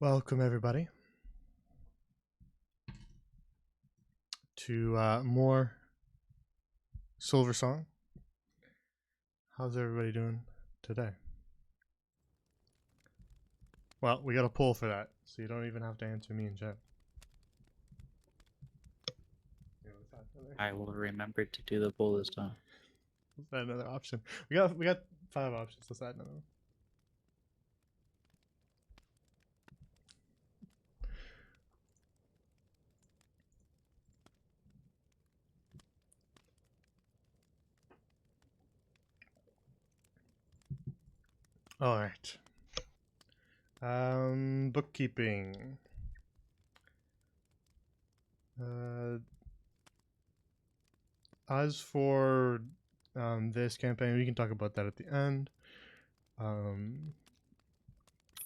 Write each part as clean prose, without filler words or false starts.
Welcome everybody to more Silversong. How's everybody doing today? Well, we got a poll for that, so you don't even have to answer me in chat. I will remember to do the poll this time. Let's add another option. We got 5 options. Let's add another one. All right. Bookkeeping. As for this campaign, we can talk about that at the end.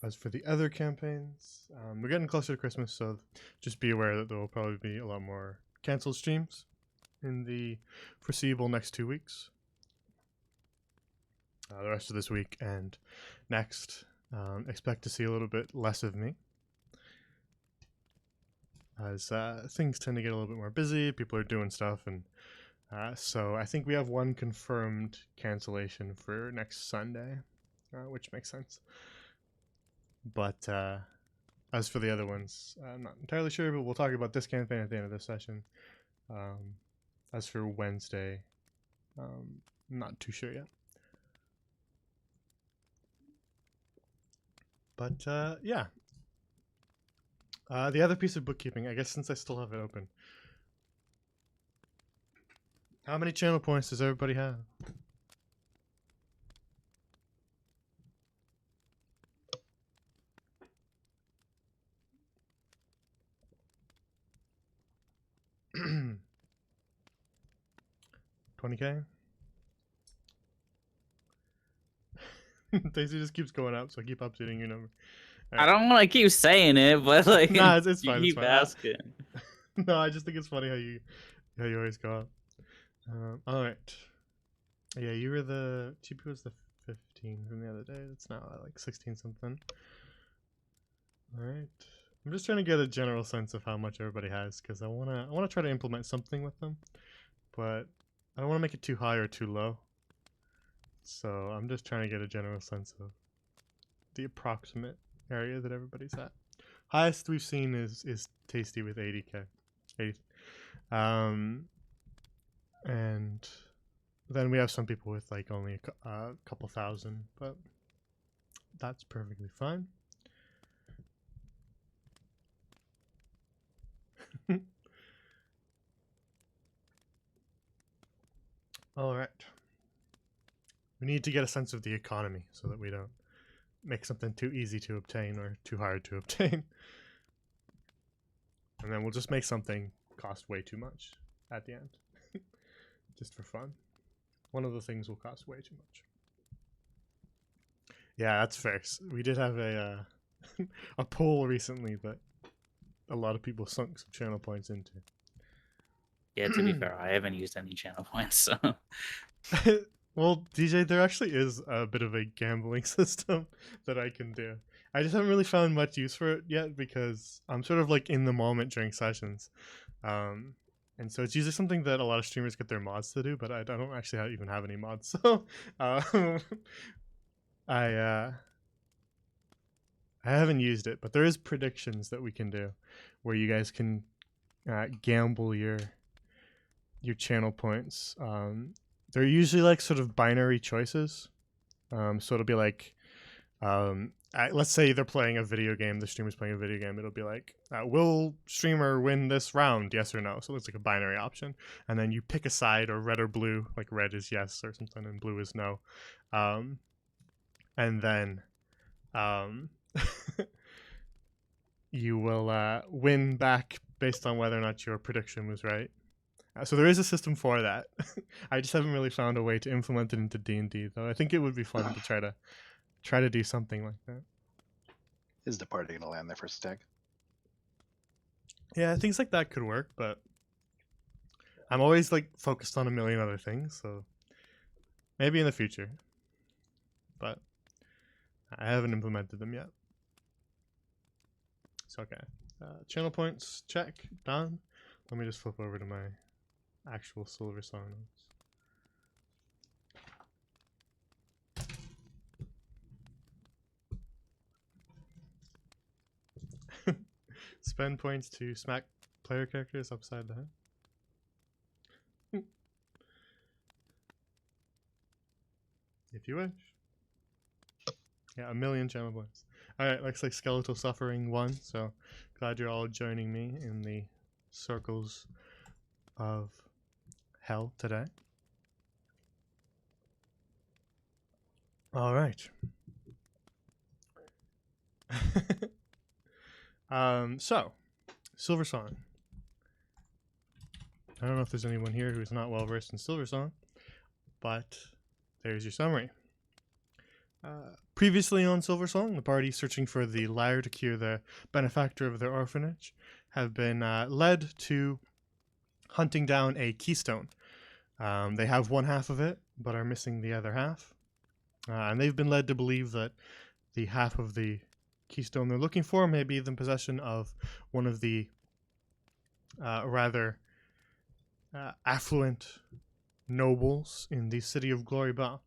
As for the other campaigns, we're getting closer to Christmas, so just be aware that there will probably be a lot more canceled streams in the foreseeable next 2 weeks. The rest of this week and next, expect to see a little bit less of me, as things tend to get a little bit more busy. People are doing stuff, and so I think we have one confirmed cancellation for next Sunday, which makes sense. But as for the other ones, I'm not entirely sure, but we'll talk about this campaign at the end of this session. As for Wednesday, I'm not too sure yet. But yeah. The other piece of bookkeeping, I guess since I still have it open. How many channel points does everybody have? $20K? Daisy just keeps going up, so keep updating your number. I don't want to keep saying it, but like, nah, it's fine. You It's keep fine. asking. No, I just think it's funny how you always go up. All right. Yeah, you were the GP was the 15 from the other day. It's now like 16 something. All right. I'm just trying to get a general sense of how much everybody has, because I wanna try to implement something with them, but I don't want to make it too high or too low. So I'm just trying to get a general sense of the approximate area that everybody's at. Highest we've seen is Tasty with 80K. 80. And then we have some people with like only a couple thousand, but that's perfectly fine. All right. We need to get a sense of the economy so that we don't make something too easy to obtain or too hard to obtain. And then we'll just make something cost way too much at the end. Just for fun. One of the things will cost way too much. Yeah, that's fair. We did have a a poll recently that a lot of people sunk some channel points into. Yeah, to be fair, I haven't used any channel points, so. Well, DJ, there actually is a bit of a gambling system that I can do. I just haven't really found much use for it yet because I'm sort of like in the moment during sessions. And so it's usually something that a lot of streamers get their mods to do, but I don't actually even have any mods. So I haven't used it, but there is predictions that we can do where you guys can gamble your channel points. They're usually like sort of binary choices. So it'll be like, let's say they're playing a video game, the streamer's playing a video game, it'll be like, will streamer win this round, yes or no? So it's like a binary option. And then you pick a side, or red or blue, like red is yes or something, and blue is no. And then you will win back based on whether or not your prediction was right. So there is a system for that. I just haven't really found a way to implement it into D&D, though. I think it would be fun to try to do something like that. Is the party gonna land their first attack? Yeah, things like that could work, but I'm always like focused on a million other things, so maybe in the future. But I haven't implemented them yet. So okay, channel points check done. Let me just flip over to my actual Silversong notes. Spend points to smack player characters upside the head. If you wish. Yeah, 1,000,000 channel points. Alright, looks like Skeletal Suffering won, so glad you're all joining me in the circles of hell today. Alright. So, Silversong. I don't know if there's anyone here who's not well versed in Silversong, but there's your summary. Previously on Silversong, the party searching for the lyre to cure the benefactor of their orphanage have been led to hunting down a keystone. They have one half of it, but are missing the other half. And they've been led to believe that the half of the keystone they're looking for may be in possession of one of the rather affluent nobles in the city of Glory Bow.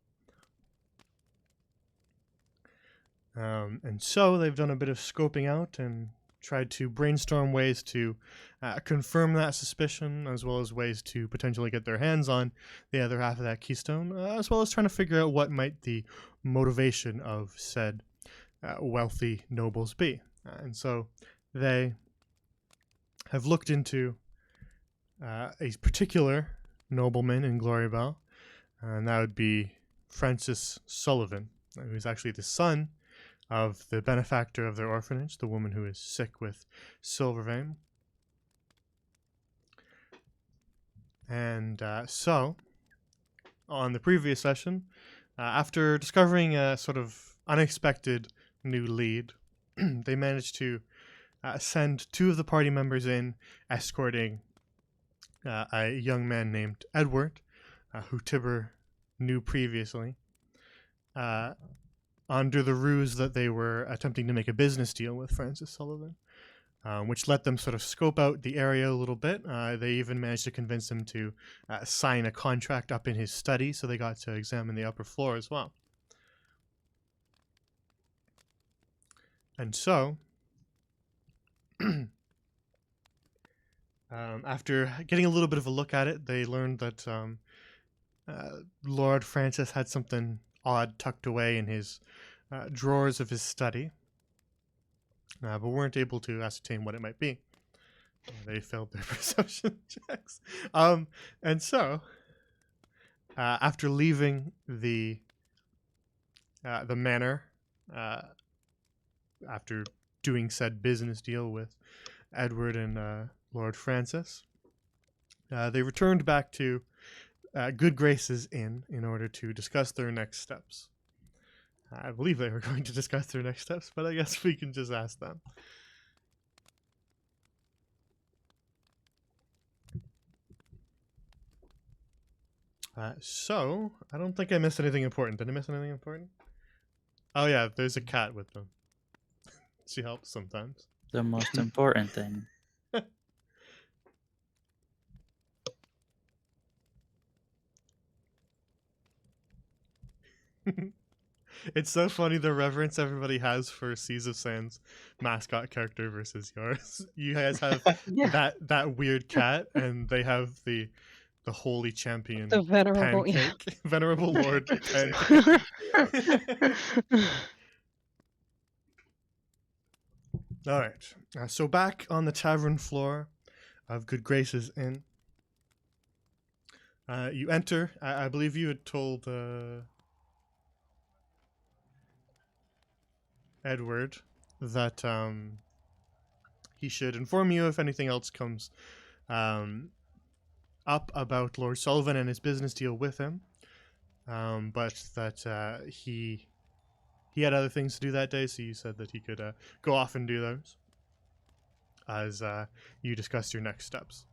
And so they've done a bit of scoping out and tried to brainstorm ways to confirm that suspicion, as well as ways to potentially get their hands on the other half of that keystone, as well as trying to figure out what might the motivation of said wealthy nobles be. And so they have looked into a particular nobleman in Glory Bell, and that would be Francis Sullivan, who is actually the son of the benefactor of their orphanage, the woman who is sick with Silvervein. And so, on the previous session, after discovering a sort of unexpected new lead, they managed to send two of the party members in, escorting a young man named Edward, who Tibber knew previously, under the ruse that they were attempting to make a business deal with Francis Sullivan, which let them sort of scope out the area a little bit. They even managed to convince him to sign a contract up in his study, so they got to examine the upper floor as well. And so, after getting a little bit of a look at it, they learned that Lord Francis had something odd tucked away in his drawers of his study, but weren't able to ascertain what it might be. They failed their perception checks. And so, after leaving the manor, after doing said business deal with Edward and Lord Francis, they returned back to Good Grace's Inn in order to discuss their next steps. I believe they were going to discuss their next steps, but I guess we can just ask them. So, I don't think I missed anything important. Did I miss anything important? Oh yeah, there's a cat with them. She helps sometimes. The most important thing. It's so funny the reverence everybody has for Seas of Sand's mascot character versus yours. You guys have Yeah, that weird cat, and they have the holy champion the venerable. Yeah. pancake, venerable lord Interesting. pancake. All right, so back on the tavern floor of Good Grace's Inn, you enter. I believe you had told Edward that he should inform you if anything else comes up about Lord Sullivan and his business deal with him, but that he had other things to do that day, so you said that he could go off and do those as you discussed your next steps.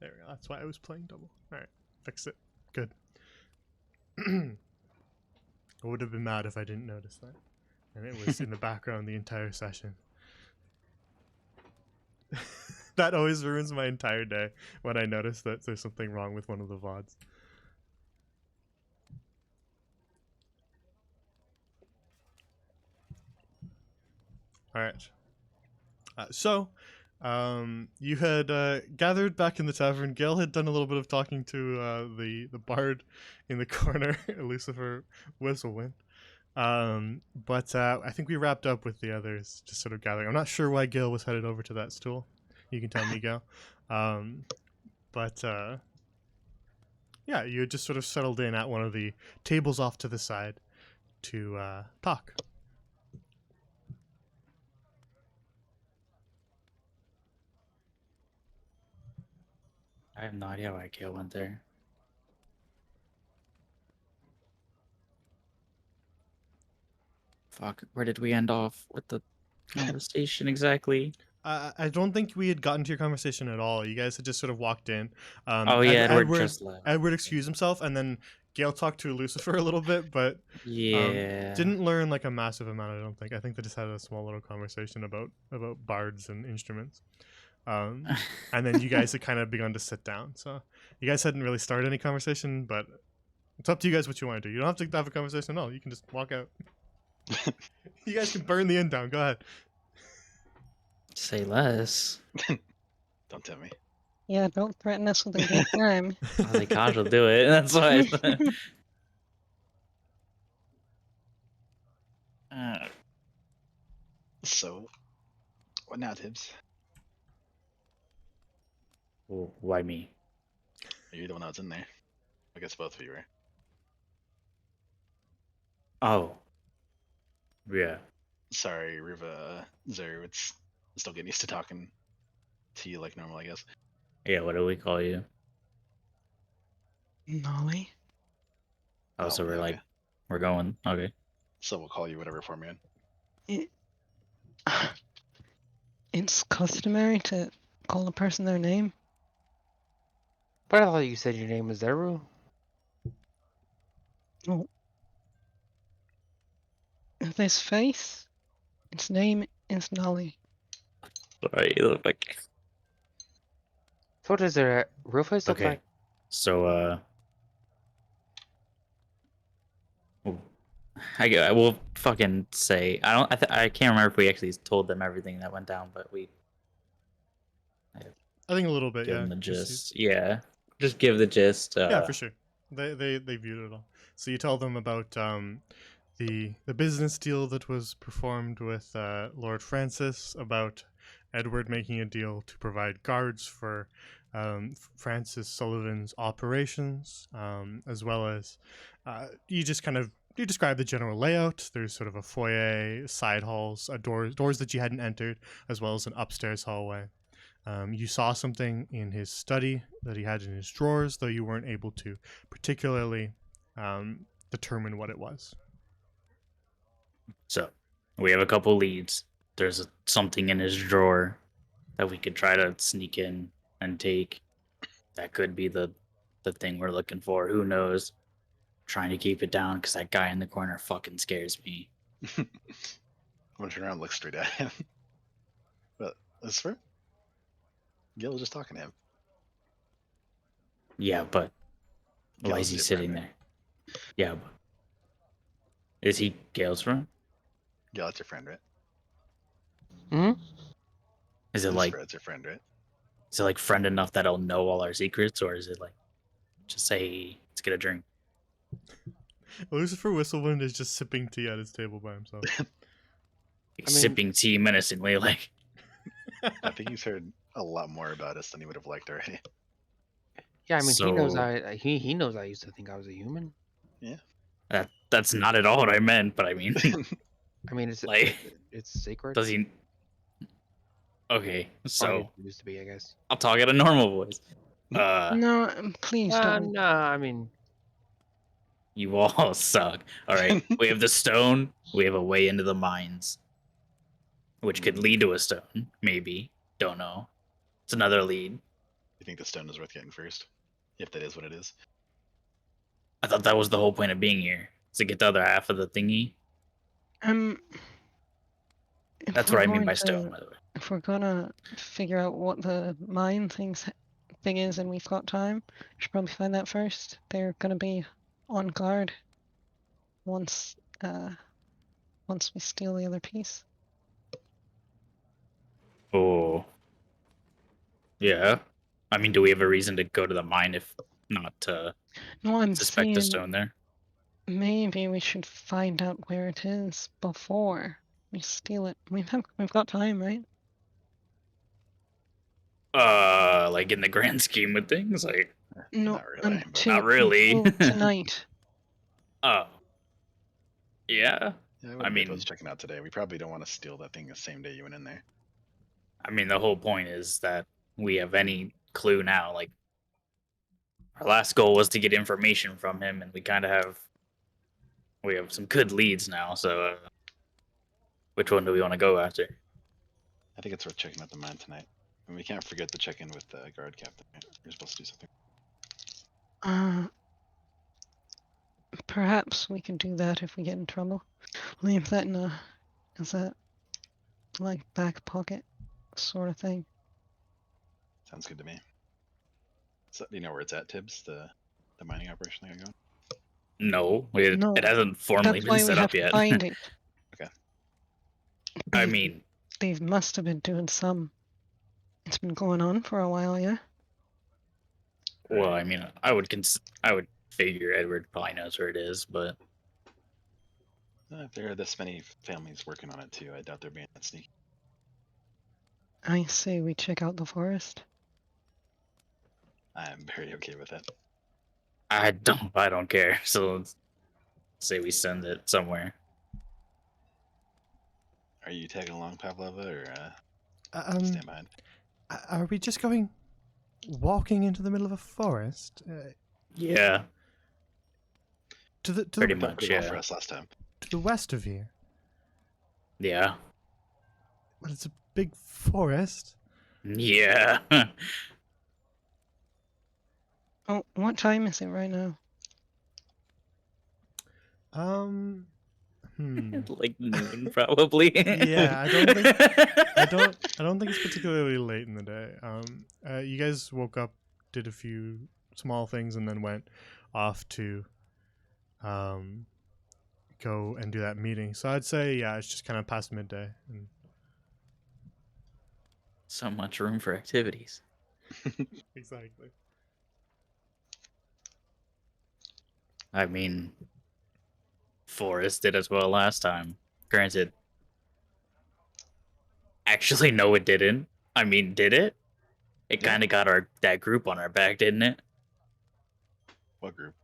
There we go. That's why I was playing double. All right, fix it. Good. I would have been mad if I didn't notice that. And it was in the background the entire session. That always ruins my entire day when I notice that there's something wrong with one of the VODs. Alright. You had gathered back in the tavern. Gale had done a little bit of talking to the bard in the corner, Lucifer Whistlewind. But I think we wrapped up with the others just sort of gathering. I'm not sure why Gale was headed over to that stool. You can tell me, Gale. Yeah, you had just sort of settled in at one of the tables off to the side to talk. I have no idea why Gale went there. Fuck, where did we end off with the conversation exactly? I don't think we had gotten to your conversation at all. You guys had just sort of walked in. Oh yeah, Edward just left. Edward excused himself, and then Gale talked to Lucifer a little bit, but Yeah. didn't learn like a massive amount. I don't think. I think they just had a small little conversation about bards and instruments. And then you guys had kind of begun to sit down. So you guys hadn't really started any conversation, but it's up to you guys what you want to do. You don't have to have a conversation at all. You can just walk out. You guys can burn the inn down. Go ahead. Say less. Don't tell me. Yeah, don't threaten us with a good time. I was like, Kaj will do it. That's why. So, what now, Tibbs? Well, why me? You're the one that's in there. I guess both of you were. Oh. Yeah. Sorry, Riva, Zero. It's still getting used to talking to you like normal, I guess. Yeah, what do we call you? Nolly? Oh, so we're okay. like, we're going. Okay. So we'll call you whatever form you're in. It's customary to call a person their name. But I thought you said your name was Zeru. Oh. If there's face, its name is Nolly. Sorry, you look like. So what does their real face look Okay. like? So, I will fucking say I can't remember if we actually told them everything that went down, but we I think a little bit. give Yeah. them the Just- gist. Yeah, just give the gist. yeah, for sure. They viewed it all. So you tell them about the business deal that was performed with Lord Francis, about Edward making a deal to provide guards for Francis Sullivan's operations, as well as you describe the general layout. There's sort of a foyer, side halls, doors that you hadn't entered, as well as an upstairs hallway. You saw something in his study that he had in his drawers, though you weren't able to particularly determine what it was. So we have a couple leads. There's something in his drawer that we could try to sneak in and take. That could be the thing we're looking for. Who knows? Trying to keep it down because that guy in the corner fucking scares me. I'm gonna turn around and look straight at him. But Lucifer? Gil was just talking to him. Yeah, but why Gale's is he your sitting friend, there? Yeah, but is he Gale's friend? Gil, that's your friend, right? Hmm? Is it like Lucifer, that's your friend, right? is it like friend enough that he'll know all our secrets, or is it like just say let's get a drink? Lucifer Whistlewind is just sipping tea at his table by himself. Sipping tea menacingly, like I think he's heard a lot more about us than he would have liked already. Yeah, I mean he knows So- he knows I used to think I was a human. that's not at all what I meant. But I mean, I mean it's Like- it's sacred. does he? Okay, Or so it used to be, I guess. I'll talk at a normal voice. No, please don't. No, I mean You all suck. All right, we have the stone. We have a way into the mines, which could lead to a stone. Maybe, don't know. It's another lead. You think the stone is worth getting first? If that is what it is. I thought that was the whole point of being here. to get the other half of the thingy? If That's we're what I mean going by to- stone, by the way. If we're gonna figure out what the mine thing is and we've got time, we should probably find that first. They're gonna be on guard once we steal the other piece. Oh. Yeah. I mean, do we have a reason to go to the mine if not to No, I'm suspect the saying stone there? maybe we should find out where it is before we steal it. We've got time, right? Like in the grand scheme of things, like No, Not really, but until not really. tonight. oh, yeah. yeah, I I wouldn't be opposed mean, to checking out today. We probably don't want to steal that thing the same day you went in there. I mean, the whole point is that we have any clue now. Like, our last goal was to get information from him, and we kind of have some good leads now. So, which one do we want to go after? I think it's worth checking out the mine tonight. And we can't forget to check in with the guard captain. Right? You're supposed to do something. Perhaps we can do that if we get in trouble. Leave that in is that like back pocket sort of thing? Sounds good to me. So, do you know where it's at, Tibbs? The mining operation they got going? No, No, it hasn't formally That's been why we set have up to yet. find it. Okay. I They- mean, they must have been doing some. It's been going on for a while, yeah. well, I mean, I would figure Edward probably knows where it is, but If there are this many families working on it too, I doubt they're being that sneaky. I say we check out the forest. I'm very okay with that. I don't care. So let's say we send it somewhere. Are you tagging along, Pavlova, or stand behind? Are we just going walking into the middle of a forest? Yeah, To pretty the, much. Pretty well Yeah, for us last time. to the west of here. yeah, Well, it's a big forest. yeah. Oh, what time is it right now? Like noon, probably. Yeah, I don't think it's particularly late in the day. You guys woke up, did a few small things, and then went off to go and do that meeting. So I'd say, yeah, it's just kind of past midday. And So much room for activities. exactly. I mean, Forrest did as well last time. Granted, actually, no, it didn't. I mean, did it? It Yeah. kind of got that group on our back, didn't it? What group?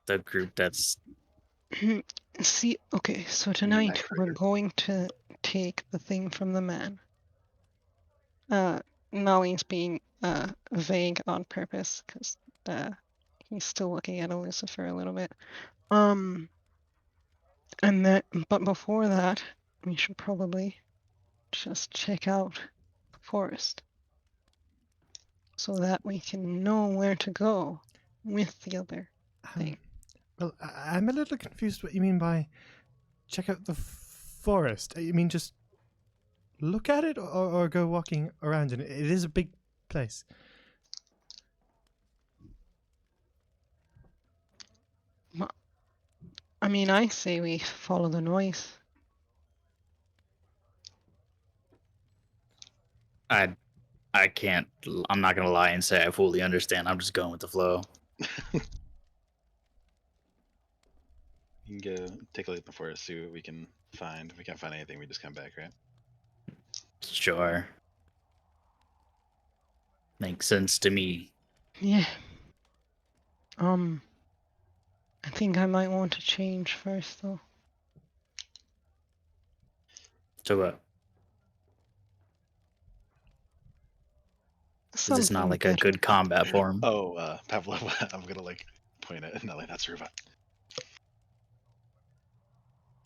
The group that's See, okay, so mean tonight Night we're Rider. going to take the thing from the man. Molly's being vague on purpose because he's still looking at Lucifer a little bit. And but before that, we should probably just check out the forest so that we can know where to go with the other thing. Well, I'm a little confused what you mean by check out the forest. You mean just look at it or go walking around in it? It is a big place. I mean, I say we follow the noise. I can't. I'm not gonna lie and say I fully understand. I'm just going with the flow. You can go take a look at the forest, see what we can find. If we can't find anything, we just come back, right? Sure. Makes sense to me. Yeah. I think I might want to change first, though. So what? Is this not Something like a better. good combat form? Oh, Pavlova, I'm gonna like point at Nelly. That's Ruva.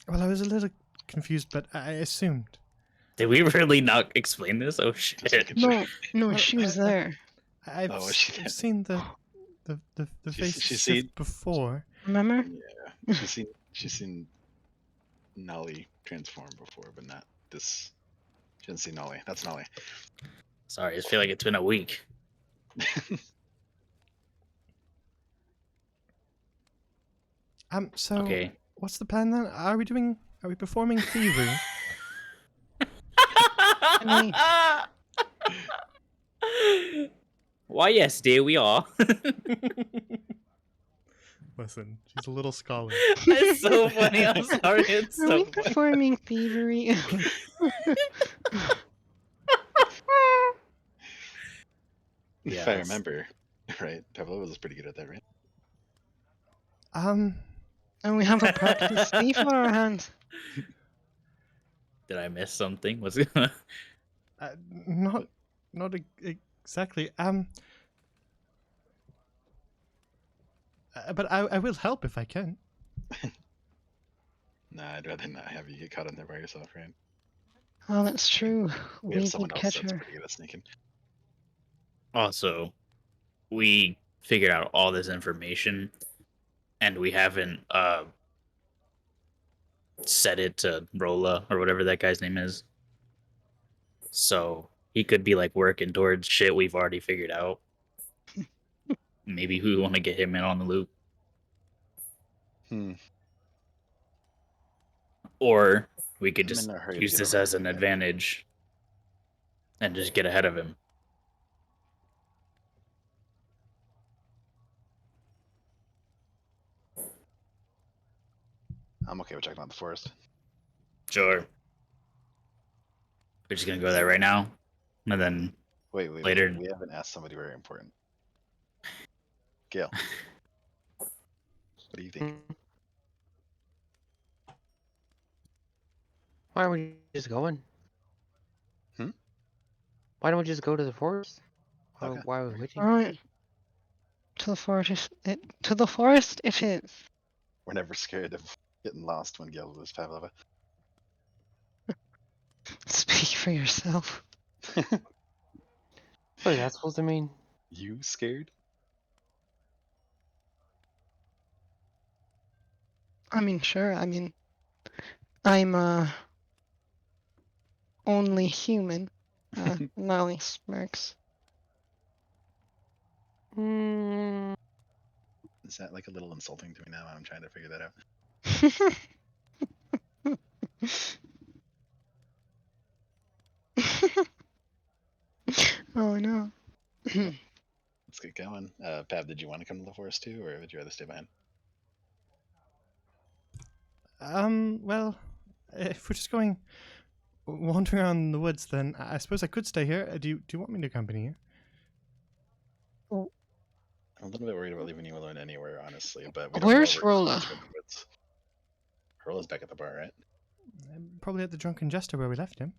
Well, I was a little confused, but I assumed. Did we really not explain this? Oh Just shit! making sure. No, Well, she was there. I've Oh, was she I've there? seen the She's face seen- shift before. Remember? Yeah, she's seen Nolly transform before, but not this. She didn't see Nolly. That's Nolly. Sorry, I just feel like it's been a week. So Okay. what's the plan then? Are we performing thievery? Why, yes, dear, we are. Listen, she's a little scholar. It's so funny. I'm sorry. It's Are so we funny. performing thievery? If I remember, right? Pavlova was pretty good at that, right? And we have a practice thief on our hands. Did I miss something? What's Not exactly. But I will help if I can. Nah, I'd rather not have you get caught in there by yourself, right? Oh, that's true. We have We someone did else catch that's her. pretty good at sneaking. Also, we figured out all this information, and we haven't said it to Rolla or whatever that guy's name is. So he could be like working towards shit we've already figured out. Maybe we want to get him in on the loop, or we could I'm just in no hurry to use get this over as there an yet. advantage and just get ahead of him. I'm okay with checking out the forest. Sure. We're just gonna go there right now, and then Wait. later. We haven't asked somebody very important. Gail, what do you think? Why are we just going? Hmm? Why don't we just go to the forest? Okay. Why are we waiting? Alright. To the forest. To the forest it is. We're never scared of getting lost when Gail was Pavlova. Speak for yourself. What is that supposed to mean? You scared? I mean, sure. I mean, I'm only human. Molly smirks. Mm, Is that like a little insulting to me now? I'm trying to figure that out. Oh no. Let's get going. Pav, did you want to come to the forest too, or would you rather stay behind? Well, if we're just going wandering around in the woods, then I suppose I could stay here. Do you want me to accompany you? I'm a little bit worried about leaving you alone anywhere, honestly, but we don't Where's know where Rolla? he's going in the woods. Rolla's back at the bar, right? Probably at the Drunken Jester where we left him.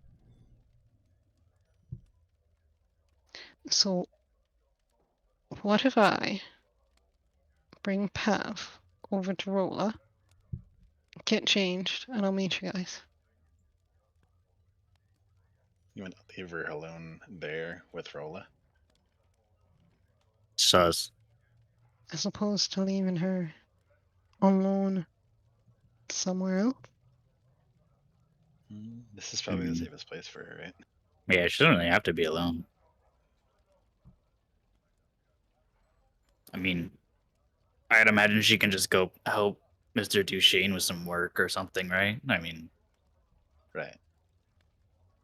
So, what if I bring Pav over to Rolla, get changed, and I'll meet you guys? You want to leave her alone there with Rolla? Sus. As opposed to leaving her alone somewhere else? This is probably the safest place for her, right? Yeah, she doesn't really have to be alone. I mean, I'd imagine she can just go help Mr. Duchesne with some work or something, right? I mean, Right.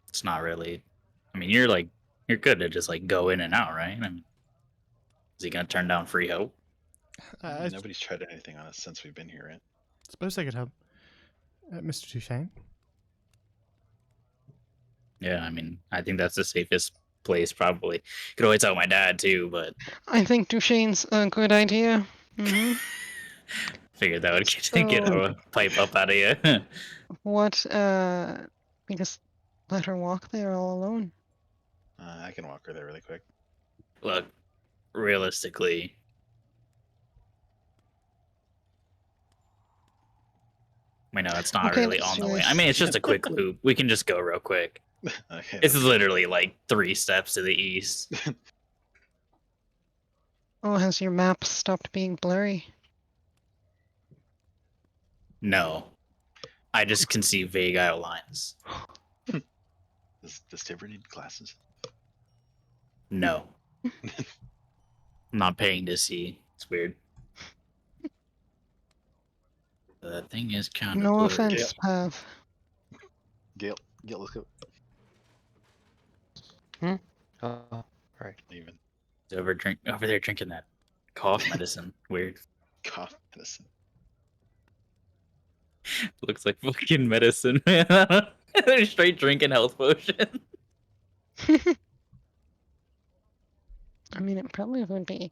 it's not really. I mean, you're good to just like go in and out, right? I mean, is he gonna turn down free help? I Nobody's tried anything on us since we've been here, right? suppose I could help Mr. Duchesne. Yeah, I mean, I think that's the safest place probably. Could always tell my dad too, but I think Duchesne's a good idea. figured that would get a pipe up out of you. What, we just let her walk there all alone. I can walk her there really quick. Look, realistically, I know it's not Okay, really let's on do the way. this. I mean, it's just a quick loop. We can just go real quick. Okay. This is literally like 3 steps to the east. Oh, has your map stopped being blurry? No. I just can see vague outlines. Does Tibber need glasses? No. I'm not paying to see. It's weird. The thing is kind of No blurry. offense, Pav. Gale, let's go. Right. Even He's over there drinking that cough medicine. Weird. cough medicine. Looks like fucking medicine, man. They're straight drinking health potion. I mean, it probably would be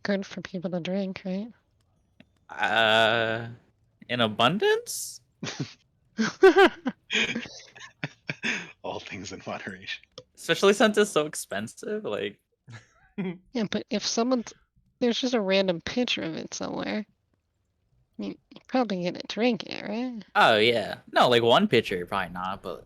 good for people to drink, right? In abundance? All things in moderation. Especially since it's so expensive. Like, Yeah, but if there's just a random picture of it somewhere, I mean, you're probably gonna drink it, right? oh yeah. No, like one pitcher, probably not, but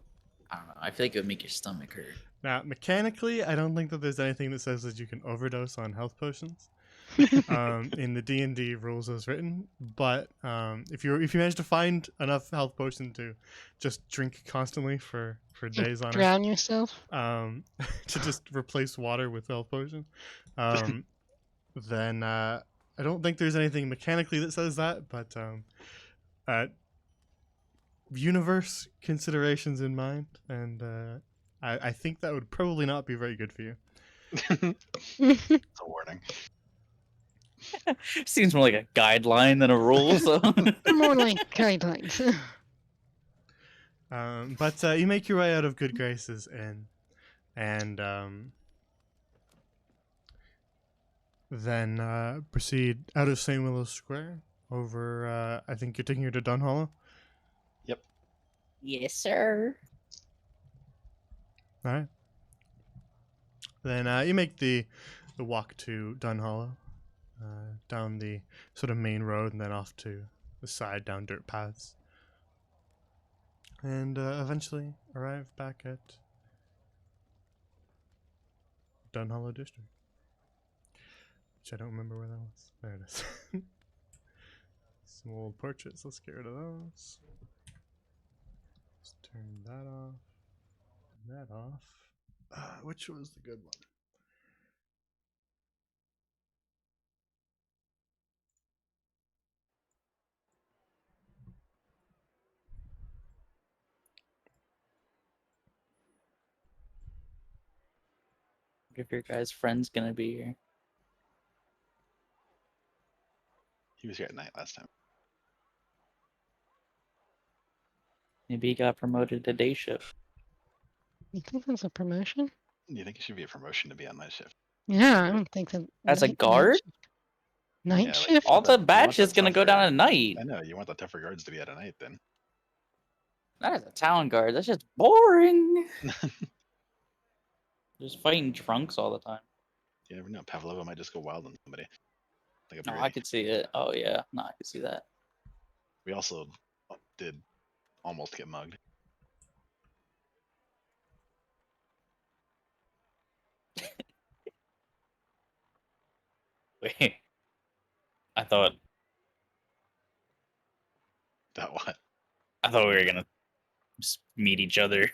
I don't know. I feel like it would make your stomach hurt. Now, mechanically, I don't think that there's anything that says that you can overdose on health potions in the D&D rules as written. But if you manage to find enough health potion to just drink constantly for days on end, Drown yourself. to just replace water with health potion, then I don't think there's anything mechanically that says that. But universe considerations in mind, and I think that would probably not be very good for you. It's a warning. Seems more like a guideline than a rule. So More like guidelines. But you make your way out of Good Graces Inn, and then proceed out of St. Willow's Square over. I think you're taking her to Dunhollow. yes, sir. All right. Then you make the walk to Dunhollow, down the sort of main road, and then off to the side down dirt paths, and eventually arrive back at Dunhollow District, which I don't remember where that was. There it is. Some old portraits. Let's get rid of those. Let's turn that off. That off. Which was the good one? If your guy's friend's gonna be here. He was here at night last time. Maybe he got promoted to day shift. You think that's a promotion? Do you think it should be a promotion to be on night shift? Yeah, I don't think that. As a guard? Night Yeah, like, shift? All the you want badge the is gonna go tougher- down at night. I know, you want the tougher guards to be at a night then. Not as a town guard. That's just boring. Just fighting drunks all the time. You never know. Pavlova might just go wild on somebody. Like a No, berry. I could see it. Oh yeah, no, I could see that. We also did almost get mugged. Wait, I thought That what? we were gonna just meet each other.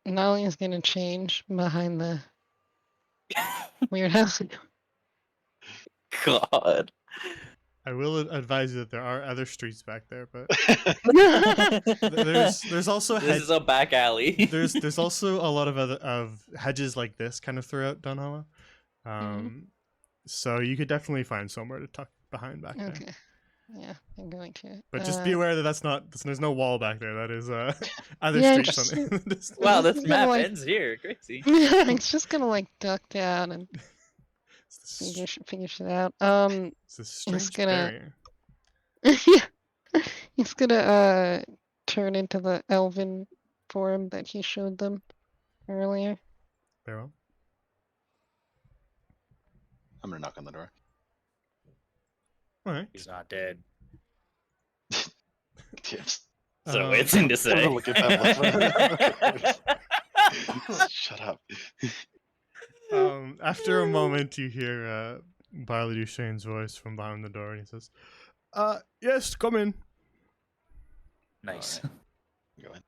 Nolly's gonna change behind the weird house. God. I will advise you that there are other streets back there, but there's there's also this is a back alley. there's also a lot of other hedges like this kind of throughout Dunhollow. So you could definitely find somewhere to tuck behind back there. Okay. Yeah, I'm going to. But just be aware that there's no wall back there. That is other Yeah, streets just- on the distance. Wow, this This is map like- ends here. Crazy. It's just gonna like duck down and It's this, figure shit out. it's this strange gonna- barrier. Yeah, he's gonna turn into the elven form that he showed them earlier. Very well. I'm gonna knock on the door. All right. He's not dead. Tips. So it's in to say. Look at that. Shut up. After a moment, you hear Barley Duchesne's voice from behind the door, and he says, yes, come in. Nice. Go in.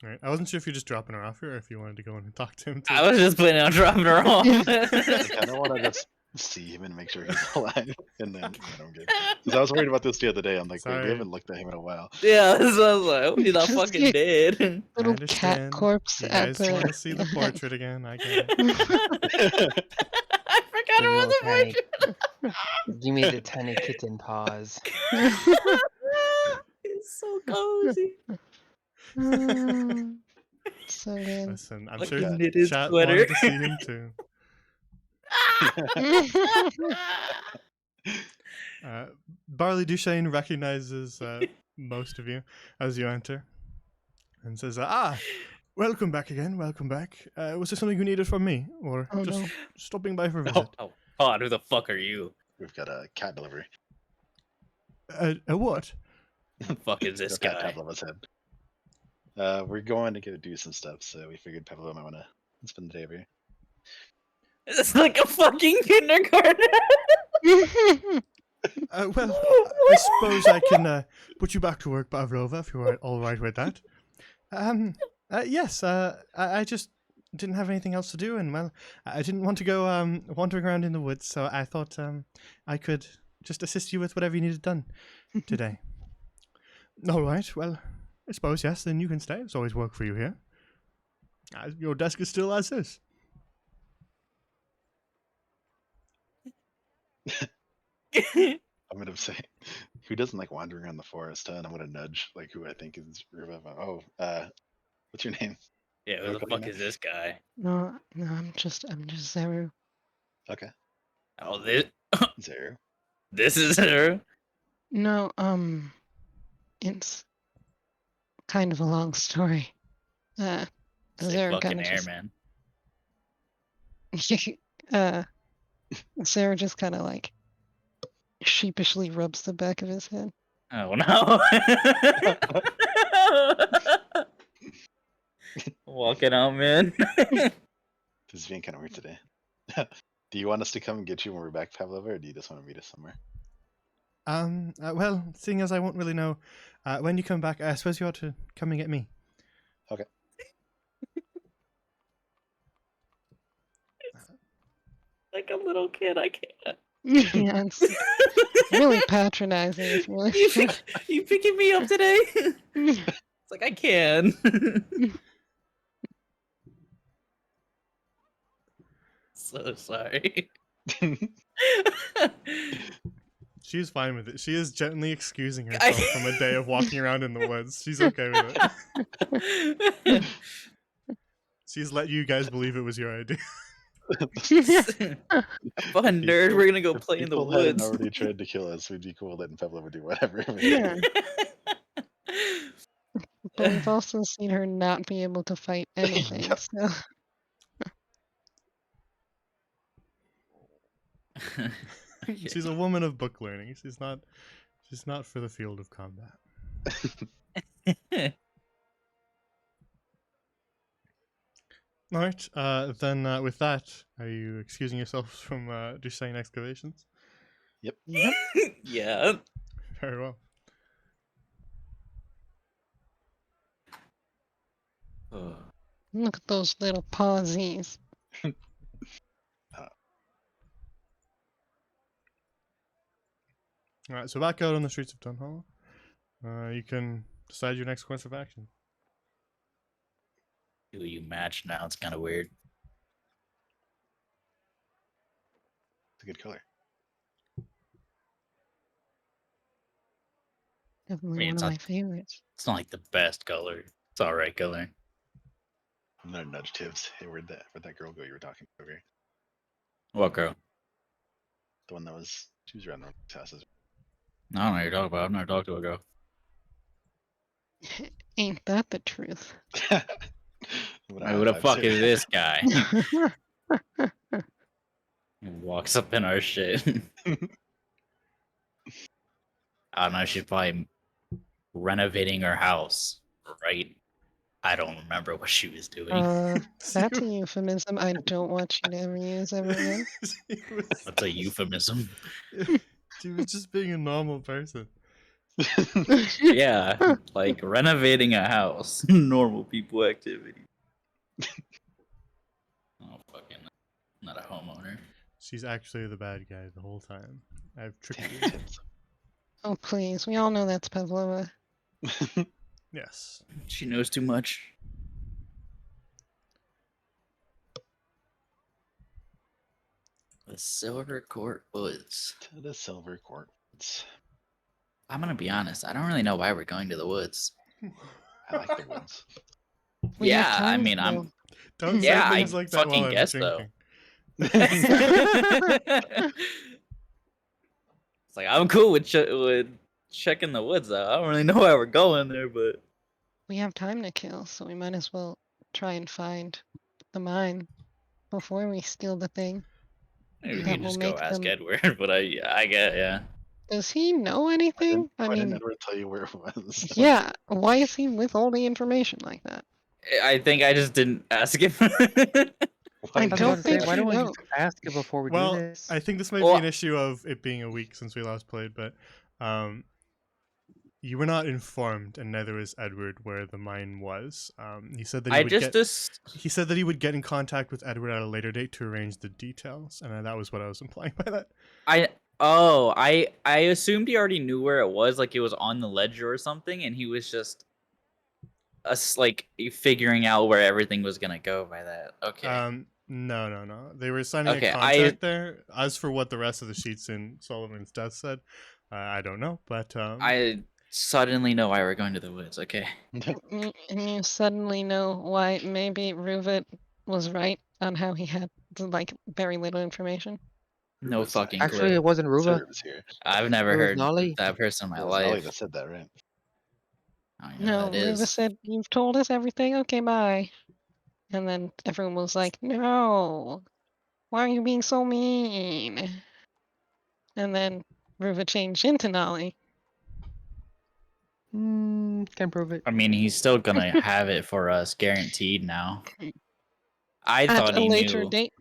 All right. I wasn't sure if you're just dropping her off here or if you wanted to go in and talk to him too. I was just planning on dropping her off. I kind of want to just see him and make sure he's alive, and then I'm good. Because I was worried about this the other day. I'm like, wait, Sorry. we haven't looked at him in a while. Yeah, that's what I was like. I hope he's not Just fucking get- dead. Little cat understand. corpse You at guys the. want to see the portrait again? I get it. I forgot about the Tiny, portrait. give me the tiny kitten paws. It's so cozy. So good. Listen, I'm Like sure he knit his chat sweater. wanted to see him too. Barley Duchesne recognizes most of you as you enter and says, welcome back again, welcome back. Was there something you needed from me? Or Oh, just no. stopping by for a visit? Oh, God, who the fuck are you? We've got a cat delivery. A what? Who the fuck is this Got guy? Pavlova's head. We're going to do some stuff, so we figured Pavlova might want to spend the day over here. It's like a fucking kindergarten. Well, I suppose I can put you back to work, Pavlova, if you're all right with that. Yes, I just didn't have anything else to do, and, well, I didn't want to go wandering around in the woods, so I thought I could just assist you with whatever you needed done today. All right, well, I suppose, yes, then you can stay. There's always work for you here. Your desk is still as is. I'm gonna say, who doesn't like wandering around the forest? And I'm gonna nudge like who I think is Ruva. Oh, what's your name? Yeah, who the Okay, fuck now. is this guy? No, I'm just Zeru. Okay, Oh, this Zero. this is her. No, it's kind of a long story. Say Zeru fucking kind of just, airman. Zeru just kind of like sheepishly rubs the back of his head. Oh no. Walking out, man. This is being kind of weird today. Do you want us to come and get you when we're back, Pavlova, or do you just want to meet us somewhere? Well, seeing as I won't really know when you come back, I suppose you ought to come and get me. Okay. Like a little kid, I can't. Yeah, it's really patronizing. It's really. You picking me up today? It's like I can. So sorry. She's fine with it. She is gently excusing herself from a day of walking around in the woods. She's okay with it. She's let you guys believe it was your idea. Fun, nerd. We're gonna go If play in the people hadn't woods. already tried to kill us, we'd be cool letting Pavlova do whatever. Yeah. But we've also seen her not be able to fight anything. Yep. So She's a woman of book learning. She's not for the field of combat. All right. Then with that, are you excusing yourselves from Duchesne excavations? Yep. Yeah. Very well. look at those little pawsies. All right. So back out on the streets of Dunhollow, you can decide your next course of action. Who you match now? It's kind of weird. It's a good color. Definitely mean, one it's of not- my favorites. It's not like the best color. It's all right color. I'm gonna nudge Tibbs. Hey, where'd that girl go you were talking to over here? What girl? The one that was she was around the houses. I don't know what you're talking about. I've never talked to a girl. Ain't that the truth? Who the fuck is this guy? He walks up in our shit. I don't know. She's probably renovating her house, right? I don't remember what she was doing. That's a euphemism I don't want you to ever use ever again. She was- That's a euphemism. She was just being a normal person. Yeah, like renovating a house. Normal people activity. Oh, fucking. Not a homeowner. She's actually the bad guy the whole time. I've tricked Damn you. it. Oh, please. We all know that's Pavlova. Yes. She knows too much. The Silver Court Woods. To the Silver Court. I'm gonna be honest. I don't really know why we're going to the woods. I like the woods. We have Yeah, I time mean, to I'm. go. Don't Yeah, say I things like that while fucking I'm guess though. drinking. It's like I'm cool with checking the woods out. I don't really know why we're going there, but We have time to kill, so we might as well try and find the mine before we steal the thing. maybe we That can will just go make ask them- Edward. But I get yeah. Does he know anything? I Why didn't mean, Edward tell you where it was? yeah. Why is he with all the information like that? I think I just didn't ask him. Why I did don't you about to think say, why you don't we know. just ask it before we Well, do this? I think this might Well- be an issue of it being a week since we last played, but you were not informed, and neither was Edward, where the mine was. He said that he I would just get. He said that he would get in contact with Edward at a later date to arrange the details, and that was what I was implying by that. I assumed he already knew where it was, like it was on the ledger or something, and he was just us like figuring out where everything was gonna go by that. Okay. No. They were signing Okay, a contract there. As for what the rest of the sheets in Sullivan's death said, I don't know, but I suddenly know why we're going to the woods. Okay. And you suddenly know why maybe Ruvit was right on how he had like very little information. No was fucking Actually, clue. it wasn't Said Ruva. it was here. I've never it was heard Nolly. that person in my It was Nolly life. that said that, right? I don't know No, who that Ruva is. said, "You've told us everything. Okay, bye." And then everyone was like, "No, why are you being so mean?" And then Ruva changed into Nolly. Can't prove it. I mean, he's still gonna have it for us, guaranteed now. I At thought a he later knew. date.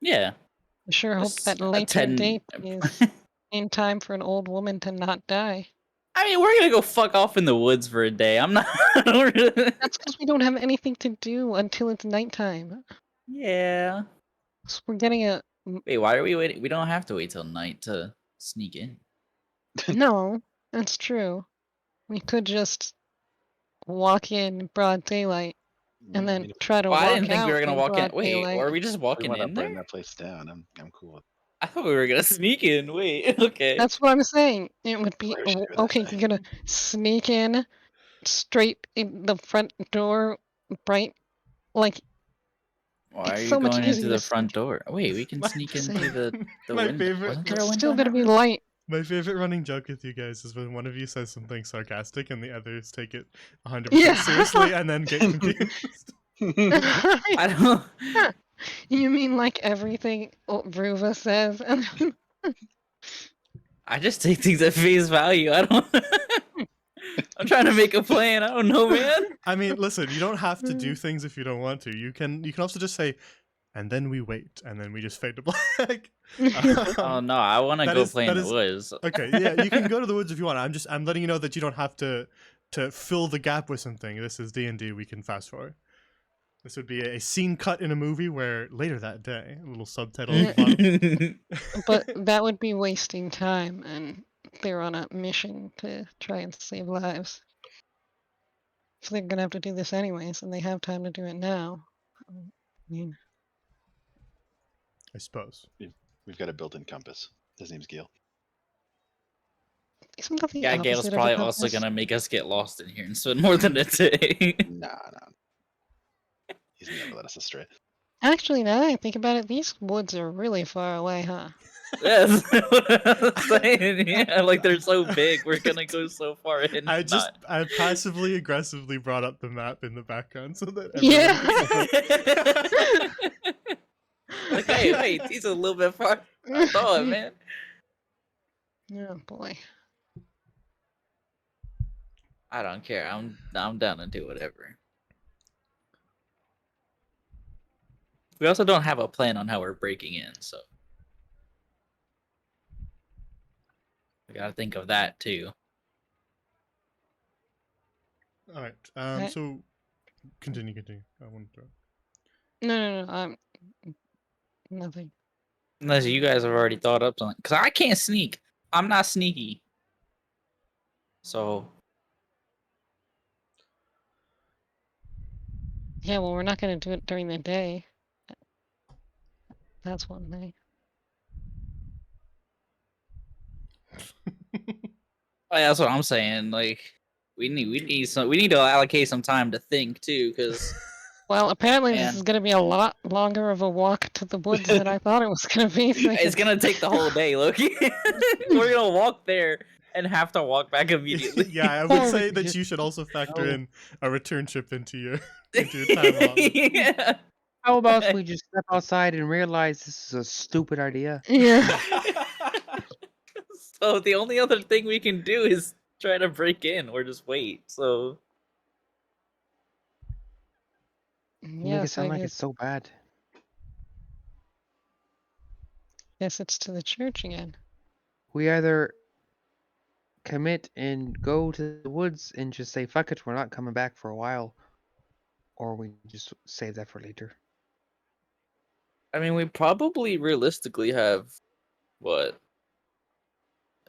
Yeah. I sure hope Just that a later 10 date is in time for an old woman to not die. I mean, we're gonna go fuck off in the woods for a day. I'm not. That's because we don't have anything to do until it's nighttime. Yeah. So we're getting a Wait, why are we waiting? We don't have to wait till night to sneak in. no. That's true. We could just walk in broad daylight and Yeah, I then mean, if try to Well, walk I didn't think we out were gonna in walk in. broad Wait, daylight. are we just we walking want to in burn there? that place down, I'm cool with I thought we were gonna sneak in. Wait, okay. That's what I'm saying. It would be Where should we do that okay. thing? You're gonna sneak in straight in the front door, right? Like Why it's are you so much going into easier the to front sneak. door? Wait, we can My- sneak into Same. the My window. favorite- Wasn't there a It's window? still gonna be now? light. my favorite running joke with you guys is when one of you says something sarcastic and the others take it 100% Yeah. seriously and then get confused. I don't. You mean like everything Ruva says? I just take things at face value. I don't. I'm trying to make a plan. I don't know, man. I mean, listen, you don't have to do things if you don't want to. You can also just say, and then we wait, and then we just fade to black. Oh no, I want to that go is- play in that the is- woods. Okay, yeah, you can go to the woods if you want. I'm letting you know that you don't have to fill the gap with something. This is D&D. We can fast forward. This would be a scene cut in a movie where later that day, a little subtitle at the bottom. But that would be wasting time, and they're on a mission to try and save lives. So they're gonna have to do this anyways, and they have time to do it now. I mean, I suppose. We've got a built-in compass. His name's Gil. isn't that the Yeah, Gail's opposite of a probably also compass? gonna make us get lost in here and spend more than a day. Nah. He's never let us astray. Actually, now that I think about it, these woods are really far away, huh? That's what I'm saying. Yeah, like they're so big, we're gonna go so far in. I passively aggressively brought up the map in the background so that everyone Yeah. Like, hey, wait, he's a little bit far. I thought, man. Oh boy. I don't care. I'm down to do whatever. We also don't have a plan on how we're breaking in, so we gotta think of that too. All right. Okay. So continue. I want to. No. Nothing. Unless you guys have already thought up something, because I can't sneak. I'm not sneaky. So Yeah, well, we're not gonna do it during the day. That's one thing. that's what I'm saying. Like we need to allocate some time to think too, because Well, apparently this man, is gonna be a lot longer of a walk to the woods than I thought it was gonna be. So it's gonna take the whole day, Loki. We're gonna walk there and have to walk back immediately. Yeah, I would Or we say could that just you should also factor go. in a return trip into your time allotment. Yeah. How about if we just step outside and realize this is a stupid idea? Yeah. So the only other thing we can do is try to break in or just wait. So You make it Yes, sound I like it's so bad. guess it's to the church again. We either commit and go to the woods and just say fuck it, we're not coming back for a while, or we just save that for later. I mean, we probably realistically have what,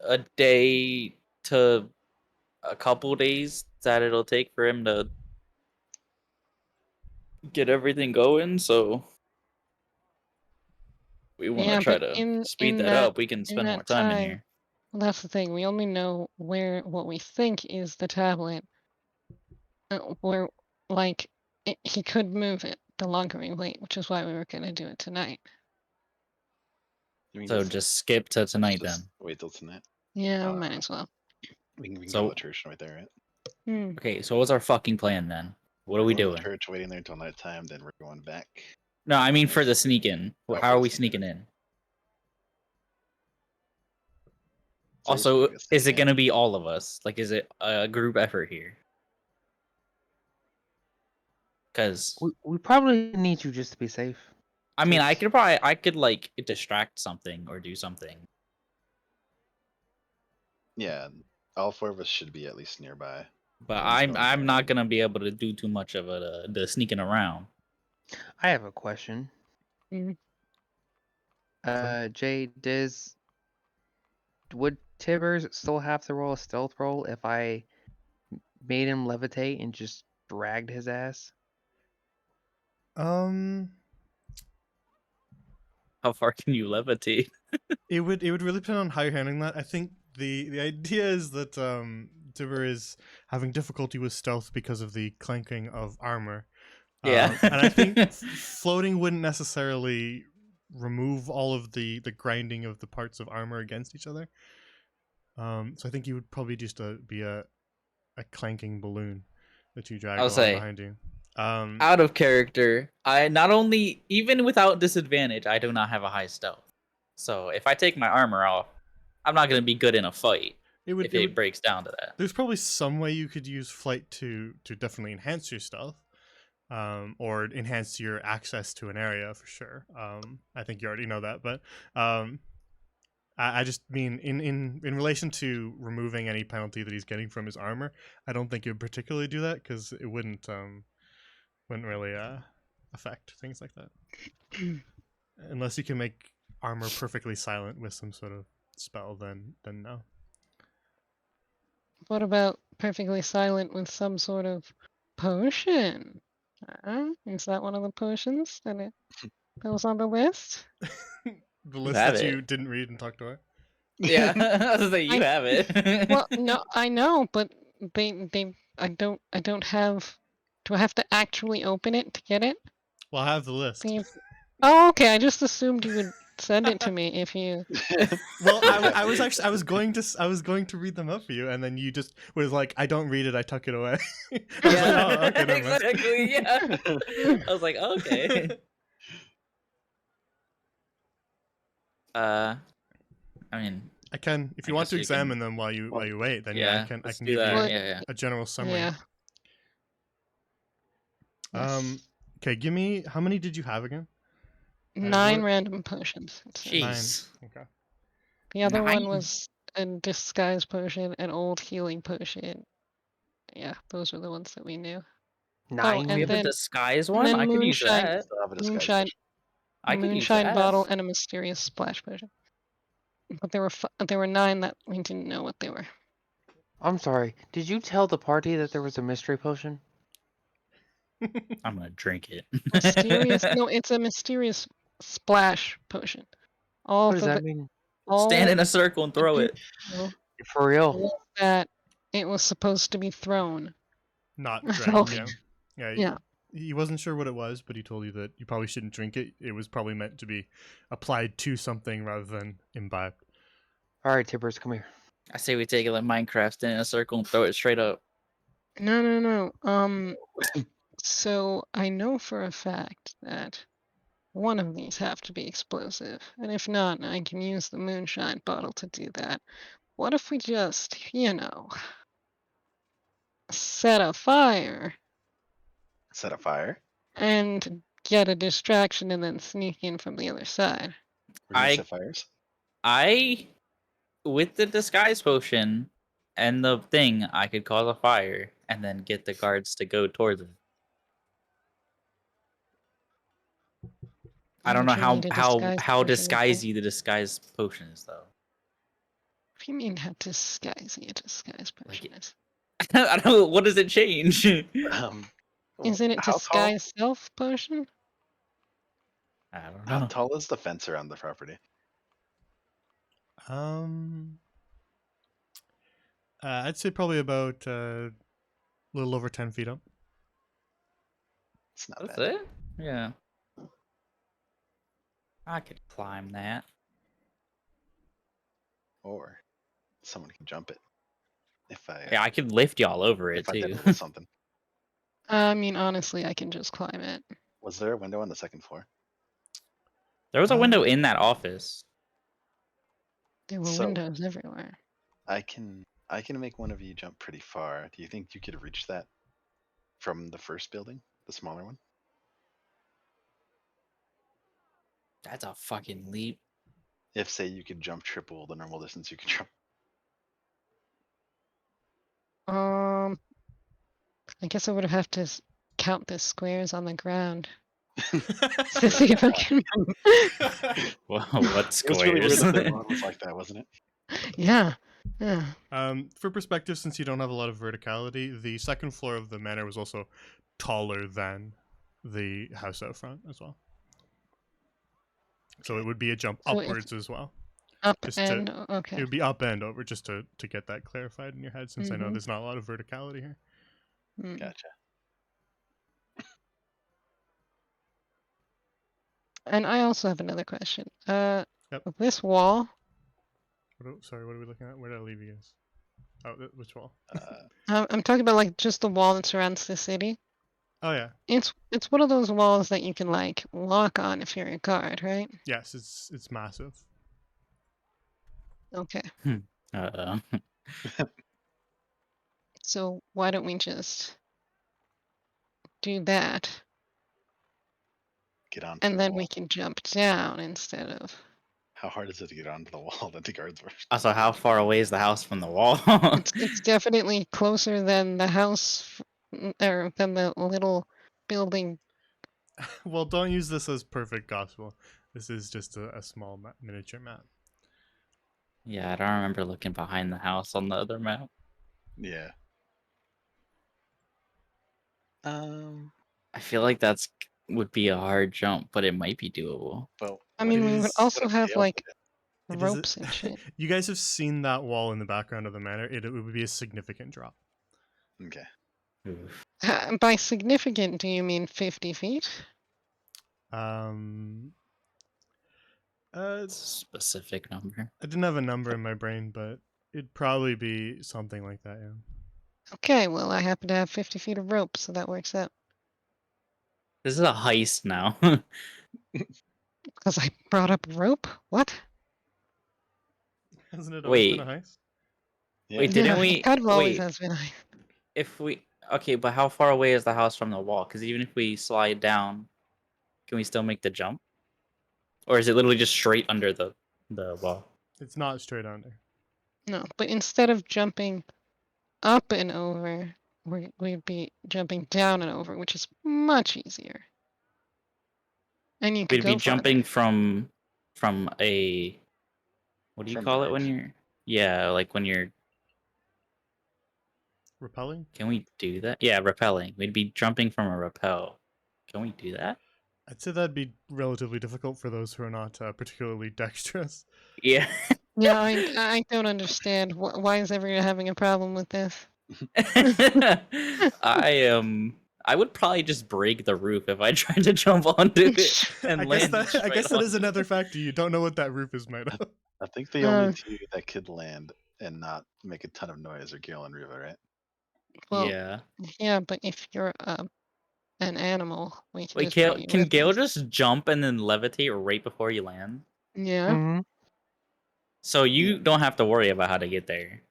a day to a couple days that it'll take for him to get everything going. So we want to Yeah, try but to in speed that that up. We can in spend more that time in time, here. well, that's the thing. We only know what we think is the tablet. Where like he could move it the longer we wait, which is why we were gonna do it tonight. We can So just, just skip to tonight just then. wait till tonight. Yeah, might as well. We can So- call the church right there, right? Hmm. Okay, so what's our fucking plan then? What are We're we going to doing? the church, waiting there until nighttime, then we're going back. No, I mean for the sneak in. Oh, How for are the we sneak sneaking in? So Also, I guess is it sneaking in. gonna be all of us? Like, is it a group effort here? Because We probably need to just to be safe. I mean, I Just- could like distract something or do something. Yeah, all four of us should be at least nearby. But One's going I'm not around. gonna be able to do too much of the sneaking around. I have a question. Mhm. Jay, would Tibbers still have to roll a stealth roll if I made him levitate and just dragged his ass? How far can you levitate? It would really depend on how you're handling that. I think the idea is that Tibber is having difficulty with stealth because of the clanking of armor. Yeah. And I think floating wouldn't necessarily remove all of the grinding of the parts of armor against each other. So I think you would probably just be a clanking balloon that you drag I'll along say, behind you. out of character, I not only, even without disadvantage, I do not have a high stealth. So if I take my armor off, I'm not gonna be good in a fight if it breaks down to that. There's probably some way you could use flight to definitely enhance your stealth, or enhance your access to an area for sure. I think you already know that, but I just mean in relation to removing any penalty that he's getting from his armor, I don't think it would particularly do that because it wouldn't really affect things like that, unless you can make armor perfectly silent with some sort of spell. Then no. What about perfectly silent with some sort of potion? Is that one of the potions that was on the list? The list have that it. you didn't read and talked about. Yeah, I was like, you I- have it. Well, no, I know, but I don't have. Do I have to actually open it to get it? Well, I have the list. Oh, okay. I just assumed you would send it to me if you. Well, I was going to read them up for you, and then you just was like, "I don't read it. I tuck it away." I was like, Yeah, "Oh, okay, never mind." exactly. Yeah, I was like, okay. I mean, I can, if you I want guess to you examine them while you wait, then yeah, yeah, I can let's do give that. you Well, Yeah. a general summary. Yeah. Yes. Okay, give me, how many did you have again? 9 what- random potions. It says. 9. Jeez. Okay. The other one 9? was a disguise potion, an old healing potion. Yeah, those were the ones that we knew. 9. We and have a then- disguise and one? then I could use moonshine. that. Still have a disguise Moonshine, potion. I a could use moonshine that. bottle, and a mysterious splash potion. But there were 9 that we didn't know what they were. I'm sorry. Did you tell the party that there was a mystery potion? I'm gonna drink it. Mysterious? No, it's a mysterious splash potion. All What does of that it. mean? Stand in a circle and throw it. For real? Was that it was supposed to be thrown. Not So- drank. Yeah. Yeah. He wasn't sure what it was, but he told you that you probably shouldn't drink it. It was probably meant to be applied to something rather than imbibed. All right, Tibbers, come here. I say we take it like Minecraft, stand in a circle and throw it straight up. No. So I know for a fact that one of these have to be explosive, and if not, I can use the moonshine bottle to do that. What if we just, set a fire Set a fire. and get a distraction and then sneak in from the other side? We're gonna I- set fires. With the disguise potion and the thing, I could cause a fire and then get the guards to go towards it. I don't know Would you need a how disguise potion with disguisey the disguise potion is though. What do you mean how disguising a disguise Like potion is? I don't know, what does it change? Isn't it how disguise self potion? I don't How know. tall is the fence around the property? I'd say probably about a little over 10 feet up. It's not That's bad. it? Yeah. I could climb that. Or someone can jump it. If I Yeah, I could lift y'all over it if I did a too. little something. I mean, honestly, I can just climb it. Was there a window on the second floor? There was a window in that office. There were So- windows everywhere. I can make one of you jump pretty far. Do you think you could reach that from the first building, the smaller one? That's a fucking leap. If say you could jump triple the normal distance you can jump. I guess I would have to count the squares on the ground to see if I can. Whoa, what It was really weird squares? that the road was like that, wasn't it? Yeah. For perspective, since you don't have a lot of verticality, the second floor of the manor was also taller than the house out front as well. So it would be a jump So if- upwards as well. Up Just to- and It okay. would be up and over, just to get that clarified in your head, since I know Mhm. there's not a lot of verticality here. Mm. Gotcha. And I also have another question. Yep. This wall. Sorry, what are we looking at? Where did I leave you guys? Oh, which wall? I'm talking about like just the wall that surrounds the city. Oh yeah, It's one of those walls that you can like lock on if you're a guard, right? yes, it's massive. Okay. Uh-oh. So why don't we just do that, Get on. and then we can jump down instead of. How hard is it to get onto the wall that the guards were? Also, how far away is the house from the wall? It's definitely closer than the house, or than the little building. Well, don't use this as perfect gospel. This is just a small miniature map. Yeah, I don't remember looking behind the house on the other map. Yeah. I feel like would be a hard jump, but it might be doable. Well, I what mean, if- we would is- also what if have they like opened It is a- ropes and shit. You guys have seen that wall in the background of the manor. It would be a significant drop. it? Okay. Oof. By significant, do you mean 50 feet? It's a specific number. I didn't have a number in my brain, but it'd probably be something like that. Yeah. Okay, well, I happen to have 50 feet of rope, so that works out. This is a heist now. Because I brought up rope? What? Hasn't it always been a Wait. heist? Yeah. Wait, didn't Yeah, we? it kind of always Wait, has been. okay, but how far away is the house from the wall? Because even if we slide down, can we still make the jump? Or is it literally just straight under the wall? It's not straight under. No, but instead of jumping up and over, we'd be jumping down and over, which is much easier. And you could We'd be go jumping farther. from a what do you From call the it when ridge. you're like when you're Repelling? can we do that? Yeah, rappelling. We'd be jumping from a rappel. Can we do that? I'd say that'd be relatively difficult for those who are not particularly dexterous. Yeah. Yeah, I don't understand. Why is everyone having a problem with this? I would probably just break the roof if I tried to jump onto it and I guess land it that I guess straight that is onto another it. factor. You don't know what that roof is made of. I think the only Uh, two that could land and not make a ton of noise are Gale and Riva, right? well, Yeah. yeah, but if you're an animal, we can Wait, just bring you can with Gale us. just jump and then levitate right before you land? Yeah, Mm-hmm. So you Yeah. don't have to worry about how to get there.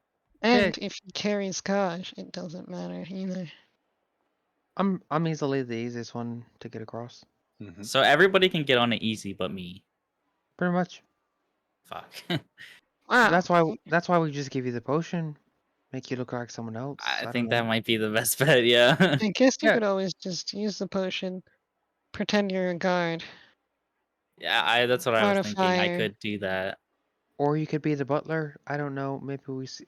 and if he carries Kaj, it doesn't matter either. I'm easily the easiest one to get across. Mm-hmm. So everybody can get on it easy but me. Pretty much. Fuck. Wow. That's why we just give you the potion, make you look like someone else. I don't think know. that might be the best bet, yeah. I guess you Yeah. could always just use the potion, pretend you're a guard. Yeah, that's what I Start was a thinking. I fire. could do that. Or you could be the butler. I don't know. Maybe we see,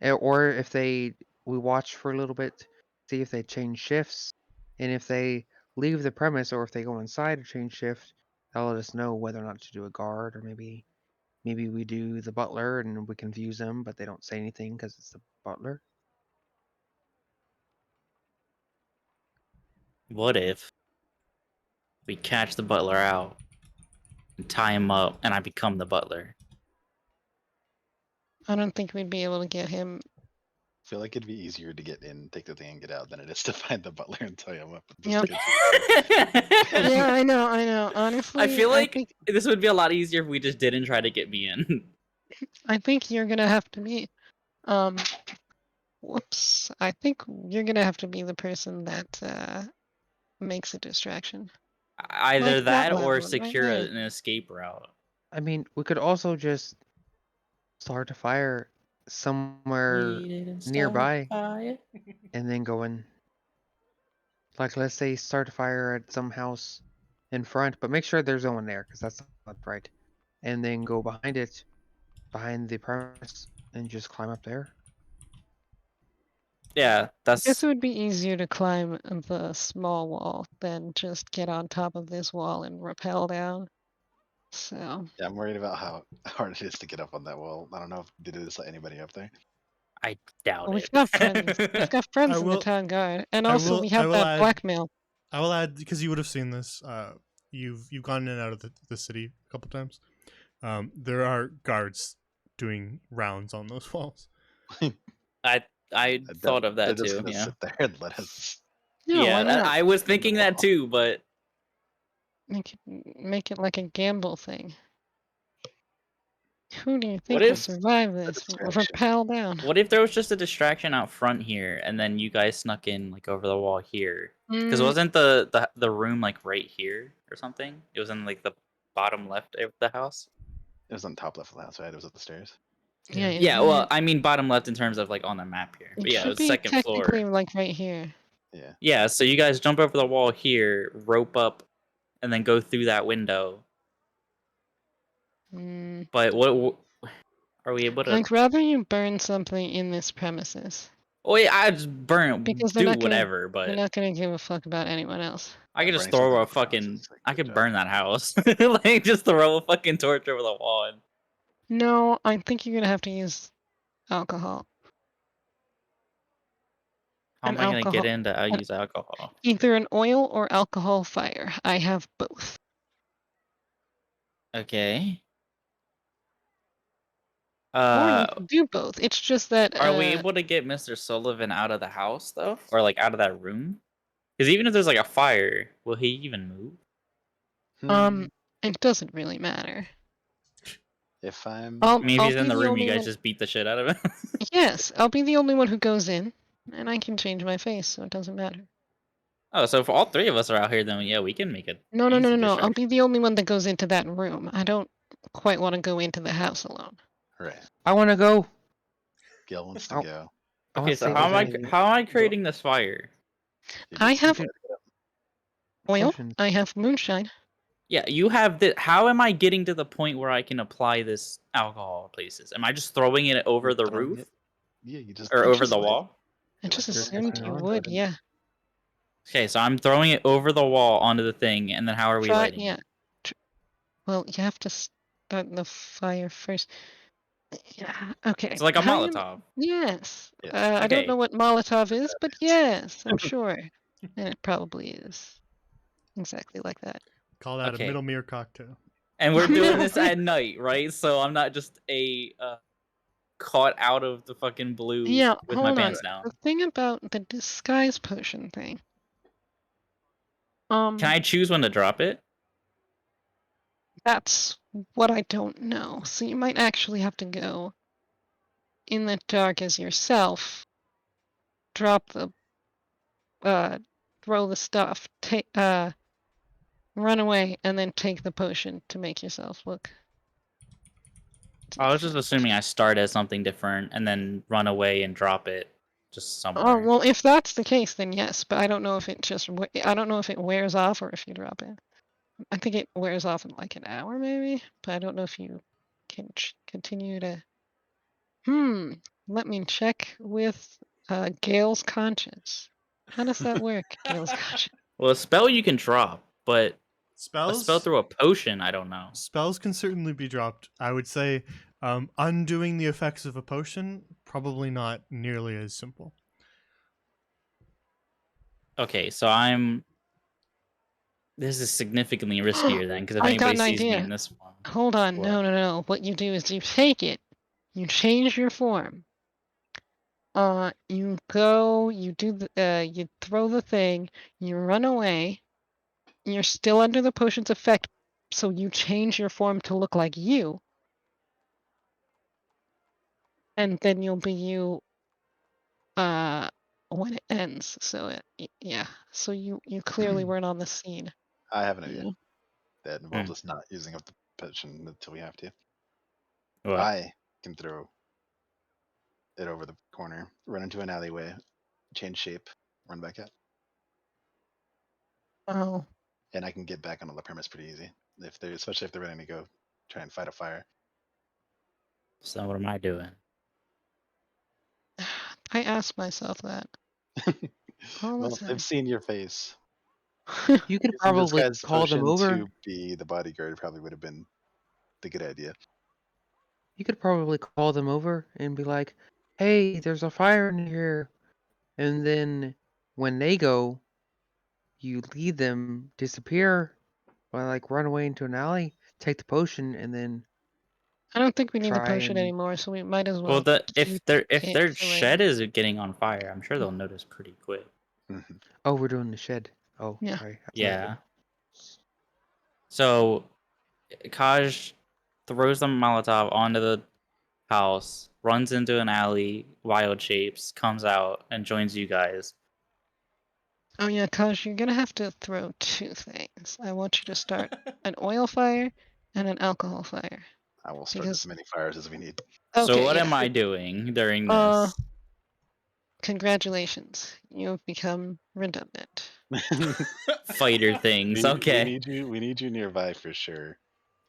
or if we watch for a little bit, see if they change shifts, and if they leave the premise or if they go inside or change shift, that'll let us know whether or not to do a guard, or maybe we do the butler and we confuse them, but they don't say anything because it's the butler. What if we catch the butler out and tie him up and I become the butler? I don't think we'd be able to get him. I feel like it'd be easier to get in, take the thing, and get out than it is to find the butler and tie him up. Yep. Yeah. Yeah, I know. Honestly, I feel like think, this would be a lot easier if we just didn't try to get me in. I think you're gonna have to be. Whoops. I think you're gonna have to be the person that makes a distraction. Either Like that that or one right secure there. an escape route. I mean, we could also just start a fire somewhere nearby and then go in. Like, let's say start a fire at some house in front, but make sure there's no one there, because that's not right. And then go behind it, behind the premise, and just climb up there. Yeah, I guess that's it would be easier to climb the small wall than just get on top of this wall and rappel down. So Yeah, I'm worried about how hard it is to get up on that wall. I don't know if they do this let anybody up there. I doubt we've it. got friends. We've got friends in the will- town guard, and I also will- we I have will that add- blackmail. I will add, because you would have seen this. You've gone in and out of the city a couple times. There are guards doing rounds on those walls. I thought of They're that just too. gonna Yeah. sit there and let us. No, Yeah, why not? I was thinking that too, but Make it like a gamble thing. Who do you think What will if- survive this? distraction. Rappel down. what if there was just a distraction out front here, and then you guys snuck in like over the wall here? Because wasn't the room like right here or something? It was in like the bottom left of the house. It was on top left of the house, right? It was up the stairs. Yeah, Yeah, well, I mean bottom left in terms of like on the map here. But it yeah, it should was be second technically floor. like right here. Yeah. Yeah, so you guys jump over the wall here, rope up, and then go through that window. But what are we able to? I'd rather you burn something in this premises Oh yeah, I just burn, because they're do not gonna. whatever. They're But not gonna give a fuck about anyone else. I could just burning something throw a over the house fucking. is, like, I good could job. burn that house, like just throw a fucking torch over the wall. And No, I think you're gonna have to use alcohol. how An am I gonna get alcohol- into? I'll an- use alcohol. Either an oil or alcohol fire. I have both. Okay. Or you can do both. It's just that. Are we able to get Mr. Sullivan out of the house though, or like out of that room? Because even if there's like a fire, will he even move? It doesn't really matter. If I'm. I'll, I mean, if I'll he's in be the room, you only guys one- just beat the shit out of him. Yes, I'll be the only one who goes in, and I can change my face, so it doesn't matter. Oh, so if all three of us are out here, then yeah, we can make it. No, no, no, easy no, no. I'll distraction. be the only one that goes into that room. I don't quite want to go into the house alone. Right. I want to go. Gil wants to Oh. go. I Okay, wanna so stay how am I within how am I creating this fire? You I just have gotta oil. potions. I have moonshine. Yeah, you have the. How am I getting to the point where I can apply this alcohol places? Am I just throwing it over the throwing roof it- Yeah, you just or I over just- the light- wall? I you just light the assumed fire you and would. put it in. Yeah. Okay, so I'm throwing it over the wall onto the thing, and then how are we Try. lighting Yeah. it? Well, you have to start the fire first. Yeah. Okay. It's like a How you- Molotov. Yes. Yes. I don't Okay. know what Molotov is, but yes, I'm sure. And it probably is exactly like that. Call that Okay. a middle mirror cocktail. And we're doing this at night, right? So I'm not just caught out of the fucking blue Yeah, with my hold on. pants down. The thing about the disguise potion thing. Can I choose when to drop it? That's what I don't know. So you might actually have to go in the dark as yourself, drop the throw the stuff, take run away, and then take the potion to make yourself look. I was just different. assuming I start as something different and then run away and drop it just somewhere. Oh well, if that's the case, then yes. But I don't know if it just I don't know if it wears off or if you drop it. I think it wears off in like an hour maybe, but I don't know if you can continue to. Let me check with Gail's conscience. How does that work, Gail's conscience? Well, a spell you can drop, but a Spells? spell through a potion, I don't know. Spells can certainly be dropped. I would say undoing the effects of a potion, probably not nearly as simple. Okay, so this is significantly riskier then, because if I got anybody an sees me idea. in this one, Hold on, What? no. What you do is you take it, you change your form. You go, you do the, you throw the thing, you run away. You're still under the potion's effect, so you change your form to look like you, and then you'll be you. When it ends. So yeah. So you clearly weren't on the scene. I have an idea Yeah. that involves us not using up the potion until we have to. what? I can throw it over the corner, run into an alleyway, change shape, run back out, Oh. and I can get back onto the premise pretty easy. Especially if they're ready to go try and fight a fire. So what am I doing? I asked myself that. All Well, the if time. they've seen your face, You could using probably disguise call them potion over. to be the bodyguard probably would have been the good idea. You could probably call them over and be like, "Hey, there's a fire in here," and then when they go, you lead them disappear, or like run away into an alley, take the potion, and then I don't think we need the try potion and- anymore, so we might as Well, well. if keep their it shed going. is getting on fire, I'm sure they'll notice pretty quick. Mhm. oh, we're doing the shed. Oh, Yeah. sorry. I thought- Yeah. So, Kaj throws the Molotov onto the house, runs into an alley, wild shapes, comes out, and joins you guys. Oh yeah, Kaj, you're gonna have to throw two things. I want you to start an oil fire and an alcohol fire. I will start Because- as many fires as we need. So Okay, what yeah. am I doing during Uh, this? Congratulations, you've become redundant. Fighter things. We Okay. need you nearby for sure.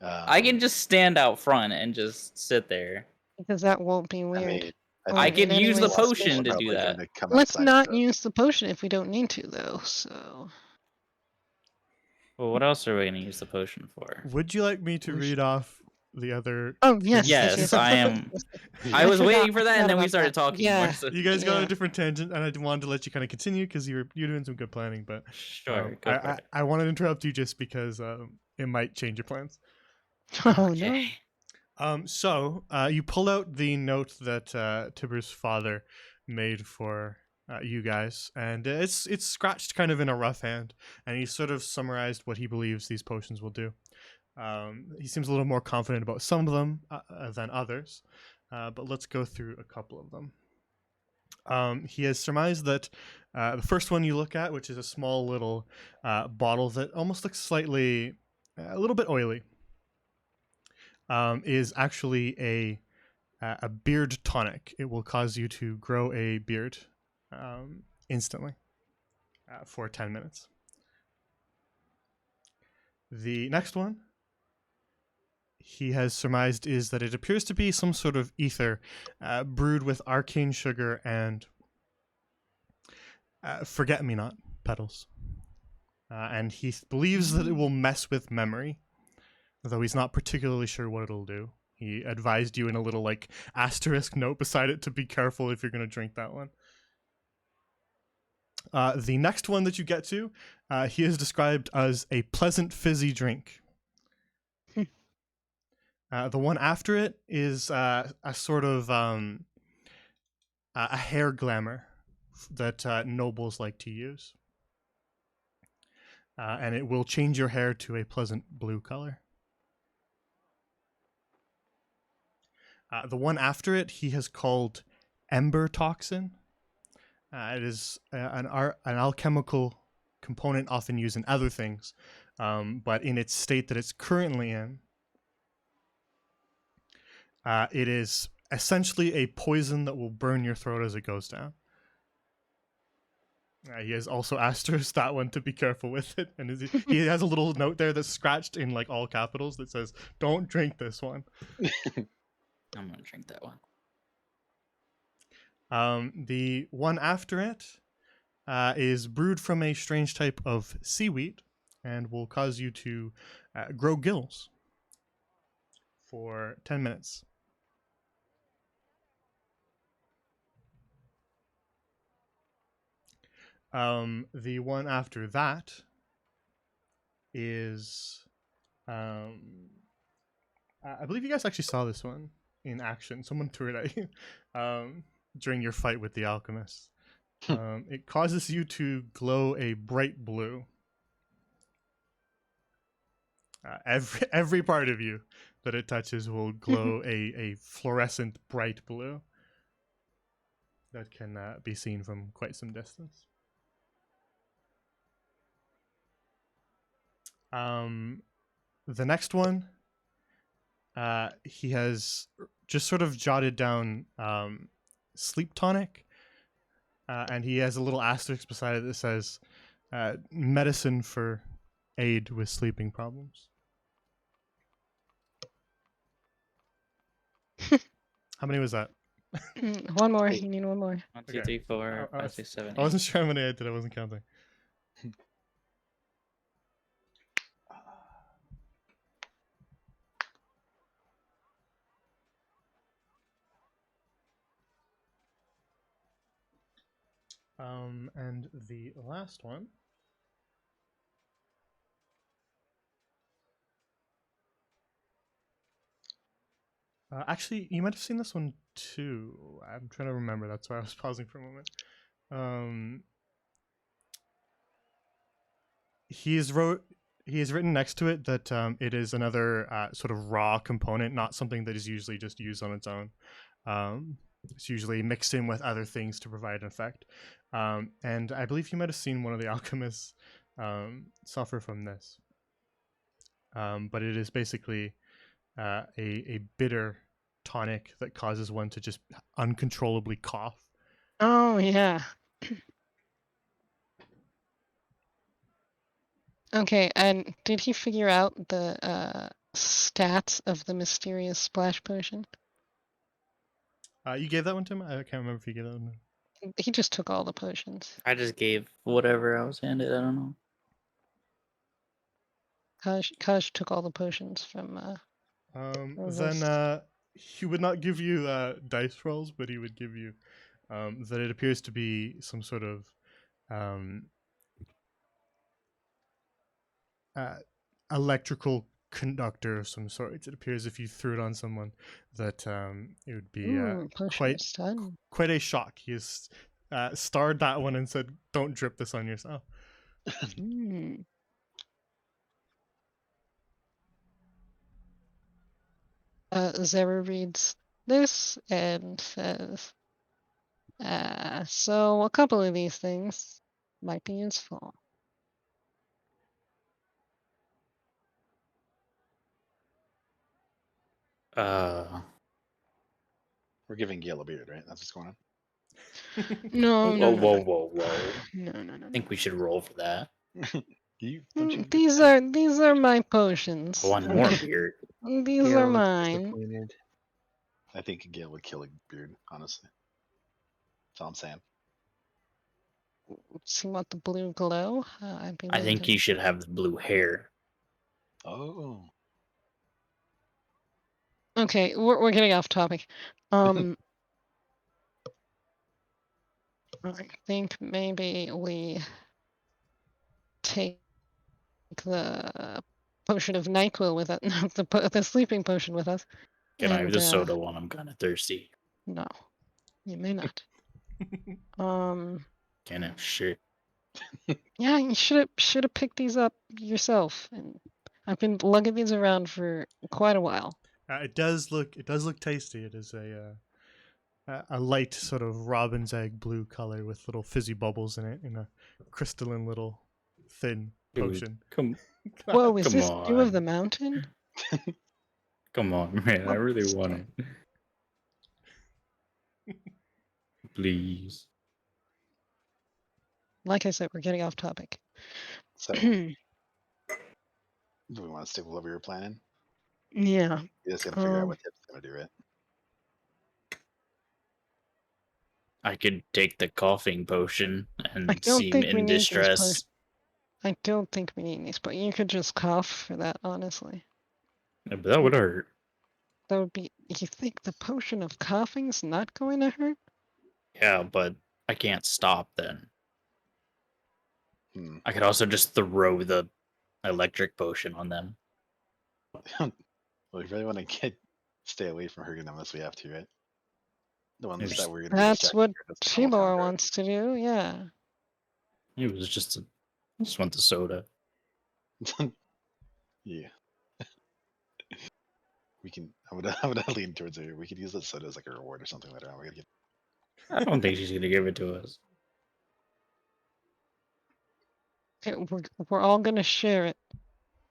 I can just stand out front and just sit there. Because that won't be I weird. mean, I in could any use way the lots of potion people to are do probably that. gonna come Let's outside not for- use the potion if we don't need to, though. So Well, what else are we gonna use the potion for? Would you like me to We read should- off the other? oh yes, Yes, I am. I I was forgot- waiting for I that, and forgot then we about started that. talking Yeah. more. So You guys got on Yeah. a different tangent, and I wanted to let you kind of continue because you're doing some good planning. But sure, go for it. I wanted to interrupt you just because it might change your plans. Oh Okay. So you pull out the note that Tiber's father made for you guys, and it's scratched kind of in a rough hand, and he sort of summarized what he believes these potions will do. He seems a little more confident about some of them than others, but let's go through a couple of them. He has surmised that the first one you look at, which is a small little bottle that almost looks slightly, a little bit oily, is actually a beard tonic. It will cause you to grow a beard instantly for 10 minutes. The next one he has surmised is that it appears to be some sort of ether brewed with arcane sugar and forget-me-not petals. And he believes that it will mess with memory, though he's not particularly sure what it'll do. He advised you in a little like asterisk note beside it to be careful if you're going to drink that one. The next one that you get to, he is described as a pleasant fizzy drink. The one after it is a sort of a hair glamour that nobles like to use. And it will change your hair to a pleasant blue color. The one after it, he has called Ember Toxin. It is an alchemical component often used in other things, but in its state that it's currently in, it is essentially a poison that will burn your throat as it goes down. He has also asterisked that one to be careful with it, and he has a little note there that's scratched in like all capitals that says, "Don't drink this one." I'm gonna drink that one. The one after it is brewed from a strange type of seaweed and will cause you to grow gills for 10 minutes. The one after that is, I believe you guys actually saw this one in action. Someone threw it at you during your fight with the alchemist. It causes you to glow a bright blue. Every part of you that it touches will glow a fluorescent bright blue that can be seen from quite some distance. The next one, he has just sort of jotted down sleep tonic, and he has a little asterisk beside it that says medicine for aid with sleeping problems. How many was that? One more. You need one more. 1, 2, Okay. 3, 4, I 5, 6, 7, I wasn't 8. sure how many I did. I wasn't counting. And the last one. Actually, you might have seen this one too. I'm trying to remember. That's why I was pausing for a moment. He has written next to it that it is another sort of raw component, not something that is usually just used on its own. It's usually mixed in with other things to provide an effect. And I believe you might have seen one of the alchemists suffer from this. But it is basically a bitter tonic that causes one to just uncontrollably cough. Oh, yeah. Okay, and did he figure out the stats of the mysterious splash potion? You gave that one to him? I can't remember if you gave that one to him. He just took all the potions. I just gave whatever I was handed. I don't know. Kaj took all the potions from Then he would not give you dice rolls, but he would give you that it appears to be some sort of electrical conductor of some sort. It appears if you threw it on someone that it would be potion of stun. quite a shock. He has starred that one and said, "Don't drip this on yourself." Zera reads this and says, So a couple of these things might be useful. Uh, We're giving Gale a beard, right? That's what's going on. No, whoa, no, no, whoa, no, whoa, whoa! no, no, no, I no. think we should roll for that. Don't you? These are my potions. I want more beard. These Gale are looks mine. disappointed. I think Gale would kill a beard, honestly. That's all I'm saying. See what the blue glow? I'd be I willing think to. he should have the blue hair. Oh. Okay, we're getting off topic. I think maybe we take the potion of NyQuil with us, the sleeping potion with us. Can I have And the soda one? I'm kind of thirsty. no, you may not. Can I? Shit. Yeah, you should have picked these up yourself. And I've been lugging these around for quite a while. It does look tasty. It is a light sort of robin's egg blue color with little fizzy bubbles in it in a crystalline little thin Dude, potion. come Whoa, is Come this dew of on. the mountain? on, man. I really Whoops. want it. Please. Like I said, we're getting off topic. So, do we want to stick with what we were planning? Yeah. You just gotta figure out what Tip's gonna do, right? I could take the coughing potion I and don't seem think we in need these distress. I don't think we need these, but you could just cough for that, honestly. Yeah, but that would hurt. That would be. You think the potion of coughing's not going to hurt? Yeah, but I can't stop then. Hmm. I could also just throw the electric potion on them. Well, we really want to stay away from hurting them unless we have to, right? The ones Just- that we're gonna be That's distracted what here, that's the whole town Chibor road. wants to do, yeah. It was just I just want the soda. Yeah. We can. I would lean towards her. We could use that soda as like a reward or something later on. We're gonna get. I don't think she's gonna give it to us. Okay, we're all gonna share it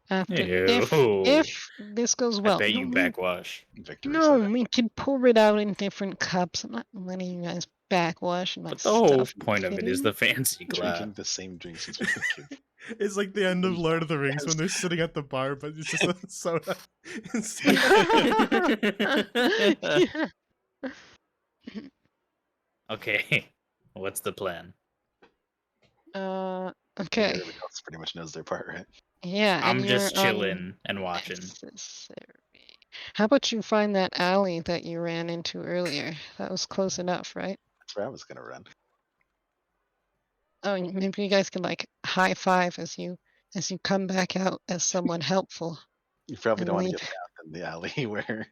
after if Ew. this goes I well. bet No, you we, backwash. Victory no, soda. we can pour it out in different cups. I'm not letting you guys backwash my But the whole stuff. point of it is the fancy glass. Drinking the same drink since we were kids. It's like the end of Lord of the Rings when they're sitting at the bar, but it's just a soda. Okay, what's the plan? I think Okay. everybody else pretty much knows their part, right? Yeah, I'm and just you're chilling and watching. unnecessary. How about you find that alley that you ran into earlier? That was close enough, right? That's where I was gonna run. Oh, maybe you guys can like high five as you come back out as someone helpful. You probably And don't want to leave. get found in the alley where.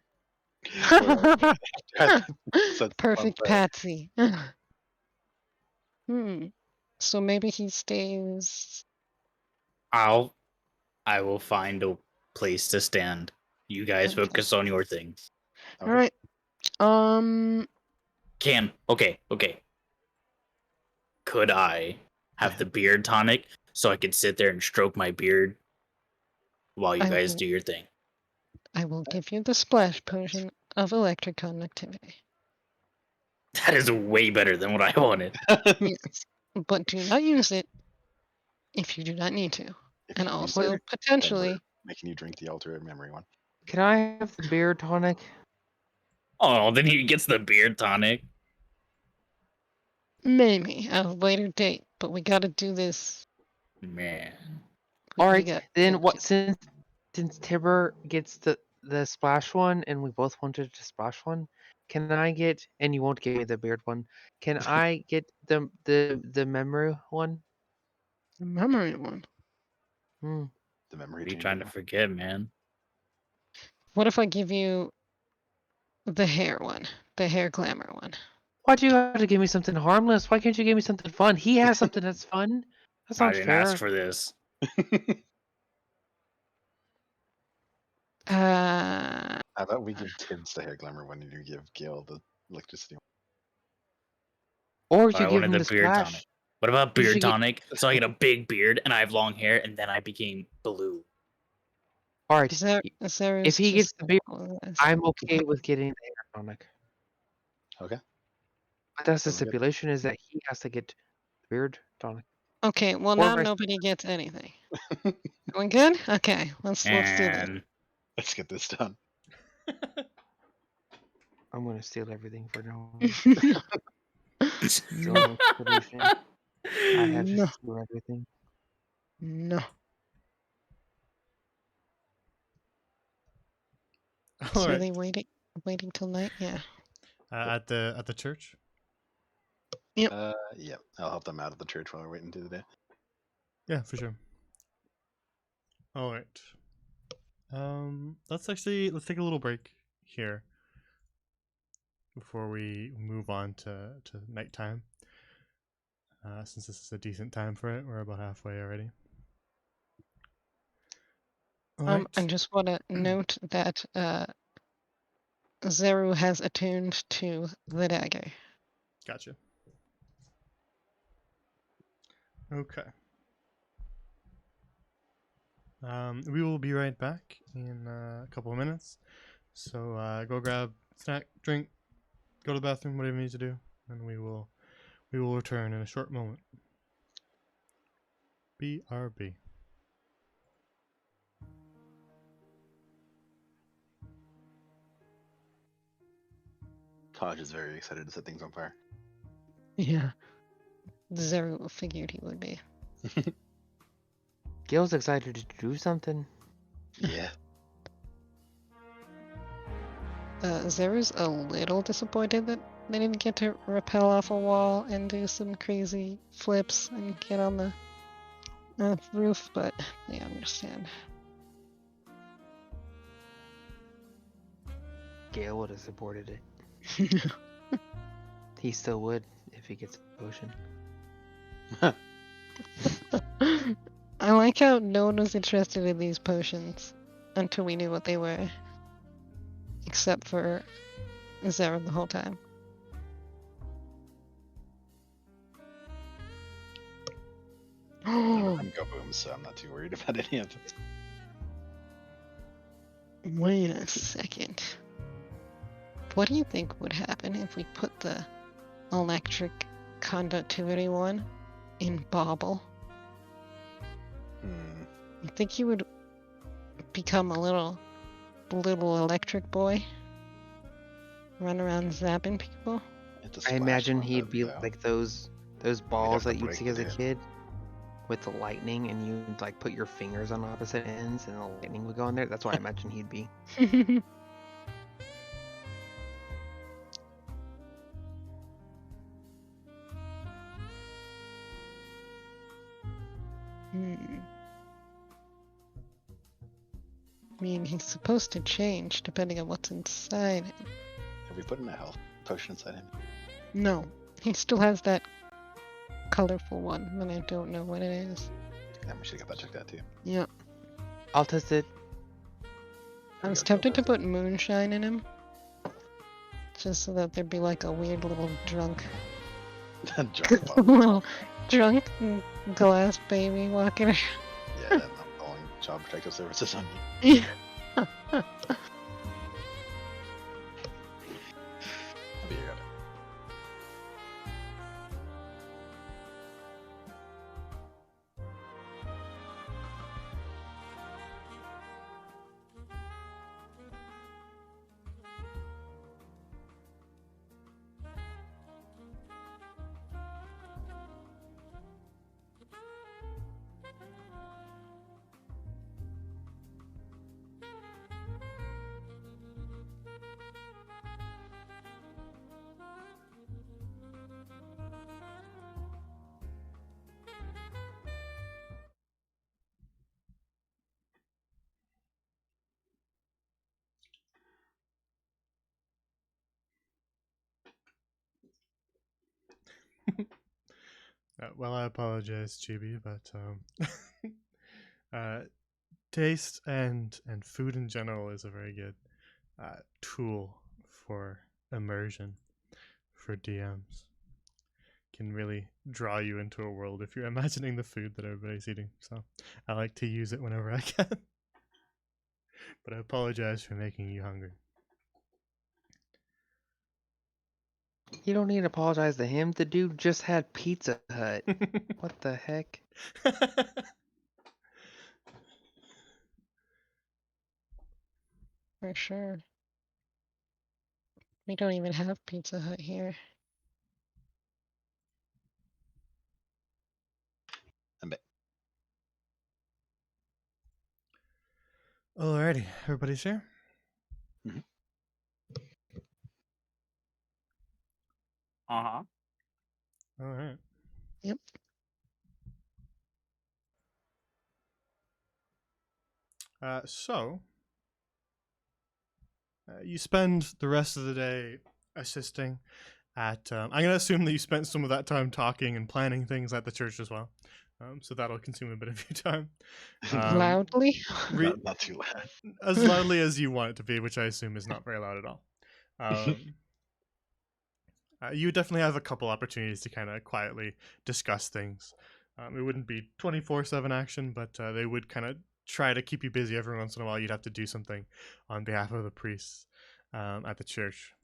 Perfect Patsy. So maybe he stays. I will find a place to stand. You guys Okay. focus on your thing. Okay. All right. Okay. Could I have the beard tonic so I could sit there and stroke my beard while you I guys will- do your thing? I will give you the splash potion of electric conductivity. That is way better than what I wanted. Yes, but do not use it if you do not need to. If And you use also it, potentially. making you drink the alternate memory one. Can I have the beer tonic? Oh, then he gets the beard tonic. Maybe at a later date, but we gotta do this. Man. All We right, got- then what? Since Tibber gets the splash one, and we both wanted to splash one, can I get? And you won't give me the beard one. Can I get the memory one? The memory one. Hmm. The memory. What are you chamber trying to one. forget, man? What if I give you the hair one, the hair glamour one? Why do you have to give me something harmless? Why can't you give me something fun? He has something that's fun. That's I not didn't fair. ask for this. How about we give Tibbs the hair glamour one and you give Gale the electricity one? Or But you I give wanted him the the beard splash. tonic. What about You beard should get- tonic? So I get a big beard and I have long hair, and then I became blue. All right. Zeru's he gets just the beard, all this. I'm okay with getting the hair tonic. Okay. But that's the Sounds good. stipulation is that he has to get the beard tonic. Okay, well Or now vice- nobody gets anything. Going good? Okay, let's do that. And Let's get this done. I'm gonna steal everything for now. Still No. no stipulation. I have No. to steal everything. No. All So are right. they waiting till night? Yeah. At the church. Yeah, I'll help them out at the church while we're waiting through the day. Yeah, for sure. All right. Let's take a little break here before we move on to nighttime. Since this is a decent time for it, we're about halfway already. All right. I just want to note that Zeru has attuned to the dagger. Gotcha. Okay. We will be right back in a couple of minutes. So go grab snack, drink, go to the bathroom, whatever you need to do, and we will return in a short moment. BRB. Taj is very excited to set things on fire. Yeah. Zeru figured he would be. Gil's excited to do something. Yeah. Zeru's a little disappointed that they didn't get to rappel off a wall and do some crazy flips and get on the roof, but they understand. Gale would have supported it. He still would if he gets a potion. I like how no one was interested in these potions until we knew what they were. Except for Zeru the whole time. I'm go boom, so I'm not too worried about any of this. Wait a second. What do you think would happen if we put the electric conductivity one in Bobble? Hmm. You think he would become a little electric boy? Run around zapping people? It's a I splash imagine zone, he'd be though. like those balls to that you'd break see as a it in. kid with the lightning, and you'd like put your fingers on opposite ends, and the lightning would go in there. That's what I imagine he'd be. I mean, he's supposed to change depending on what's inside him. Have we put in a health potion inside him? No, he still has that colorful one, and I don't know what it is. Yeah, we should get that checked out too. Yeah, I'll test it. I was tempted to put moonshine in him, just so that there'd be like a weird little drunk, little drunk glass baby walking around. Yeah, I'm calling Child Protective Services on you. Yeah. I'll be here. Well, I apologize, Chibi, but taste and food in general is a very good tool for immersion for DMs. can really draw you into a world if you're imagining the food that everybody's eating. So I like to use it whenever I can. But I apologize for making you hungry. You don't need to apologize to him. The dude just had Pizza Hut. What the heck? For sure. We don't even have Pizza Hut here. I'm back. Alrighty, everybody's here? Uh-huh. Alright. Yep. So, you spend the rest of the day assisting at. I'm going to assume that you spent some of that time talking and planning things at the church as well. So that'll consume a bit of your time. Loudly? Not too loud. As loudly as you want it to be, which I assume is not very loud at all. You would definitely have a couple opportunities to kind of quietly discuss things. It wouldn't be 24/7 action, but they would kind of try to keep you busy every once in a while. You'd have to do something on behalf of the priests at the church,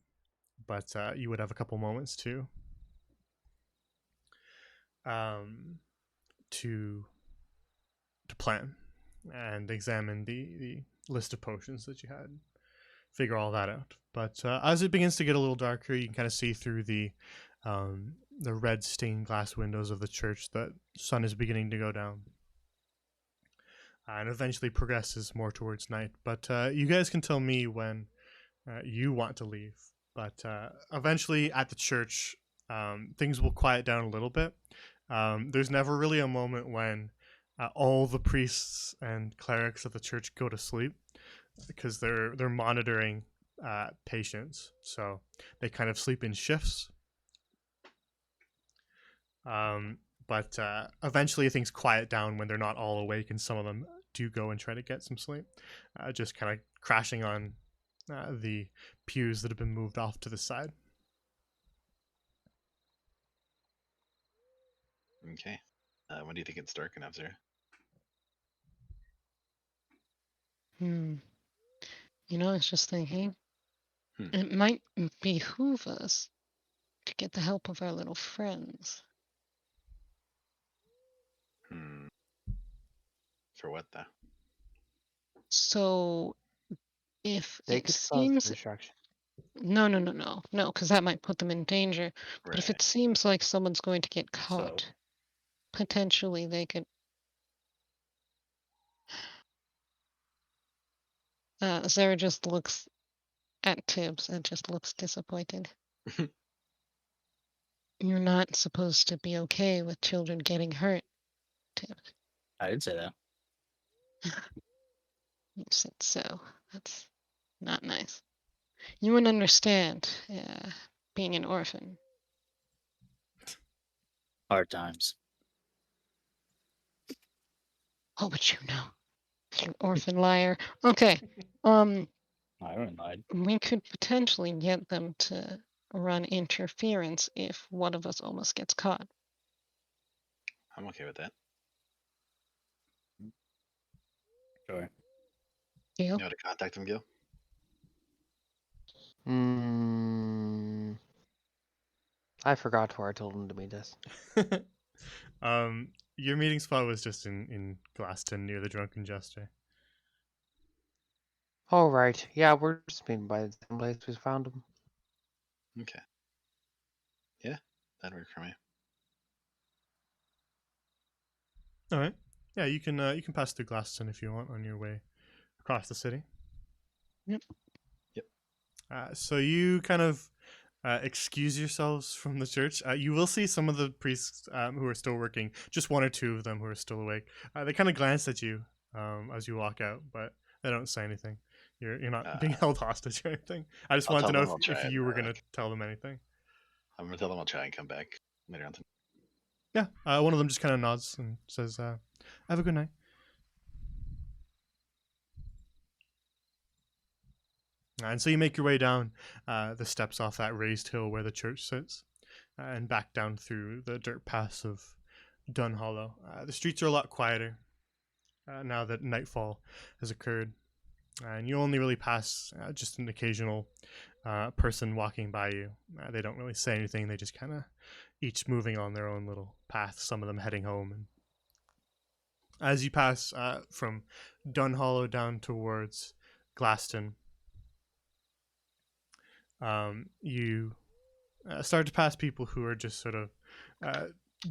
but you would have a couple moments to plan and examine the list of potions that you had, figure all that out. But as it begins to get a little darker, you can kind of see through the red stained glass windows of the church that sun is beginning to go down, and eventually progresses more towards night. But you guys can tell me when you want to leave. But eventually at the church, things will quiet down a little bit. There's never really a moment when all the priests and clerics of the church go to sleep, because they're monitoring patients, so they kind of sleep in shifts. But eventually things quiet down when they're not all awake, and some of them do go and try to get some sleep, just kind of crashing on the pews that have been moved off to the side. Okay. When do you think it's dark enough, sir? You know, I was just thinking, Hmm. it might behoove us to get the help of our little friends. For what, though? So, if They it could cause seems... distraction. No, because that might put them in danger. But if Right. it seems like someone's going to get caught, potentially they could... Zara just looks at Tibbs and just looks disappointed. You're not supposed to be okay with children getting hurt, Tibbs. I did say that. You said so. That's not nice. You wouldn't understand being an orphan. Hard times. Oh, but you know. You orphan liar. Okay. I don't lied. We could potentially get them to run interference if one of us almost gets caught. I'm okay with that. Sure. Gil? You know how to contact them, Gil? I forgot where I told him to meet us. Your meeting spot was just in Glaston near the Drunken Jester. Oh, right. Yeah, we're just meeting by the same place we found him. Okay. Yeah, that'd work for me. All right. Yeah, you can pass through Glaston if you want on your way across the city. Yep. So you kind of excuse yourselves from the church. You will see some of the priests who are still working, just one or two of them who are still awake. They kind of glance at you as you walk out, but they don't say anything. You're not being held hostage or anything. I just I'll wanted to tell know them I'll if try you and, were going to tell them anything. I'm gonna tell them I'll try and come back later on tonight. Yeah, one of them just kind of nods and says, have a good night. And so you make your way down the steps off that raised hill where the church sits. and back down through the dirt paths of Dunhollow. The streets are a lot quieter now that nightfall has occurred, and you only really pass just an occasional person walking by you. They don't really say anything, they just kind of each moving on their own little path, some of them heading home. And as you pass from Dunhollow down towards Glaston, you start to pass people who are just sort of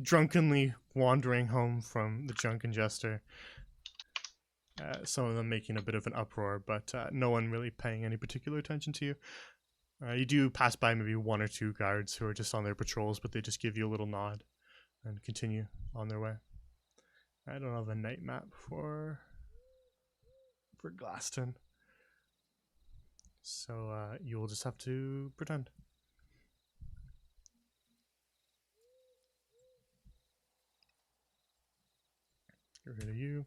drunkenly wandering home from the Drunken Jester. Some of them making a bit of an uproar, but no one really paying any particular attention to you. You do pass by maybe one or two guards who are just on their patrols, but they just give you a little nod and continue on their way. I don't have a night map for Glaston, so you'll just have to pretend. Get rid of you.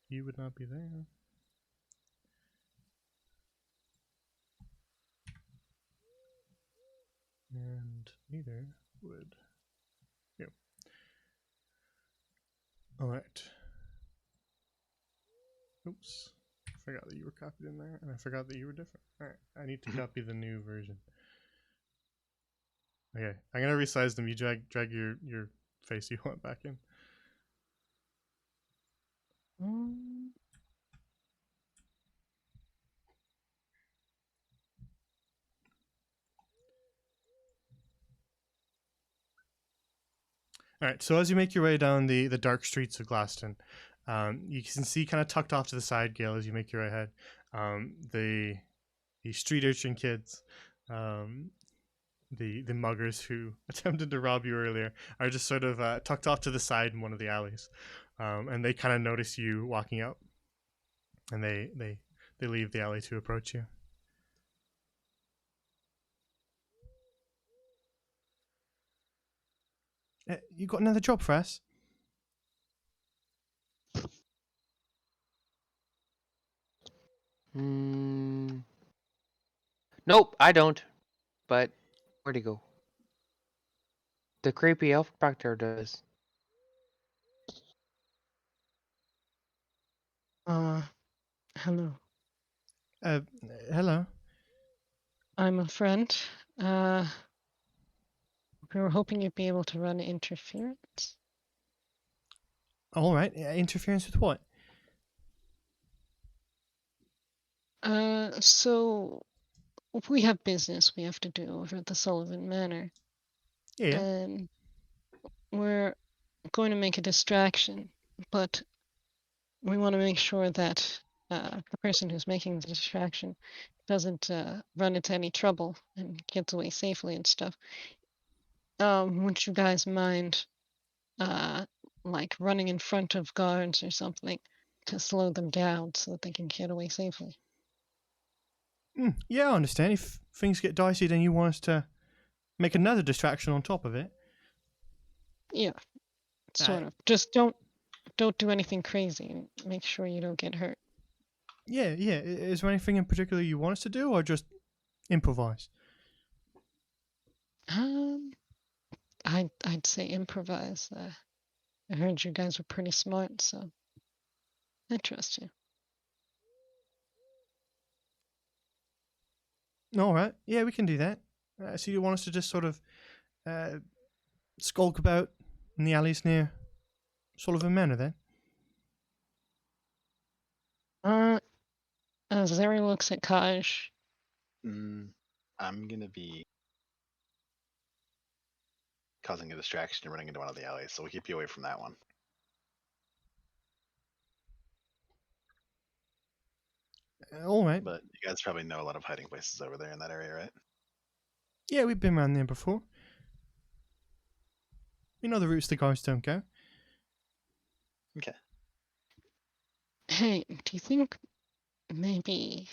You would not be there. And neither would you. Alright. Oops. I forgot that you were copied in there, and I forgot that you were different. Alright, I need to copy the new version. Okay, I'm gonna resize them. You drag your face you want back in. All right, so as you make your way down the dark streets of Glaston, you can see kind of tucked off to the side, Gale, as you make your way ahead, the street urchin kids, the muggers who attempted to rob you earlier, are just sort of tucked off to the side in one of the alleys, and they kind of notice you walking up, and they leave the alley to approach you. You got another job for us? Nope, I don't. But where'd he go? The creepy elf back there does. Hello. Hello. I'm a friend. We were hoping you'd be able to run interference. All right. Interference with what? So we have business we have to do over at the Sullivan Manor. Yeah. And we're going to make a distraction, but we want to make sure that the person who's making the distraction doesn't run into any trouble and gets away safely and stuff. Would you guys mind like running in front of guards or something to slow them down so that they can get away safely? Yeah, I understand. If things get dicey, then you want us to make another distraction on top of it. Yeah, sort of. Just don't do anything crazy and make sure you don't get hurt. Yeah. Is there anything in particular you want us to do, or just improvise? I'd say improvise. I heard you guys were pretty smart, so I trust you. All right. Yeah, we can do that. So you want us to just sort of skulk about in the alleys near Sullivan Manor, then? Zeri looks at Kaj. I'm gonna be causing a distraction and running into one of the alleys, so we'll keep you away from that one. All right. But you guys probably know a lot of hiding places over there in that area, right? Yeah, we've been around there before. We know the routes the guards don't go. Okay. Hey, do you think maybe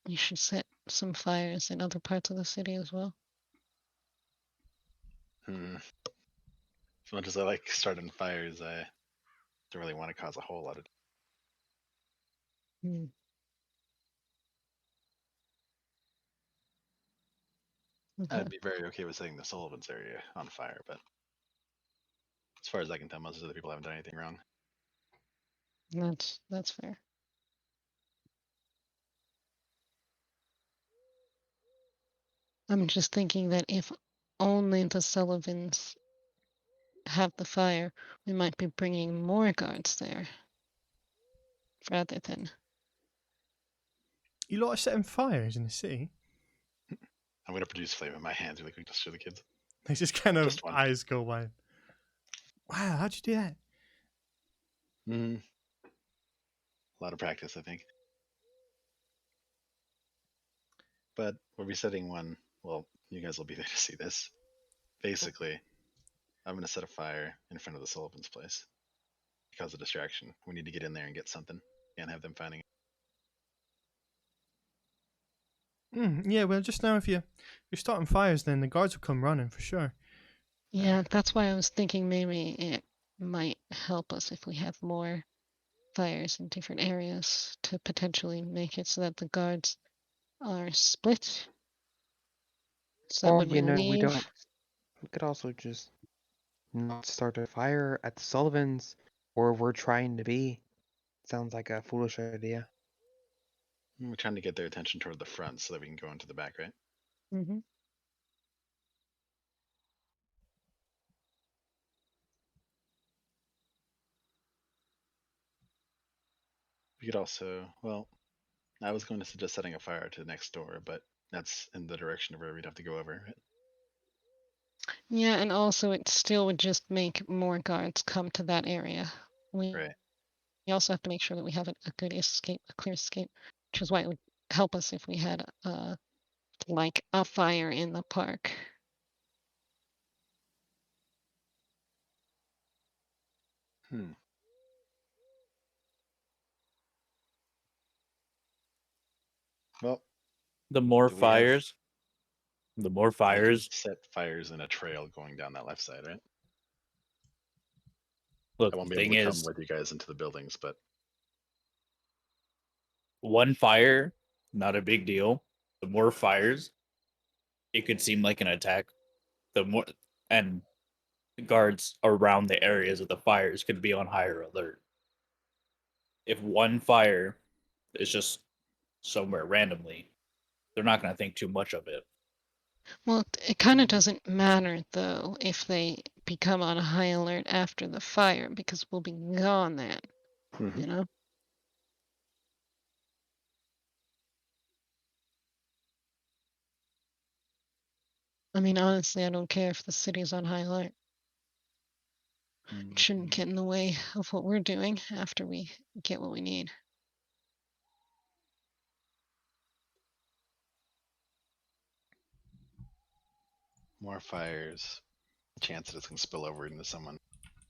you should set some fires in other parts of the city as well? As much as I like starting fires, I don't really want to cause a whole lot of. Okay. I'd be very okay with setting the Sullivan's area on fire, but as far as I can tell, most of the people haven't done anything wrong. That's fair. I'm just thinking that if only the Sullivans have the fire, we might be bringing more guards there rather than. You lot are setting fires in the city? I'm gonna produce flame in my hands really quick just to show the kids. They just kind of Just one. eyes go wide. Wow, how'd you do that? A lot of practice, I think. But we'll be setting one. Well, you guys will be there to see this. Basically, I'm gonna set a fire in front of the Sullivan's place. Cause a distraction. We need to get in there and get something. Can't have them finding it. Yeah, well, just now if you're starting fires, then the guards will come running for sure. Yeah, that's why I was thinking maybe it might help us if we have more fires in different areas to potentially make it so that the guards are split. So that Or, when we we leave, don't. We could also just not start a fire at the Sullivans, or we're trying to be. Sounds like a foolish idea. We're trying to get their attention toward the front so that we can go into the back, right? hmm We could also, well, I was going to suggest setting a fire to the next door, but that's in the direction of where we'd have to go over. Right? yeah, and also it still would just make more guards come to that area. Right. We also have to make sure that we have a good escape, a clear escape, which is why it would help us if we had like a fire in the park. Well, The more do we have- fires, the more I can fires. set fires in a trail going down that left side, right? Look, I won't the be able thing to come is, with you guys into the buildings, but one fire, not a big deal. The more fires, it could seem like an attack. The more, and guards around the areas of the fires could be on higher alert. If one fire is just somewhere randomly, they're not going to think too much of it. Well, it kind of doesn't matter though if they become on high alert after the fire because we'll be gone then, you know? I mean, honestly, I don't care if the city's on high alert. It shouldn't get in the way of what we're doing after we get what we need. more fires, chance that it's going to spill over into someone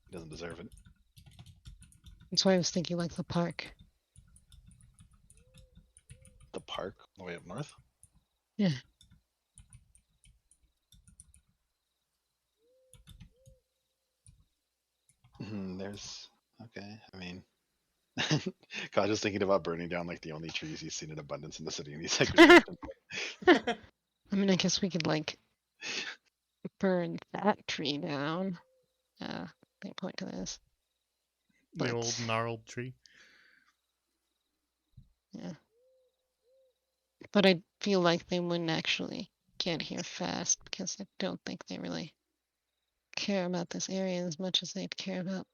who doesn't deserve it. That's why I was thinking like the park. The park, all the way up north? Yeah. There's, okay, I mean, God, just thinking about burning down like the only trees he's seen in abundance in the city, and he's like, I mean, I guess we could like burn that tree down. They point to this. The old But- gnarled tree. Yeah. But I feel like they wouldn't actually get here fast because I don't think they really care about this area as much as they'd care about.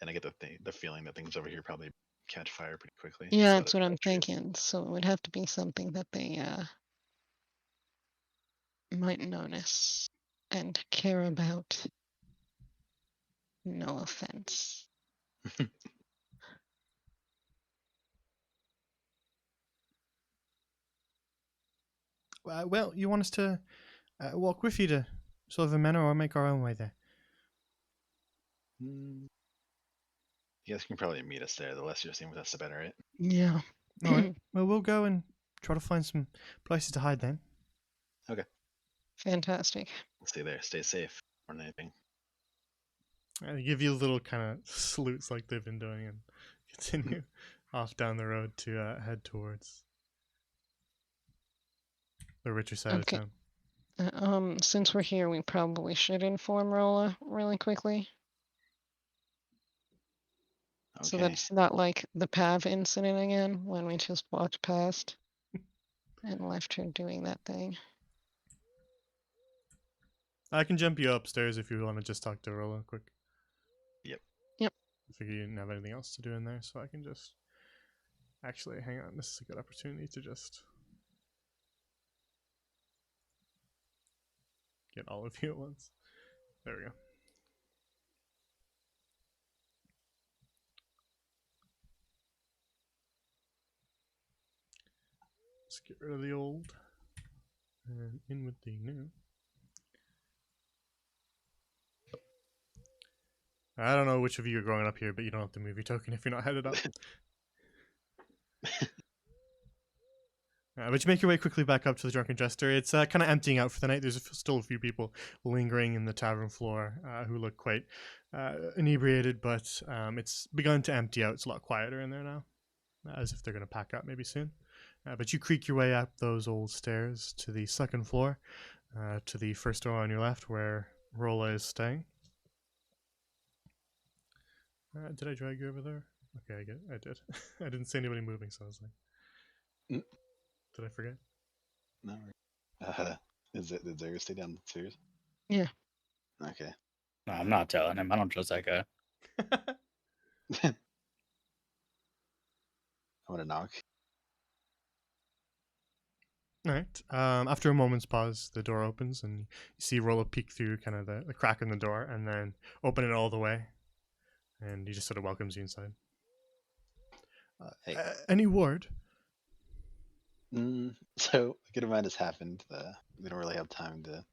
and I get the feeling that things over here probably catch fire pretty quickly. Yeah, so that's that what I'm trees- thinking. So it would have to be something that they might notice and care about. No offense. Well, you want us to walk with you to Sullivan Manor or make our own way there? You guys can probably meet us there. The less you're seen with us, the better, right? Yeah. All right. Well, we'll go and try to find some places to hide then. Fantastic. Stay there. Stay safe more than anything. They give you little kind of salutes like they've been doing and continue off down the road to head towards the richer side Okay. of town. Since we're here, we probably should inform Rolla really quickly. So that Okay. it's not like the Pav incident again, when we just walked past and left her doing that thing. I can jump you upstairs if you want to just talk to Rolla quick. Yep. Yep. I figure you didn't have anything else to do in there, so I can just... Actually, hang on. This is a good opportunity to just... get all of you at once. There we go. Let's get rid of the old and in with the new. I don't know which of you are growing up here, but you don't have to move your token if you're not headed up. But you make your way quickly back up to the Drunken Jester. It's kind of emptying out for the night. There's still a few people lingering in the tavern floor who look quite inebriated, but it's begun to empty out. It's a lot quieter in there now, as if they're going to pack up maybe soon. But you creak your way up those old stairs to the second floor, to the first door on your left where Rolla is staying. Did I drag you over there? Okay, I did. I didn't see anybody moving, so I was like... Did I forget? No. Is Zara stay downstairs? Yeah. Okay. No, I'm not telling him. I don't trust that guy. I'm gonna knock. Alright. After a moment's pause, the door opens and you see Rolla peek through kind of the crack in the door and then open it all the way. And he just sort of welcomes you inside. Hey. Any word? So a good amount has happened. We don't really have time to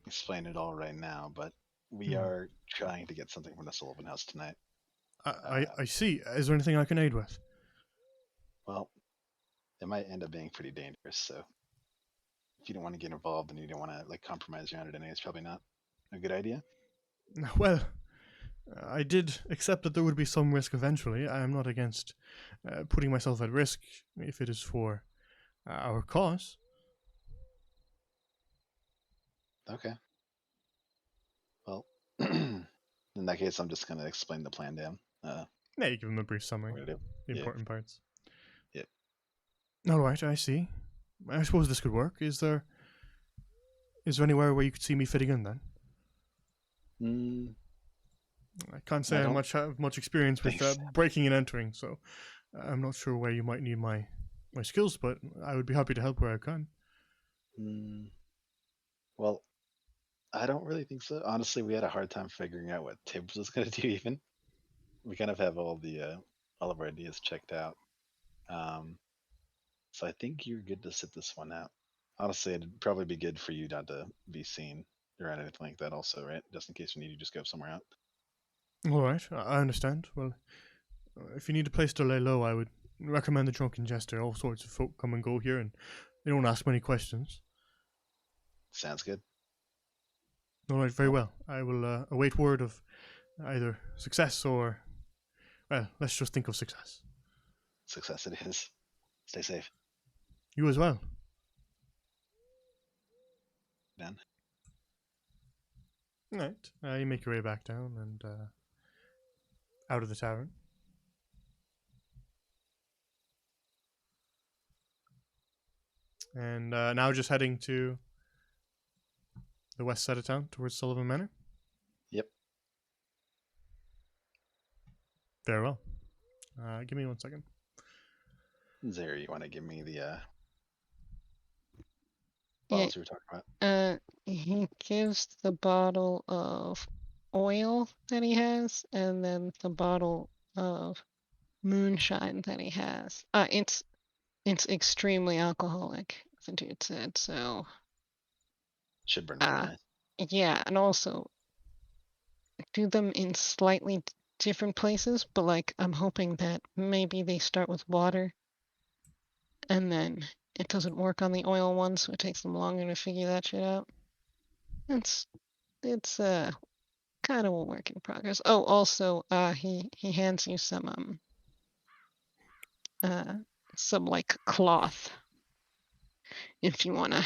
explain it all right now, but we are trying to get something from the Sullivan House tonight. I see. Is there anything I can aid with? Well, it might end up being pretty dangerous, so if you don't want to get involved and you don't want to like compromise your identity, it's probably not a good idea. Well, I did accept that there would be some risk eventually. I am not against putting myself at risk if it is for our cause. Okay. Well, in that case, I'm just going to explain the plan to him. Yeah, you give him a brief summary, What to do. the Yeah. important parts. Yep. All right, I see. I suppose this could work. Is there anywhere where you could see me fitting in then? I can't say I have much experience with breaking and entering, so I'm not sure where you might need my skills, but I would be happy to help where I can. Well, I don't really think so. Honestly, we had a hard time figuring out what Tibbs was going to do even. We kind of have all of our ideas checked out. So I think you're good to sit this one out. Honestly, it'd probably be good for you not to be seen or anything like that also, right? Just in case you need to just go somewhere out. All right, I understand. Well, if you need a place to lay low, I would recommend the Drunken Jester. All sorts of folk come and go here, and they don't ask many questions. Sounds good. All right, very well. I will await word of either success or, well, let's just think of success. Success it is. Stay safe. You as well. Done. All right. You make your way back down and out of the tavern. And now just heading to the west side of town towards Sullivan Manor. Yep. Very well. Give me 1 second. Zara, you want to give me the bottles we were talking about? He gives the bottle of oil that he has, and then the bottle of moonshine that he has. It's extremely alcoholic, the dude said, so Should burn pretty nice. yeah, and also do them in slightly different places, but like I'm hoping that maybe they start with water and then it doesn't work on the oil one, so it takes them longer to figure that shit out. It's kind of a work in progress. Oh, also, he hands you some like cloth if you wanna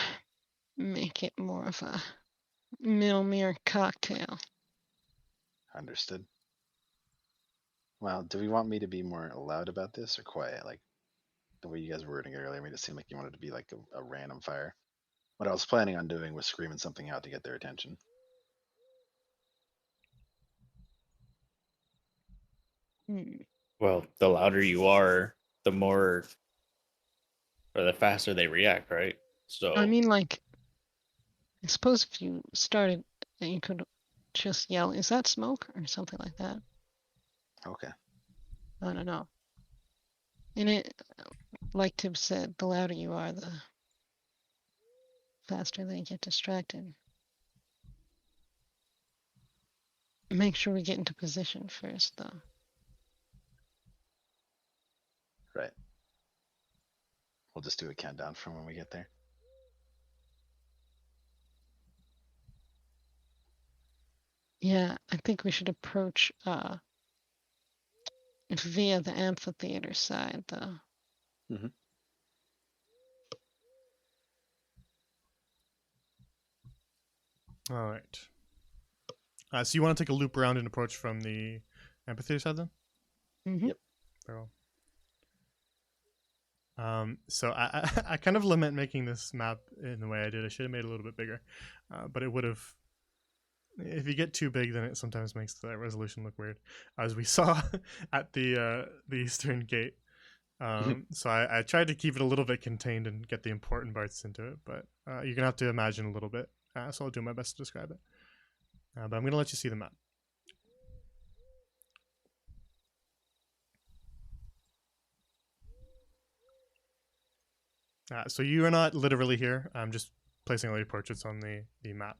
make it more of a Middlemere cocktail. Understood. Well, do we want me to be more loud about this or quiet? Like the way you guys were wording it earlier made it seem like you wanted to be like a random fire. What I was planning on doing was screaming something out to get their attention. Well, the louder you are, the more or the faster they react, right? So I mean, like, I suppose if you started, you could just yell, "Is that smoke?" or something like that. Okay. I don't know. And it, like Tib said, the louder you are, the faster they get distracted. Make sure we get into position first, though. Right. We'll just do a countdown from when we get there. Yeah, I think we should approach via the amphitheater side, though. All right. So you want to take a loop around and approach from the amphitheater side then? Mm-hmm. Yep. Very well. So I kind of lament making this map in the way I did. I should have made it a little bit bigger, but it would have. If you get too big, then it sometimes makes the resolution look weird, as we saw at the eastern gate. So I tried to keep it a little bit contained and get the important parts into it, but you're gonna have to imagine a little bit. So I'll do my best to describe it. But I'm gonna let you see the map. So you are not literally here. I'm just placing all your portraits on the map.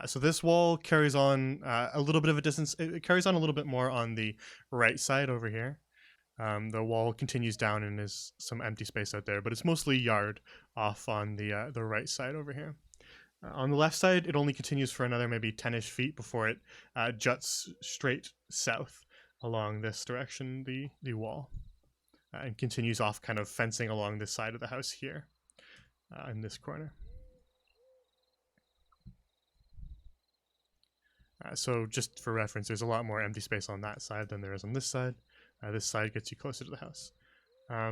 So this wall carries on a little bit of a distance. It carries on a little bit more on the right side over here. The wall continues down and there's some empty space out there, but it's mostly yard off on the right side over here. On the left side, it only continues for another maybe 10-ish feet before it juts straight south along this direction, the wall, and continues off kind of fencing along this side of the house here in this corner. So just for reference, there's a lot more empty space on that side than there is on this side. This side gets you closer to the house.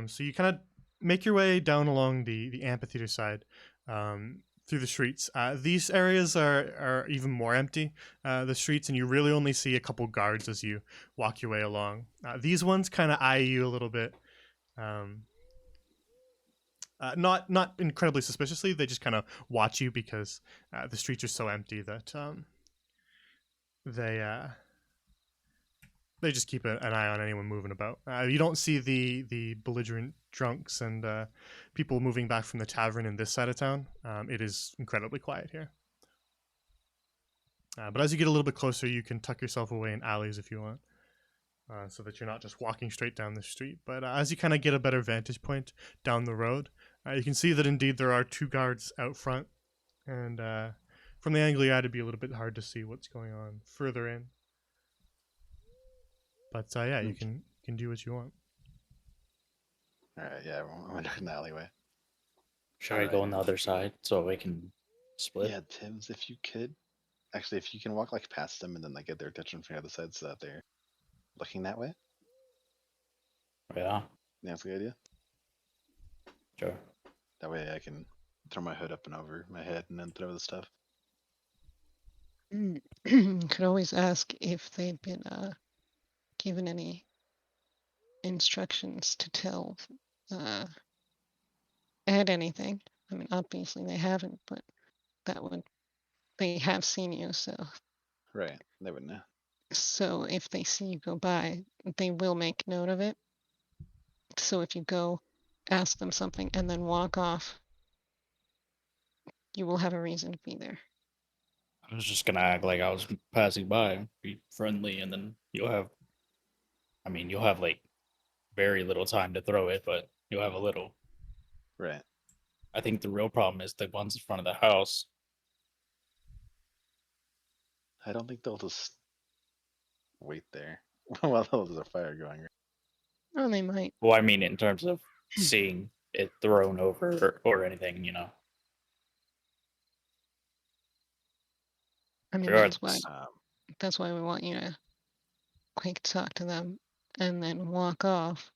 So you kind of make your way down along the amphitheater side through the streets. These areas are even more empty, the streets, and you really only see a couple guards as you walk your way along. These ones kind of eye you a little bit. Not incredibly suspiciously. They just kind of watch you because the streets are so empty that they just keep an eye on anyone moving about. You don't see the belligerent drunks and people moving back from the tavern in this side of town. It is incredibly quiet here. But as you get a little bit closer, you can tuck yourself away in alleys if you want, so that you're not just walking straight down the street. But as you kind of get a better vantage point down the road, you can see that indeed there are two guards out front, and from the angle you're at, it'd be a little bit hard to see what's going on further in. But yeah, you can do what you want. All right. Yeah, I'm gonna go in the alleyway. should I go on the other side so we can split? Yeah, Tim's, if you could. Actually, if you can walk like past them and then like get their attention from the other side so that they're looking that way. Yeah, Yeah, that's a good idea. sure. That way I can throw my hood up and over my head and then throw the stuff. Could always ask if they've been given any instructions to tell Ed anything. I mean, obviously they haven't, but they have seen you, so Right. They wouldn't know. so if they see you go by, they will make note of it. So if you go, ask them something, and then walk off, you will have a reason to be there. I was just gonna act like I was passing by, be friendly, and then you'll have like very little time to throw it, but you'll have a little. Right. I think the real problem is the ones in front of the house. I don't think they'll just wait there while there's a fire going. Oh, they might. Well, I mean, in terms of seeing it thrown over or anything, you know. I mean, Regardless. that's why we want you to quick talk to them and then walk off.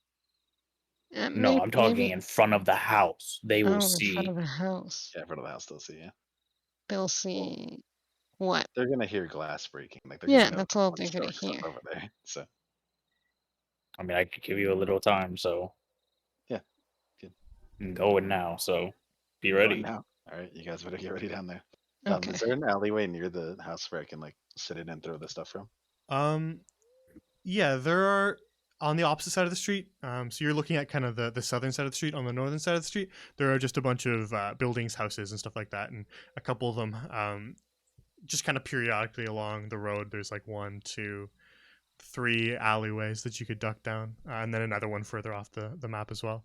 No, I'm talking maybe in front of the house. They will in front see. of the house. Yeah, in front of the house, they'll see you. They'll see what? They're gonna hear glass breaking. Like they're Yeah, gonna know that's all someone's they're gonna throwing hear. stuff over there. So I mean, I could give you a little time, so yeah, good. I'm going now. So be You're going ready. now. All right, you guys better get ready down there. Okay. Is there an alleyway near the house where I can like sit in and throw the stuff from? Yeah, there are on the opposite side of the street. So you're looking at kind of the southern side of the street. On the northern side of the street, there are just a bunch of buildings, houses, and stuff like that, and a couple of them just kind of periodically along the road. There's like 1, 2, 3 alleyways that you could duck down, and then another one further off the map as well.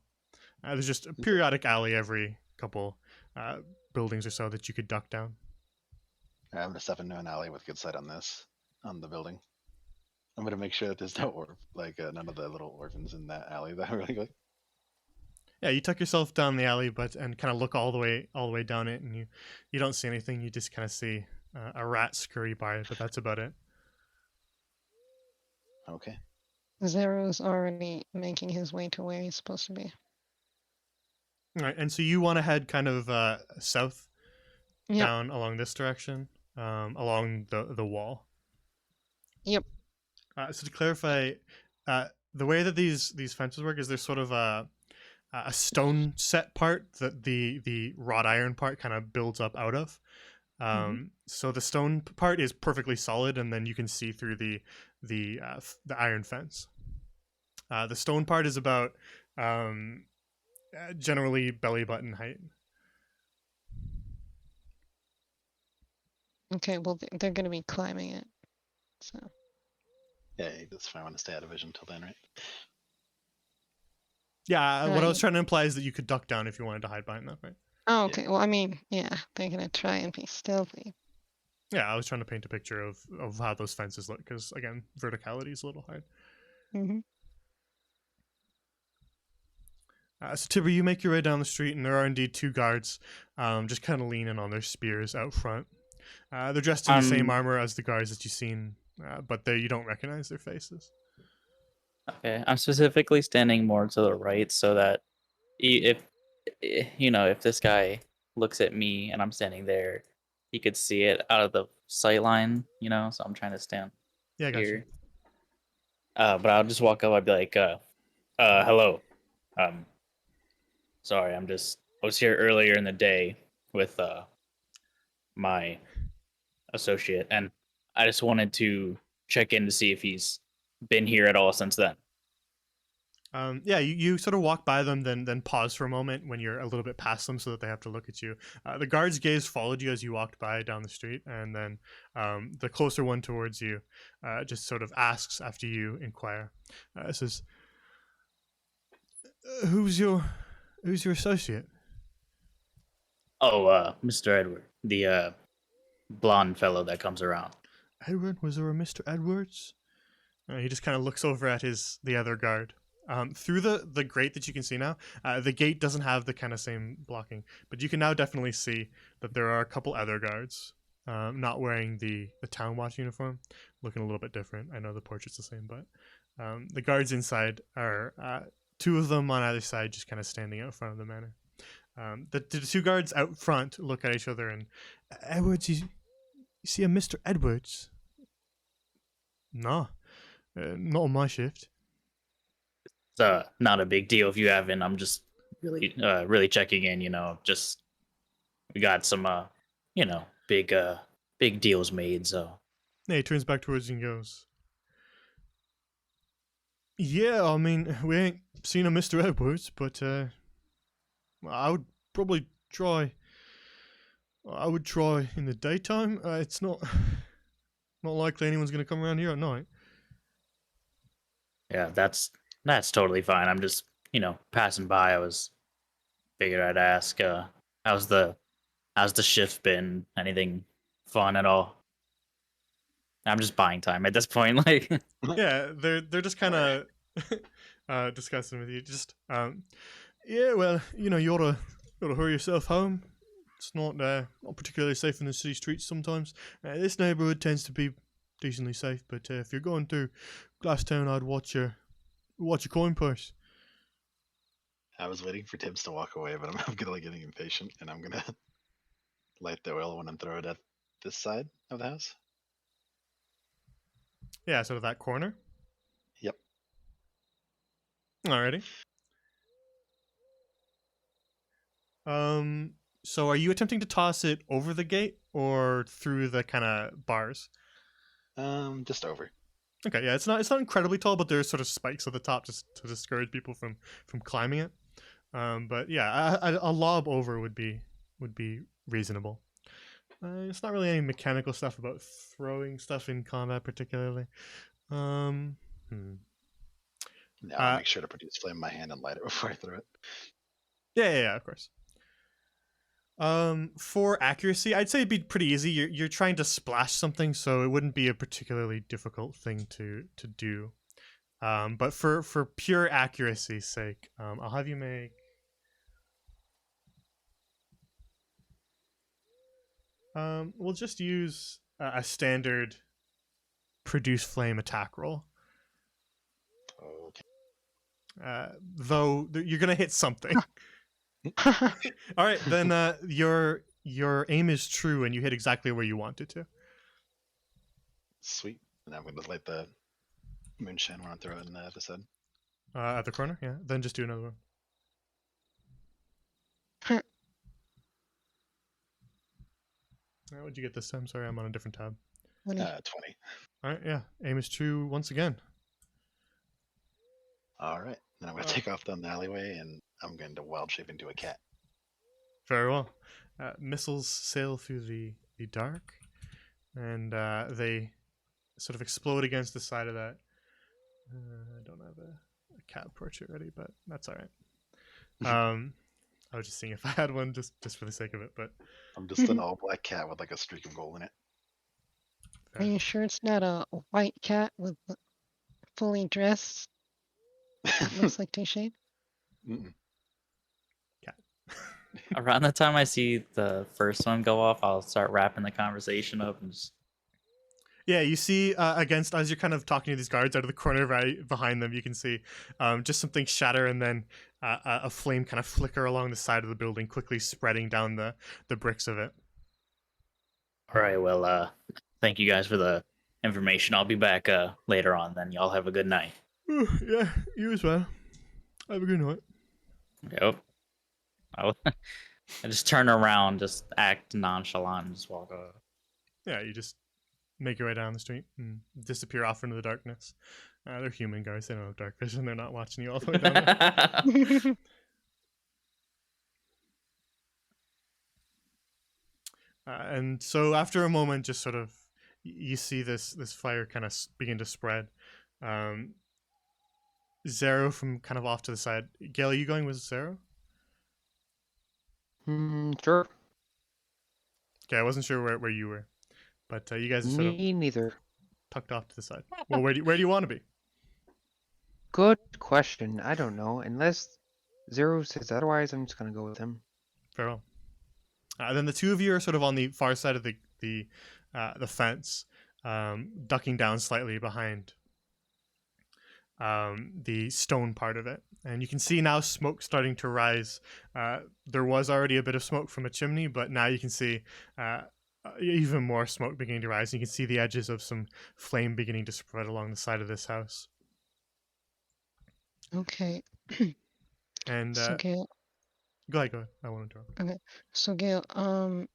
There's just a periodic alley every couple buildings or so that you could duck down. I'm gonna step into an alley with good sight on the building. I'm gonna make sure that there's no none of the little orphans in that alley that are really good. Yeah, you tuck yourself down the alley, and kind of look all the way down it, and you don't see anything. You just kind of see a rat scurry by, but that's about it. Okay. Zero's already making his way to where he's supposed to be. All right, and so you want to head kind of south, Yep. down along this direction, along the wall. Yep. So to clarify, the way that these fences work is there's sort of a stone set part that the wrought iron part kind of builds up out of. So the stone part is perfectly solid, and then you can see through the iron fence. The stone part is about generally belly button height. Okay, well, they're going to be climbing it. So. Yeah, that's fine. I want to stay out of vision till then, right? Yeah, what I was Right. trying to imply is that you could duck down if you wanted to hide behind that, right? Oh, okay. Well, I mean, yeah, they're going to try and be stealthy. Yeah, I was trying to paint a picture of how those fences look, because, again, verticality is a little hard. Mm-hmm. So, Tibber, you make your way down the street, and there are indeed 2 guards just kind of leaning on their spears out front. They're dressed in the same armor as the guards that you've seen, but you don't recognize their faces. Okay, I'm specifically standing more to the right so that if this guy looks at me and I'm standing there, he could see it out of the sight line. So I'm trying to stand Yeah, I got you. here. But I'll just walk up. I'd be like, hello. Sorry, I was here earlier in the day with my associate, and I just wanted to check in to see if he's been here at all since then. Yeah, you sort of walk by them, then pause for a moment when you're a little bit past them so that they have to look at you. The guard's gaze followed you as you walked by down the street, and then the closer one towards you just sort of asks after you inquire. It says, who's your associate? Oh, Mr. Edward, the blonde fellow that comes around. Edward? Was there a Mr. Edwards? He just kind of looks over at the other guard. Through the grate that you can see now, the gate doesn't have the kind of same blocking, but you can now definitely see that there are a couple other guards not wearing the town watch uniform, looking a little bit different. I know the portrait's the same, but the guards inside are 2 of them on either side, just kind of standing out front of the manor. The 2 guards out front look at each other and, Edwards, you see a Mr. Edwards? No, not on my shift. It's not a big deal if you haven't. I'm just really checking in. Just we got some big deals made. So Yeah, he turns back towards you and goes, yeah, I mean, we ain't seen a Mr. Edwards, but I would probably try. I would try in the daytime. It's not likely anyone's going to come around here at night. yeah, that's totally fine. I'm just passing by. I figured I'd ask. How's the shift been? Anything fun at all? I'm just buying time at this point. Like, Yeah, they're just kind of discussing with you. Just yeah, well, you ought to hurry yourself home. It's not particularly safe in the city streets sometimes. This neighborhood tends to be decently safe, but if you're going through Glasstown, I'd watch your coin purse. I was waiting for Tibbs to walk away, but I'm getting impatient, and I'm gonna light the oil one and throw it at this side of the house. Yeah, sort of that corner. Yep. Alrighty. So are you attempting to toss it over the gate or through the kind of bars? Just over. Okay, yeah, it's not incredibly tall, but there's sort of spikes at the top just to discourage people from climbing it. But yeah, a lob over would be reasonable. It's not really any mechanical stuff about throwing stuff in combat particularly. Now I'll make sure to produce flame in my hand and light it before I throw it. Yeah, of course. For accuracy, I'd say it'd be pretty easy. You're trying to splash something, so it wouldn't be a particularly difficult thing to do. But for pure accuracy's sake, I'll have you make. We'll just use a standard produce flame attack roll. Okay. Though you're gonna hit something. All right, then your aim is true and you hit exactly where you wanted to. Sweet. And I'm gonna light the moonshine one and throw it in the side. At the corner, yeah. Then just do another one. What'd you get this time? Sorry, I'm on a different tab. 20. All right, yeah. Aim is true once again. All right. Then I'm gonna take off down the alleyway, and I'm going to wild shape into a cat. Very well. Missiles sail through the dark, and they sort of explode against the side of that. I don't have a cat portrait ready, but that's all right. I was just seeing if I had one just for the sake of it, but I'm just an all-black cat with like a streak of gold in it. Are you sure it's not a white cat with fully dressed? That looks like Touche. Cat. Around the time I see the first one go off, I'll start wrapping the conversation up and just. Yeah, you see against as you're kind of talking to these guards out of the corner right behind them, you can see just something shatter and then a flame kind of flicker along the side of the building, quickly spreading down the bricks of it. All right, well, thank you guys for the information. I'll be back later on. Then y'all have a good night. Yeah, you as well. Have a good night. Yep. I just turn around, just act nonchalant, and just walk off. Yeah, you just make your way down the street and disappear off into the darkness. They're human guys; they don't have dark vision. They're not watching you all the way down there. And so, after a moment, just sort of, you see this fire kind of begin to spread. Zero from kind of off to the side. Gail, are you going with Zero? Sure. Okay, I wasn't sure where you were, but you guys are sort of Me neither. tucked off to the side. Well, where do you want to be? Good question. I don't know. Unless Zero says otherwise, I'm just gonna go with him. Very well. Then the two of you are sort of on the far side of the fence, ducking down slightly behind the stone part of it. And you can see now smoke starting to rise. There was already a bit of smoke from a chimney, but now you can see even more smoke beginning to rise. You can see the edges of some flame beginning to spread along the side of this house. Okay. And So Gail, go ahead. I won't interrupt. okay. So Gail, I'm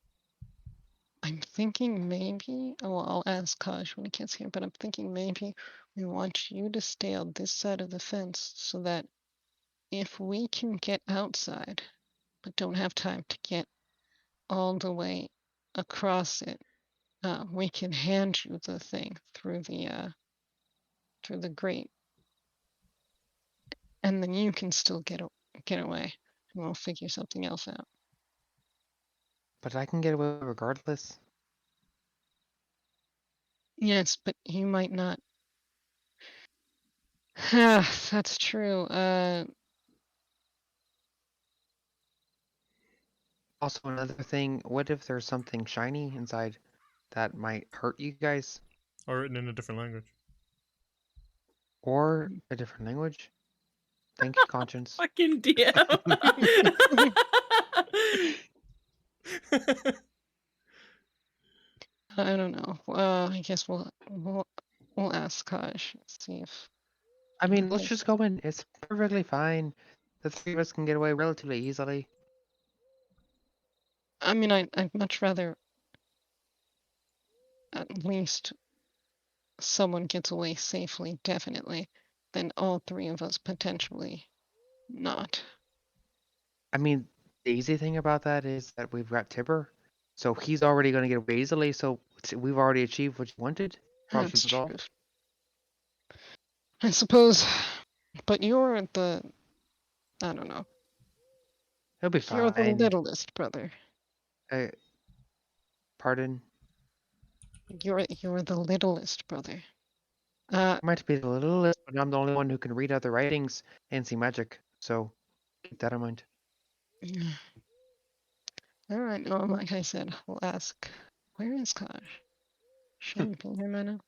thinking maybe. Oh, well, I'll ask Kaj when he gets here. But I'm thinking maybe we want you to stay on this side of the fence so that if we can get outside, but don't have time to get all the way across it, we can hand you the thing through the grate, and then you can still get away. And we'll figure something else out. But I can get away regardless. Yes, but you might not. That's true. I'll Also, another thing, what if there's something shiny inside that might hurt you guys? Or written in a different language. Or a different language? Thank you, conscience. Fucking DM. I don't know. I guess we'll ask Kosh. See if. I mean, let's just go in. It's perfectly fine. The three of us can get away relatively easily. I mean, I'd much rather at least someone gets away safely, definitely, than all three of us potentially not. I mean, the easy thing about that is that we've got Tibber, so he's already going to get away easily. So we've already achieved what you wanted. Problem That's solved. true. I suppose, but you're the. I don't know. He'll be You're the fine. littlest brother. Pardon. You're the littlest brother. Might be the littlest, but I'm the only one who can read other writings and see magic. So keep that in mind. All right. Well, like I said, we'll ask. Where is Kosh? Shouldn't be here, man.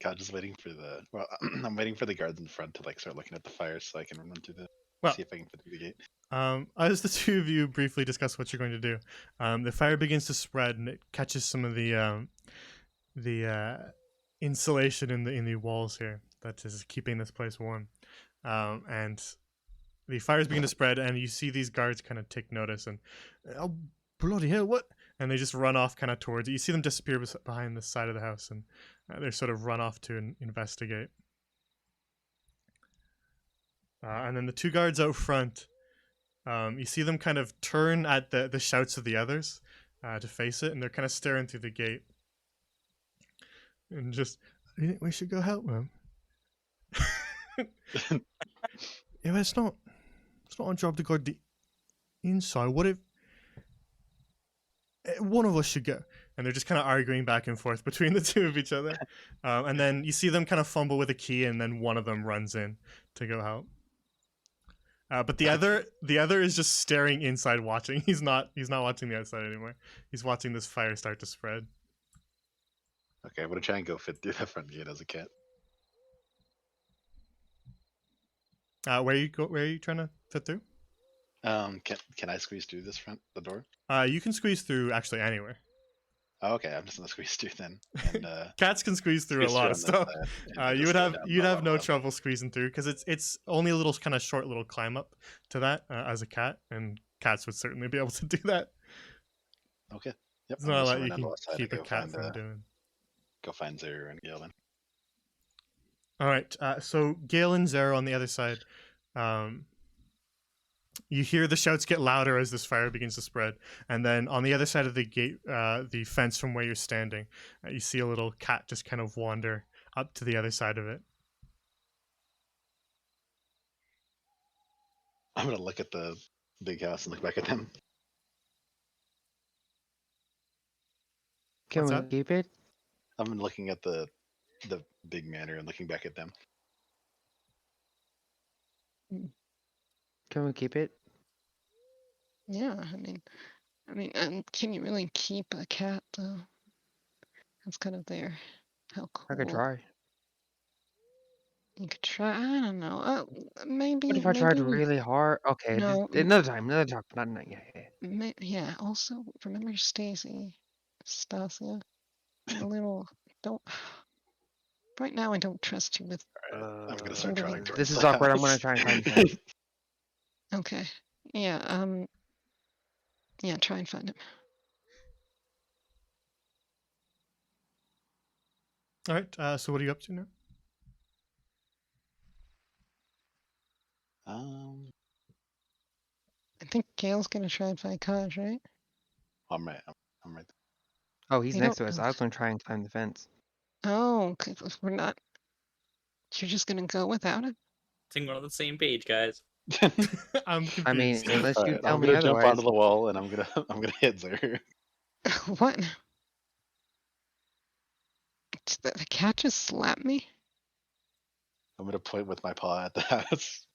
God, just waiting for the. Well, I'm waiting for the guards in front to like start looking at the fire so I can run through the. Well, see if I can fit through the gate. As the two of you briefly discuss what you're going to do, the fire begins to spread and it catches some of the insulation in the walls here that is keeping this place warm, and the fires begin to spread, and you see these guards kind of take notice and, oh bloody hell, what? And they just run off kind of towards it. You see them disappear behind the side of the house, and they sort of run off to investigate. And then the two guards out front, you see them kind of turn at the shouts of the others to face it, and they're kind of staring through the gate. And just, you think we should go help them? Yeah, but it's not our job to guard the inside. What if one of us should go? And they're just kind of arguing back and forth between the two of each other. And then you see them kind of fumble with a key, and then one of them runs in to go help. But the other is just staring inside, watching. He's not watching the outside anymore. He's watching this fire start to spread. Okay, I'm gonna try and go fit through that front gate as a cat. Where are you trying to fit through? Can I squeeze through the door? You can squeeze through actually anywhere. Oh, okay, I'm just gonna squeeze through then. And Cats can squeeze through a lot of stuff. You'd have no trouble. trouble squeezing through because it's only a little kind of short little climb up to that as a cat, and cats would certainly be able to do that. Okay. Yep. It's not a lot you can keep a cat from doing. Go find Zero and Galen. All right. So Gale and Zero on the other side. You hear the shouts get louder as this fire begins to spread, and then on the other side of the gate, the fence from where you're standing, you see a little cat just kind of wander up to the other side of it. I'm gonna look at the big house and look back at them. Can What's we that? keep it? I'm looking at the big manor and looking back at them. Can we keep it? Yeah, I mean, can you really keep a cat though? That's kind of there. How cool. I could try. You could try. I don't know. Maybe. What if I tried maybe- really hard? Okay, No. another time. Not yet. Yeah. Also, remember Stasia. A little. Don't. Right now, I don't trust you with. I'm gonna start trotting towards This is the awkward. I'm house. gonna try and find the fence. Okay. Yeah. Yeah. Try and find him. All right. So what are you up to now? I think Gale's gonna try and find Kaj, right? I'm right. I'm right. Oh, he's You next don't to us. know. I was gonna try and climb the fence. Oh, 'cause we're not. You're just gonna go without him? I think we're on the same page, guys. I'm confused. I mean, unless you Alright, tell I'm me gonna jump otherwise. onto the wall and I'm gonna hit Zero. What? Did the cat just slap me? I'm gonna point with my paw at the house.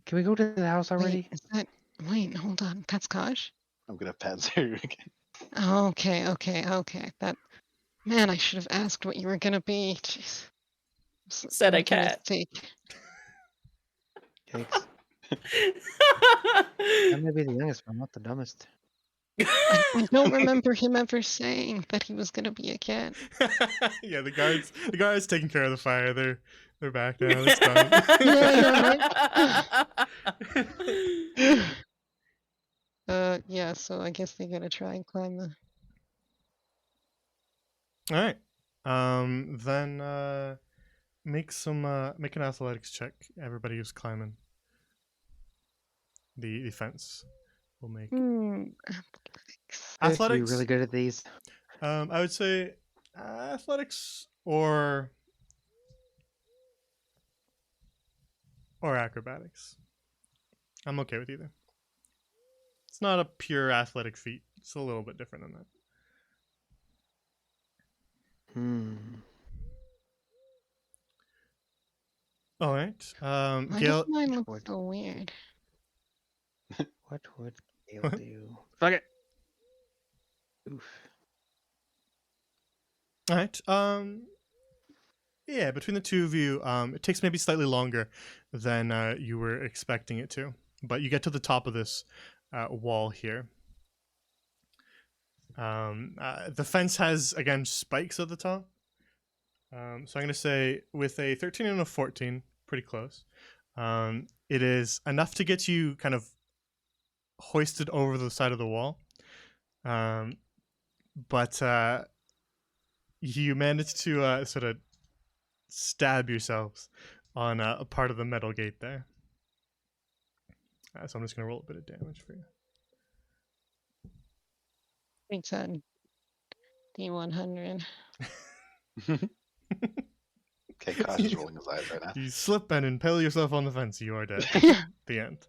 Can we go to the house already? Wait, is that? Wait, hold on. That's Kaj? I'm gonna pat Zero again. Okay. Man, I should have asked what you were gonna be. Jeez. Said a Rookie cat. mistake. Yikes. I may be the youngest, but I'm not the dumbest. I don't remember him ever saying that he was gonna be a cat. Yeah, the guards taking care of the fire. They're back now. It's done. Yeah, so I guess they gotta try and climb the. All right. Then make an athletics check. Everybody who's climbing the fence will make I used to be athletics. really good at these. I would say athletics or acrobatics. I'm okay with either. It's not a pure athletic feat. It's a little bit different than that. All right. Why Gail. does mine look What? so weird? What would Gale do? Fuck it. Oof. All right. Yeah, between the two of you, it takes maybe slightly longer than you were expecting it to, but you get to the top of this wall here. The fence has, again, spikes at the top. So I'm going to say with a 13 and a 14, pretty close, it is enough to get you kind of hoisted over the side of the wall. But you managed to sort of stab yourselves on a part of the metal gate there. So I'm just going to roll a bit of damage for you. It's on D100. Okay, Kosh is rolling his eyes right now. You slip and impale yourself on the fence. You are dead. The end.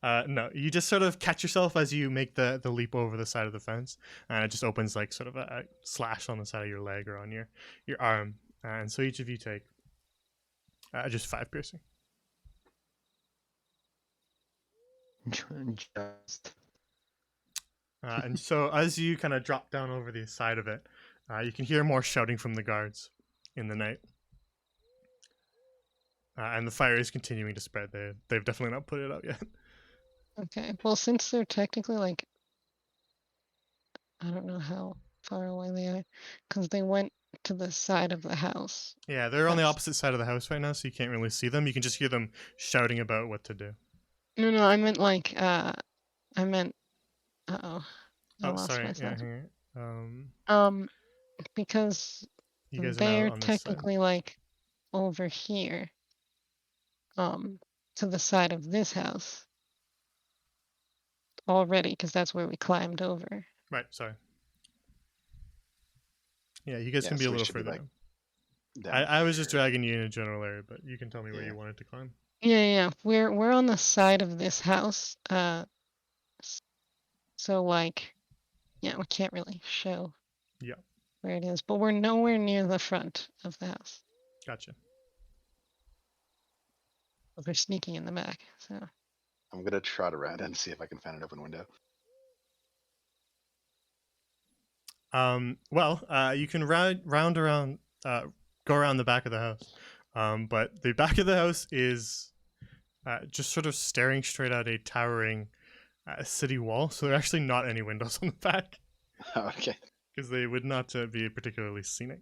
No, you just sort of catch yourself as you make the leap over the side of the fence, and it just opens like sort of a slash on the side of your leg or on your arm. And so each of you take just 5 piercing. Just. And so as you kind of drop down over the side of it, you can hear more shouting from the guards in the night. And the fire is continuing to spread. They've definitely not put it out yet. Okay, well, since they're technically like, I don't know how far away they are, because they went to the side of the house. Yeah, they're on the That's- opposite side of the house right now, so you can't really see them. You can just hear them shouting about what to do. No, I meant like, uh-oh. I Oh, lost sorry. myself. Yeah, hang on. Because You guys are they're now on this side. technically like over here, to the side of this house already, because that's where we climbed over. Right, sorry. Yeah, you guys Yeah, can be so a we little should be, further. like, down. down I was just here. dragging you in a general area, but you can tell me where Yeah. you wanted to climb. Yeah, we're on the side of this house. So like, yeah, we can't really show Yeah. where it is, but we're nowhere near the front of the house. Gotcha. We're sneaking in the back. So I'm gonna trot around and see if I can find an open window. Well, you can round around, go around the back of the house. But the back of the house is just sort of staring straight at a towering city wall. So there are actually not any windows on the back Okay. because they would not be particularly scenic.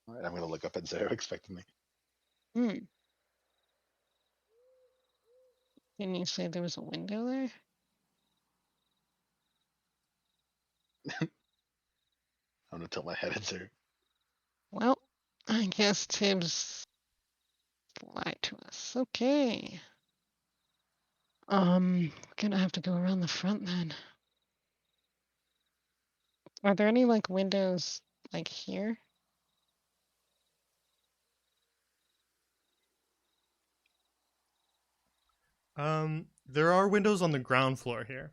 All right, I'm gonna look up at Zero expectantly. Didn't you say there was a window there? I'm gonna tilt my head at Zero. Well, I guess Tibbs lied to us. Okay. Gonna have to go around the front then. Are there any like windows like here? There are windows on the ground floor here.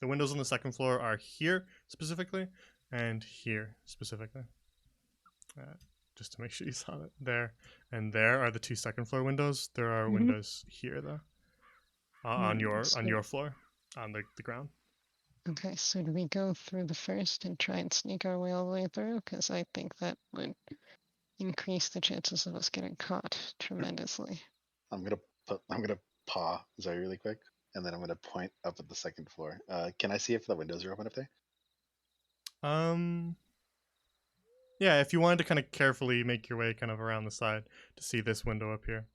The windows on the second floor are here specifically, and here specifically. just to make sure you saw it. There and there are the 2 second-floor windows. There are Mhm. windows here though, on your So- floor, on the ground. Okay, so do we go through the first and try and sneak our way all the way through? Because I think that would increase the chances of us getting caught tremendously. I'm gonna paw Zoe really quick, and then I'm gonna point up at the second floor. Can I see if the windows are open up there? Yeah, if you wanted to kind of carefully make your way kind of around the side to see this window up here.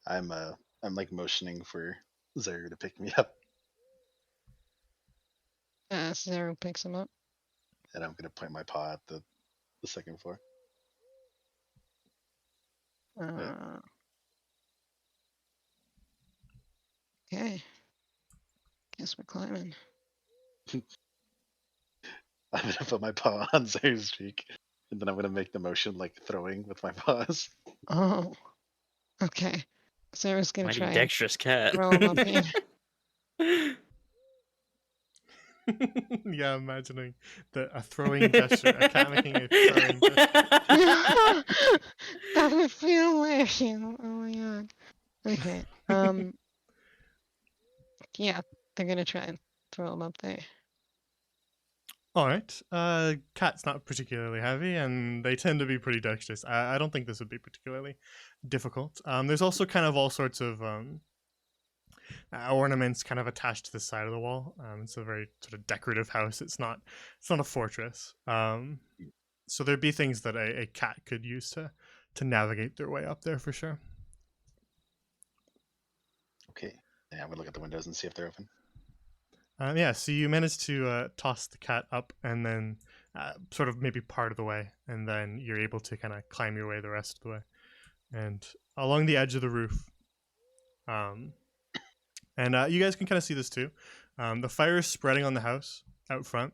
I'm like motioning for Zoe to pick me up, Zero picks him up. and I'm gonna point my paw at the second floor. Okay. Guess we're climbing. I'm gonna put my paw on Zoe's cheek, and then I'm gonna make the motion like throwing with my paws. Oh. Okay. Zero's gonna Mighty try and dexterous cat. throw him up here. Yeah, imagining a throwing gesture, a cat making a throwing gesture. That would feel weird. Oh my god. Okay. Yeah, they're gonna try and throw him up there. All right. Cat's not particularly heavy, and they tend to be pretty dexterous. I don't think this would be particularly difficult. There's also kind of all sorts of ornaments kind of attached to the side of the wall. It's a very sort of decorative house. It's not a fortress. So there'd be things that a cat could use to navigate their way up there for sure. Okay. Yeah, I'm gonna look at the windows and see if they're open. Yeah, so you managed to toss the cat up and then sort of maybe part of the way, and then you're able to kind of climb your way the rest of the way. And along the edge of the roof, and you guys can kind of see this too, the fire is spreading on the house out front.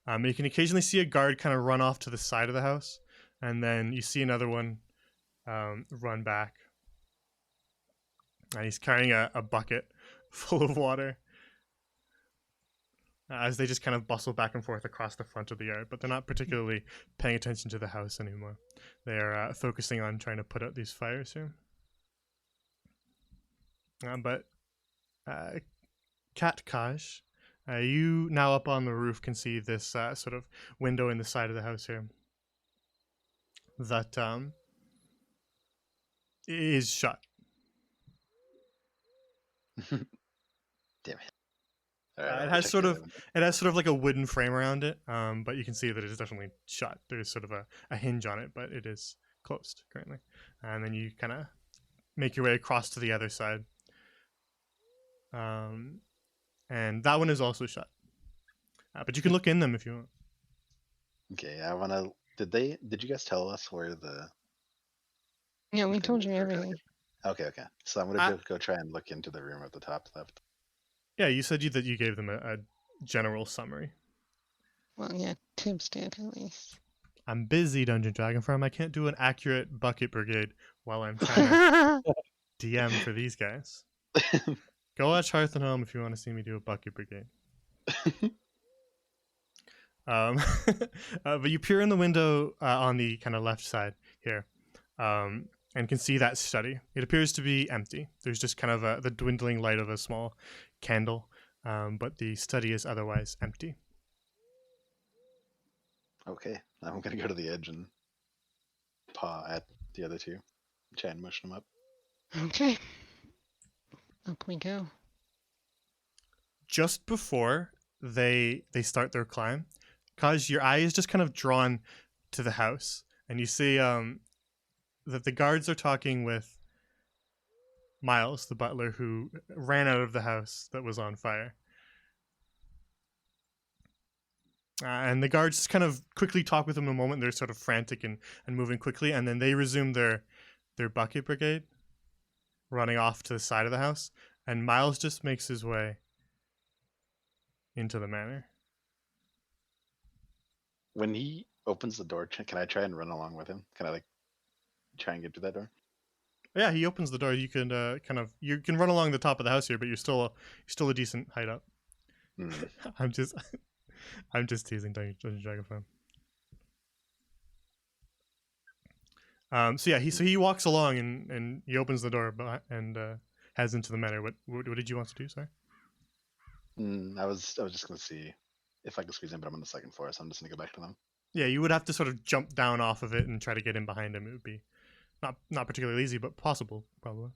You can occasionally see a guard kind of run off to the side of the house, and then you see another one run back. And he's carrying a bucket full of water. As they just kind of bustle back and forth across the front of the yard, but they're not particularly paying attention to the house anymore. They are focusing on trying to put out these fires here. But Kat Kaj, you now up on the roof can see this sort of window in the side of the house here that is shut. Damn it. All right, It I'll has check sort the of other window. it has sort of like a wooden frame around it, but you can see that it is definitely shut. There's sort of a hinge on it, but it is closed currently. And then you kind of make your way across to the other side, and that one is also shut. But you can look in them if you want. Okay, I wanna. Did you guys tell us where the? Yeah, we thing told is you we're gonna everything. get? Okay. So I'm gonna go try and look into the room at the top left. Yeah, you said that you gave them a general summary. Well, yeah, Tibbs did at least. I'm busy, Dungeon Dragon Farm. I can't do an accurate bucket brigade while I'm trying to DM for these guys. Go watch Hearth and Home if you want to see me do a bucket brigade. But you peer in the window on the kind of left side here, and can see that study. It appears to be empty. There's just kind of the dwindling light of a small candle, but the study is otherwise empty. Okay, I'm gonna go to the edge and paw at the other two, try and motion them up. Okay. Up we go. Just before they start their climb, Kaj, your eye is just kind of drawn to the house, and you see that the guards are talking with Miles, the butler, who ran out of the house that was on fire. And the guards just kind of quickly talk with him a moment. They're sort of frantic and moving quickly, and then they resume their bucket brigade, running off to the side of the house, and Miles just makes his way into the manor. When he opens the door, can I try and run along with him? Can I like try and get to that door? Yeah, he opens the door. You can you can run along the top of the house here, but you're still a decent height up. Hmm. I'm just teasing Dungeon Dragon Farm. So yeah, he walks along and he opens the door and heads into the manor. What did you want to do? Sorry. I was just gonna see if I could squeeze in, but I'm on the second floor, so I'm just gonna go back to them. Yeah, you would have to sort of jump down off of it and try to get in behind him. It would be not particularly easy, but possible probably.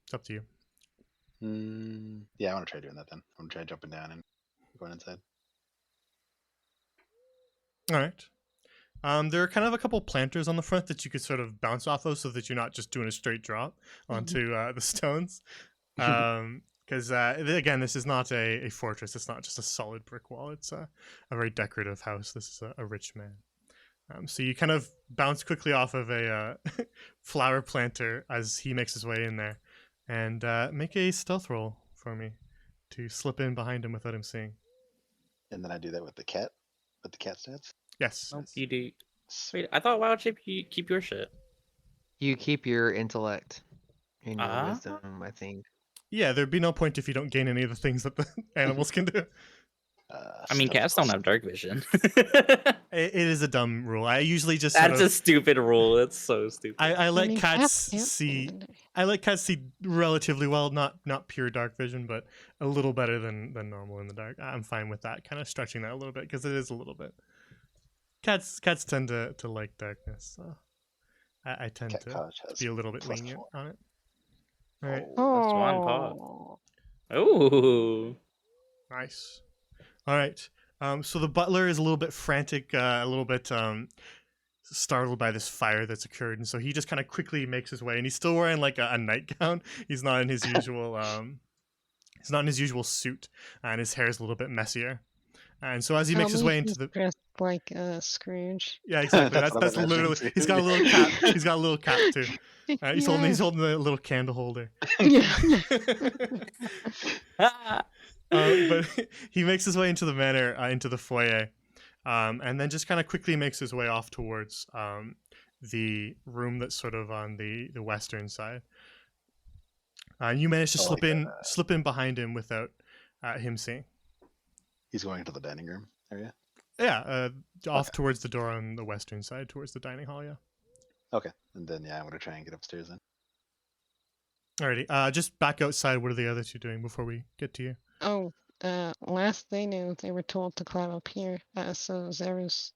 It's up to you. Yeah, I want to try doing that then. I'm gonna try jumping down and going inside. All right. There are kind of a couple planters on the front that you could sort of bounce off of, so that you're not just doing a straight drop onto the stones. Because again, this is not a fortress. It's not just a solid brick wall. It's a very decorative house. This is a rich man. So you kind of bounce quickly off of a flower planter as he makes his way in there, and make a stealth roll for me to slip in behind him without him seeing. And then I do that with the cat stats. Yes. Nope, you do. Wait, I thought Wild Shape you keep your shit. You keep your intellect and your Ah. wisdom, I think. Yeah, there'd be no point if you don't gain any of the things that the animals can do. I mean, Stealth cats don't plus- have dark vision. It is a dumb rule. I usually just sort That's of, a stupid rule. That's so stupid. I let cats can't see. in the day. I let cats see relatively well, not pure dark vision, but a little better than normal in the dark. I'm fine with that, kind of stretching that a little bit because it is a little bit. Cats tend to like darkness, so I tend Cat to College has be a little bit plus lenient 4. on it. All right, That's one pot. Oh. Ooh. nice. All right. So the butler is a little bit frantic, a little bit startled by this fire that's occurred, and so he just kind of quickly makes his way, and he's still wearing like a nightgown. He's not in his usual suit, and his hair is a little bit messier. And so as he makes his way into the dressed like Scrooge. yeah, exactly. That's what I'm That's literally. imagining, He's too. got a little cap. He's got a little cap too. He's Yeah. holding a little candle holder. Yeah. But he makes his way into the manor, into the foyer, and then just kind of quickly makes his way off towards the room that's sort of on the western side. And you manage to Oh, like slip in behind him without him seeing. He's going into the dining room area. Yeah, off towards the door on the western side, towards the dining hall. Yeah. Okay, and then I'm gonna try and get upstairs then. Alrighty. Just back outside. What are the other two doing before we get to you? Oh, last they knew, they were told to climb up here. So Zeru's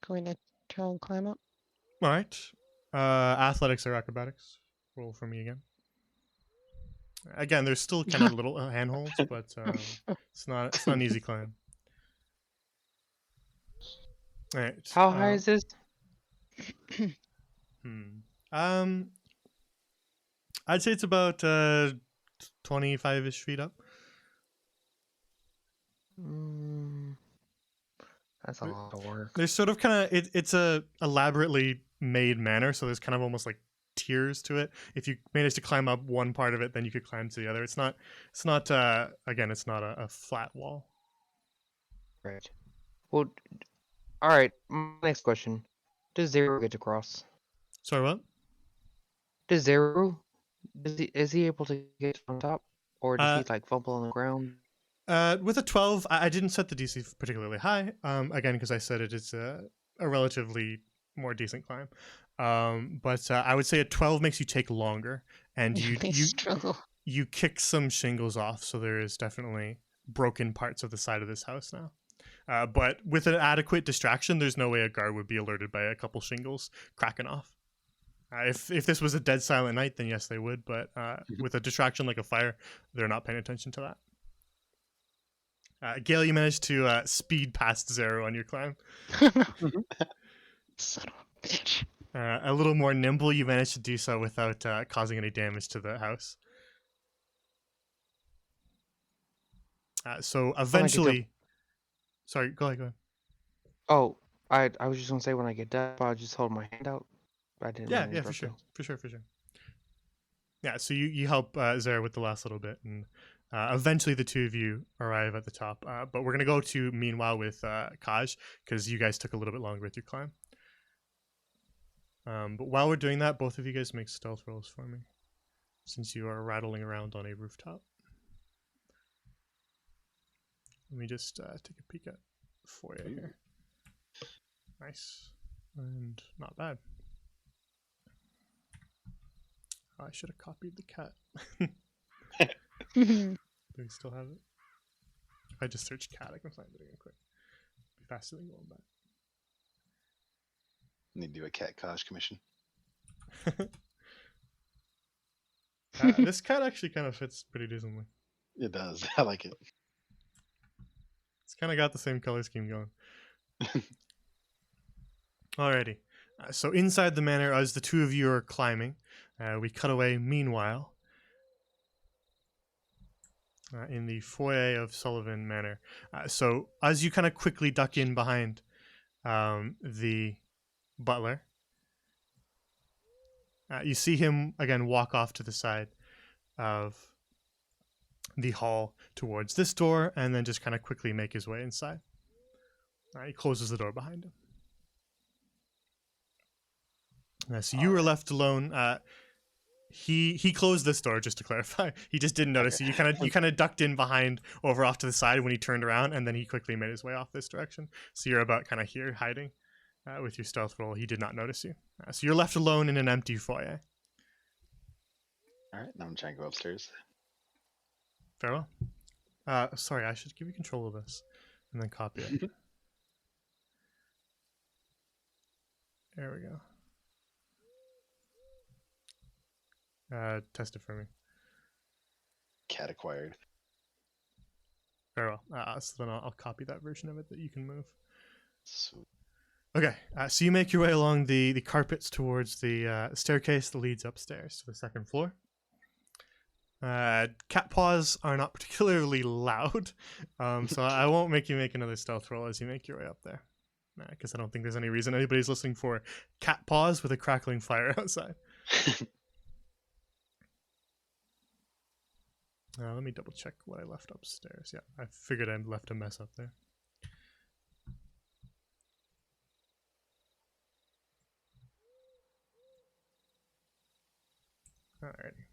going to try and climb up. All right. Athletics or acrobatics? Roll for me again. Again, there's still kind of little handholds, but it's not an easy climb. All right. How high is this? I'd say it's about 25-ish feet up. That's a lot of work. There's sort of kind of it's a elaborately made manor, so there's kind of almost like tiers to it. If you manage to climb up one part of it, then you could climb to the other. It's not again, it's not a flat wall. Right. Well, all right. My next question: does Zero get to cross? Sorry, what? Does Zero? Is he able to get on top, or does he like fumble on the ground? With a 12, I didn't set the DC particularly high. Again, because I said it's a relatively more decent climb. But I would say a 12 makes you take longer, and They struggle. you kick some shingles off, so there is definitely broken parts of the side of this house now. But with an adequate distraction, there's no way a guard would be alerted by a couple shingles cracking off. If this was a dead silent night, then yes, they would. But with a distraction like a fire, they're not paying attention to that. Gale, you managed to speed past Zero on your climb. Son of a bitch. A little more nimble, you managed to do so without causing any damage to the house. So eventually, sorry, go ahead. Oh, I was just gonna say when I get done, I'll just hold my hand out. I didn't. Yeah, mean to yeah, for interrupt sure. you. Yeah, so you help Zara with the last little bit, and eventually the two of you arrive at the top. But we're gonna go to meanwhile with Kaj, because you guys took a little bit longer with your climb. But while we're doing that, both of you guys make stealth rolls for me, since you are rattling around on a rooftop. Let me just take a peek at the foyer here. Nice. And not bad. Oh, I should have copied the cat. Do we still have it? If I just search cat, I can find it again quick. Be faster than going back. Need to do a cat collage commission. This cat actually kind of fits pretty decently. It does. I like it. It's kind of got the same color scheme going. Alrighty. So inside the manor, as the two of you are climbing, we cut away meanwhile in the foyer of Sullivan Manor. So as you kind of quickly duck in behind the butler, you see him again walk off to the side of the hall towards this door and then just kind of quickly make his way inside. He closes the door behind him. So you were left alone. He closed this door, just to clarify. He just didn't notice you. You kind of ducked in behind, over off to the side when he turned around, and then he quickly made his way off this direction. So you're about kind of here hiding with your stealth roll. He did not notice you. So you're left alone in an empty foyer. All right, now I'm trying to go upstairs. Farewell. Sorry, I should give you control of this and then copy it. There we go. Test it for me. Cat acquired. Very well. So then I'll copy that version of it that you can move. Sweet. Okay, so you make your way along the carpets towards the staircase that leads upstairs to the second floor. Cat paws are not particularly loud, so I won't make you make another stealth roll as you make your way up there. Because I don't think there's any reason anybody's listening for cat paws with a crackling fire outside. Let me double check what I left upstairs. Yeah, I figured I left a mess up there. Alrighty.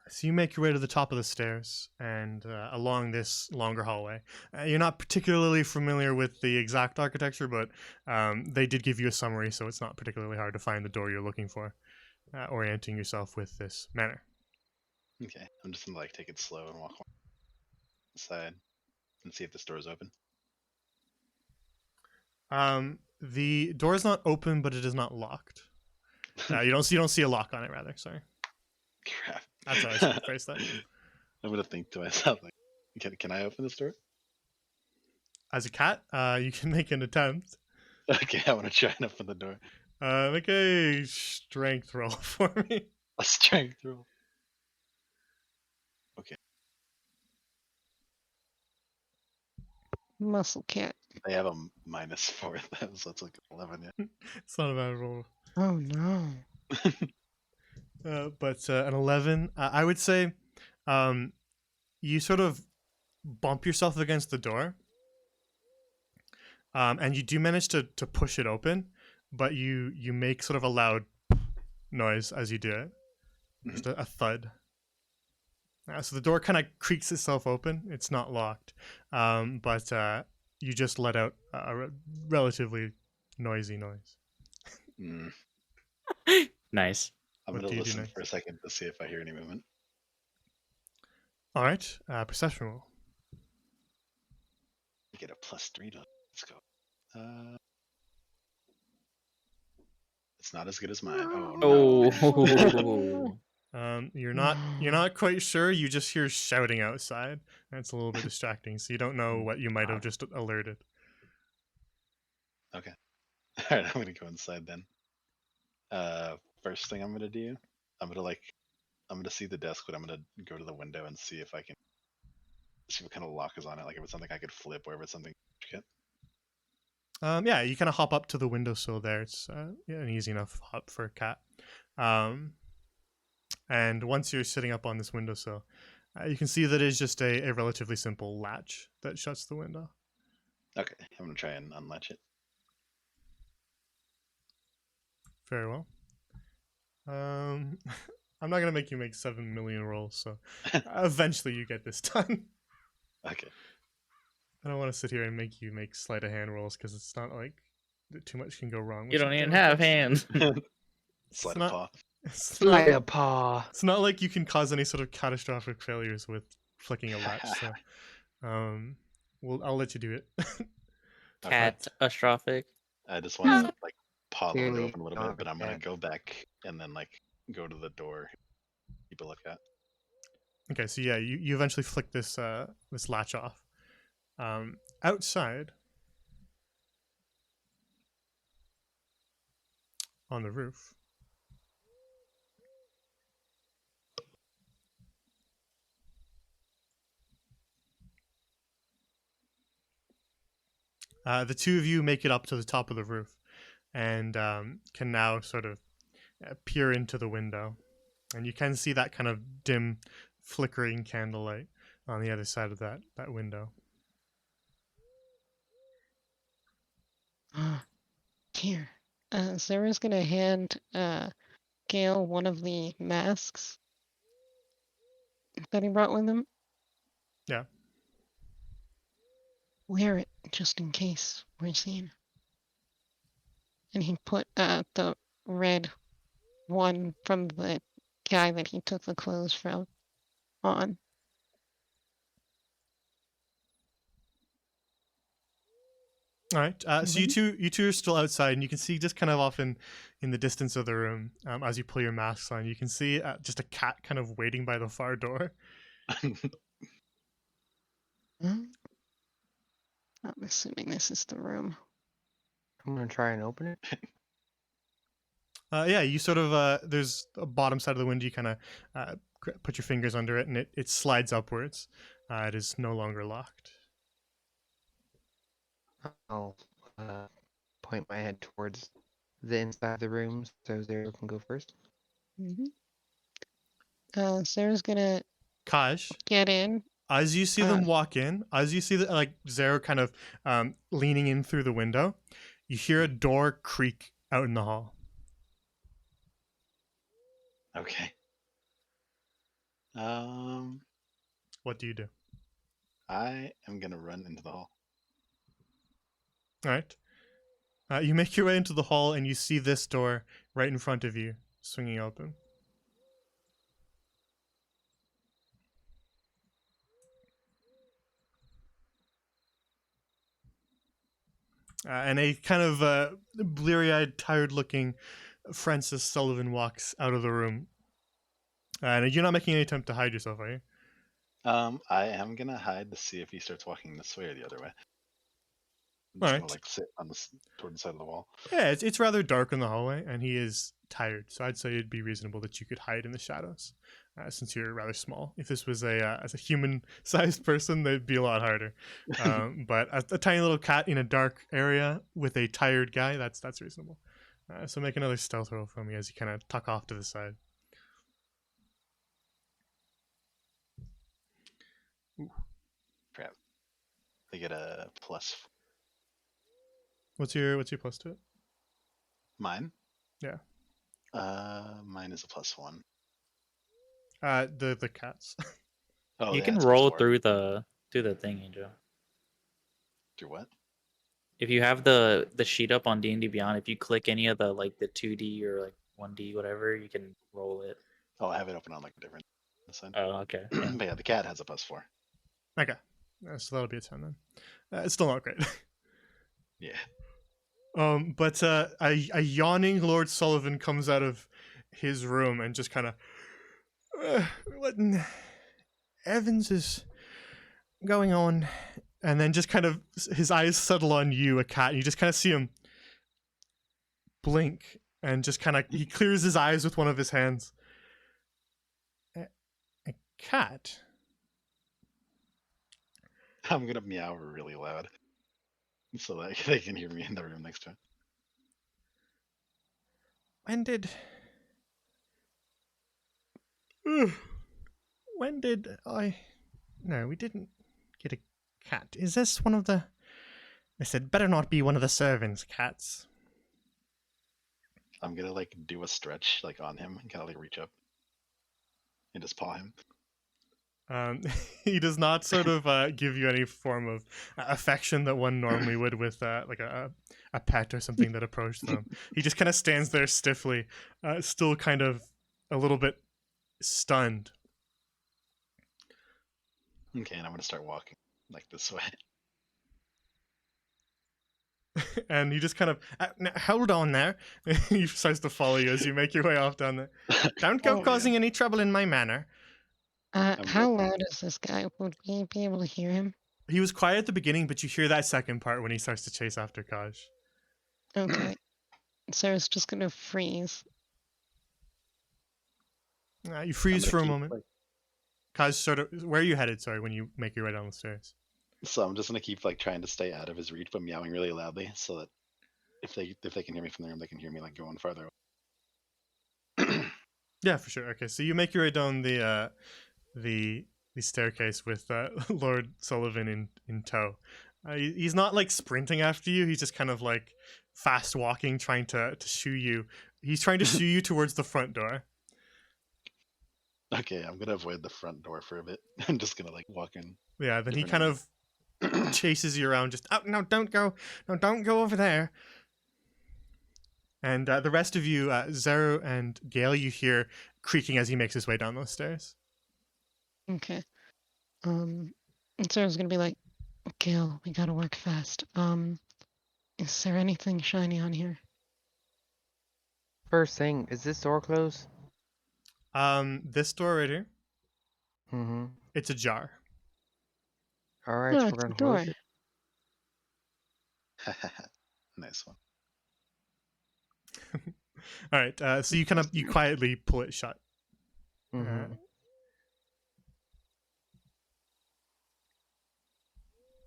So you make your way to the top of the stairs and along this longer hallway. You're not particularly familiar with the exact architecture, but they did give you a summary, so it's not particularly hard to find the door you're looking for, orienting yourself with this manner. Okay, I'm just gonna take it slow and walk inside and see if this door is open. The door is not open, but it is not locked. You don't see a lock on it. Rather, sorry. Crap. That's how I should phrase that. I'm gonna think to myself, can I open this door? As a cat, you can make an attempt. Okay, I want to try and open the door. Make a strength roll for me. A strength roll. Okay. Muscle cat. They have a -4 though, so it's like 11. Yeah. It's not a bad roll. Oh no. But an 11, I would say you sort of bump yourself against the door, and you do manage to push it open, but you make sort of a loud noise as you do it, just a thud. So the door kind of creaks itself open. It's not locked, but you just let out a relatively noisy noise. Mm. Nice. I'm What gonna do you do listen next? for a second to see if I hear any movement. All right, perception roll. You get a +3 to let's go. It's not as good as mine. Oh no. Oh. You're not quite sure. You just hear shouting outside. That's a little bit distracting, so you don't know what you might have just alerted. Okay. All right, I'm gonna go inside then. First thing I'm gonna do, I'm gonna see the desk, but I'm gonna go to the window and see if I can see what kind of lock is on it. Like if it's something I could flip, or if it's something. Yeah, you kind of hop up to the windowsill there. It's an easy enough hop for a cat. And once you're sitting up on this windowsill, you can see that it's just a relatively simple latch that shuts the window. Okay, I'm gonna try and unlatch it. Very well. I'm not gonna make you make 7 million rolls, so eventually you get this done. Okay. I don't want to sit here and make you make sleight of hand rolls because it's not like too much can go wrong. You with don't something even like have this. hands. Slide not- of paw. It's Slide not, a paw. it's not like you can cause any sort of catastrophic failures with flicking a latch. So, I'll let you do it. Catastrophic. I just want to like paw the door Clearly open a little not bit, but a I'm gonna cat. go back and then like go to the door, keep a lookout. Okay, so yeah, you eventually flick this this latch off. Outside on the roof, the two of you make it up to the top of the roof, and can now sort of peer into the window, and you can see that kind of dim, flickering candlelight on the other side of that window. Here. Sarah's gonna hand Gale one of the masks that he brought with him. Yeah. Wear it just in case we're seen. And he put the red one from the guy that he took the clothes from on. All right. So you two are still outside, and you can see just kind of off in the distance of the room, as you pull your masks on, you can see just a cat kind of waiting by the far door. I'm assuming this is the room. I'm gonna try and open it. Yeah, you sort of there's a bottom side of the window. You kind of put your fingers under it, and it slides upwards. It is no longer locked. I'll point my head towards the inside of the room so Zero can go first. Mm-hmm. Sarah's gonna Kaj, get in. as you see them walk in, as you see like Zero kind of leaning in through the window, you hear a door creak out in the hall. Okay. What do you do? I am gonna run into the hall. All right. You make your way into the hall, and you see this door right in front of you, swinging open. And a kind of bleary-eyed, tired-looking Francis Sullivan walks out of the room. And you're not making any attempt to hide yourself, are you? I am gonna hide to see if he starts walking this way or the other way. I'm just Alright. gonna like sit on toward the side of the wall. Yeah, it's rather dark in the hallway, and he is tired. So I'd say it'd be reasonable that you could hide in the shadows, since you're rather small. If this was as a human-sized person, that'd be a lot harder. But a tiny little cat in a dark area with a tired guy, that's reasonable. So make another stealth roll for me as you kind of tuck off to the side. Crap. I get a plus. What's your plus to it? Mine? Yeah. Mine is a +1. The cats. Oh, You yeah, can it's roll +4. through the thing, Angel. Do what? If you have the sheet up on D&D Beyond, if you click any of the like the 2D or like 1D whatever, you can roll it. Oh, I have it open on like a different side. Oh, okay. Yeah. But yeah, the cat has a +4. Okay. So that'll be a 10 then. It's still not great. Yeah. But a yawning Lord Sullivan comes out of his room and just kind of, what in Evans is going on? And then just kind of his eyes settle on you, a cat, and you just kind of see him blink and just kind of he clears his eyes with one of his hands. A cat? I'm gonna meow really loud so that they can hear me in the room next to him. When did I... No, we didn't get a cat. Is this one of the... I said, better not be one of the servants' cats. I'm gonna like do a stretch like on him and kind of like reach up and just paw him. He does not sort of give you any form of affection that one normally would with like a pet or something that approached them. He just kind of stands there stiffly, still kind of a little bit stunned. Okay, and I'm gonna start walking like this way. And he just kind of hold on there. He starts to follow you as you make your way off down there. Don't go Oh, yeah. causing any trouble in my manor. How loud is this guy? Would we be able to hear him? He was quiet at the beginning, but you hear that second part when he starts to chase after Kaj. Okay. Sarah's just gonna freeze. You freeze I'm for a gonna keep, moment. like- Kaj, sort of, where are you headed? Sorry, when you make your way down the stairs. So I'm just gonna keep like trying to stay out of his reach, but meowing really loudly, so that if they can hear me from the room, they can hear me like going farther away. Yeah, for sure. Okay, so you make your way down the staircase with Lord Sullivan in tow. He's not like sprinting after you. He's just kind of like fast walking, trying to shoo you. He's trying to shoo you towards the front door. Okay, I'm gonna avoid the front door for a bit. I'm just gonna like walk in. Yeah, then he Different kind of chases you around. Just no, don't go over there. And the rest of you, Zero and Gale, you hear creaking as he makes his way down those stairs. Okay. And Sarah's gonna be like, Gil, we gotta work fast. Is there anything shiny on here? First thing, is this door closed? This door right here, Mm-hmm. it's ajar. All right, No, so it's we're the gonna door. close it. Nice one. All right, so you quietly pull it shut. Mm-hmm.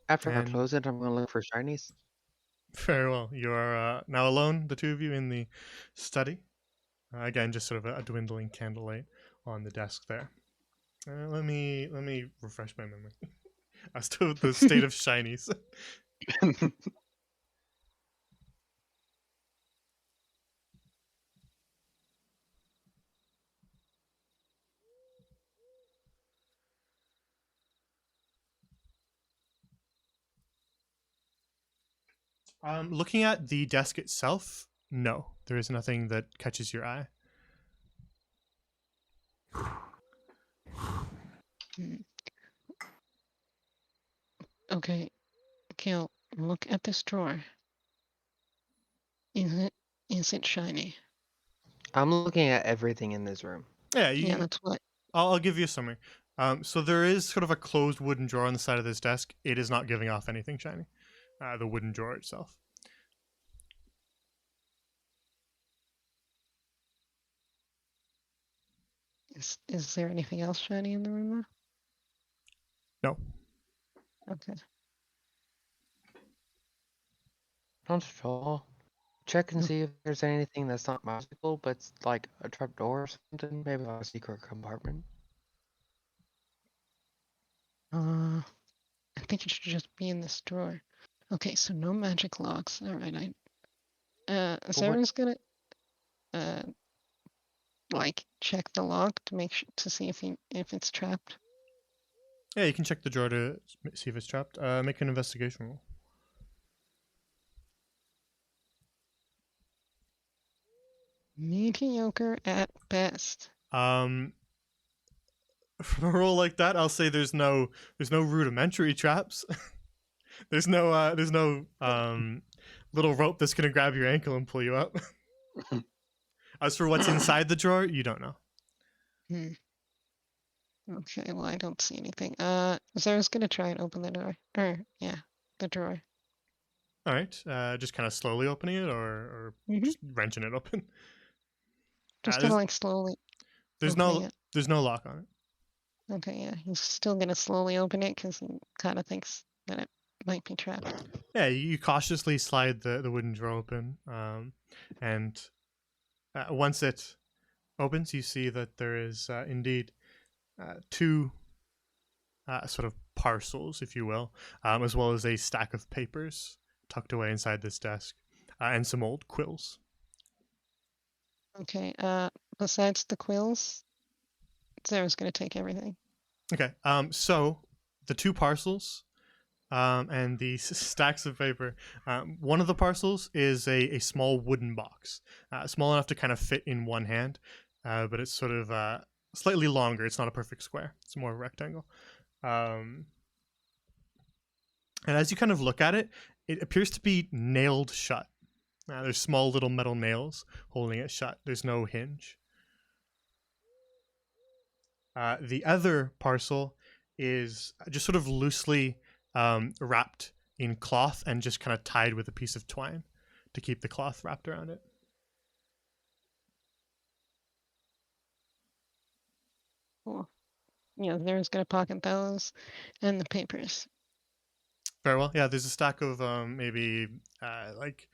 After I and- close it, I'm gonna look for shinies. Very well. You are now alone, the two of you, in the study. Again, just sort of a dwindling candlelight on the desk there. Let me refresh my memory as to the state of shinies. Looking at the desk itself, no, there is nothing that catches your eye. Okay, Gil, look at this drawer. Is it shiny? I'm looking at everything in this room. Yeah, Yeah, that's what. I'll give you a summary. So there is sort of a closed wooden drawer on the side of this desk. It is not giving off anything shiny. The wooden drawer itself. Is there anything else shiny in the room though? No. Okay. Not at all. Check and see if there's anything that's not magical, but it's like a trapdoor or something. Maybe like a secret compartment. I think it should just be in this drawer. Okay, so no magic locks. All right, Sarah's gonna like check the lock to make sure to see if it's trapped. Yeah, you can check the drawer to see if it's trapped. Make an investigation roll. Mediocre at best. For a roll like that, I'll say there's no rudimentary traps. there's no little rope that's gonna grab your ankle and pull you up. As for what's inside the drawer, you don't know. Okay, well I don't see anything. Sarah's gonna try and open the door. The drawer. All right, just kind of slowly opening it, or Mhm. just wrenching it open. Just there's- gonna like slowly. There's opening no it. there's no lock on it. Okay, yeah, he's still gonna slowly open it because he kind of thinks that it might be trapped. Yeah, you cautiously slide the wooden drawer open, and once it opens, you see that there is indeed two sort of parcels, if you will, as well as a stack of papers tucked away inside this desk, and some old quills. Okay. Besides the quills, Sarah's gonna take everything. Okay. So the 2 parcels, and the stacks of paper. One of the parcels is a small wooden box, small enough to kind of fit in one hand, but it's sort of slightly longer. It's not a perfect square. It's more of a rectangle. And as you kind of look at it, it appears to be nailed shut. There's small little metal nails holding it shut. There's no hinge. The other parcel is just sort of loosely wrapped in cloth and just kind of tied with a piece of twine to keep the cloth wrapped around it. Cool. Yeah, Sarah's gonna pocket those and the papers. Very well. Yeah, there's a stack of maybe like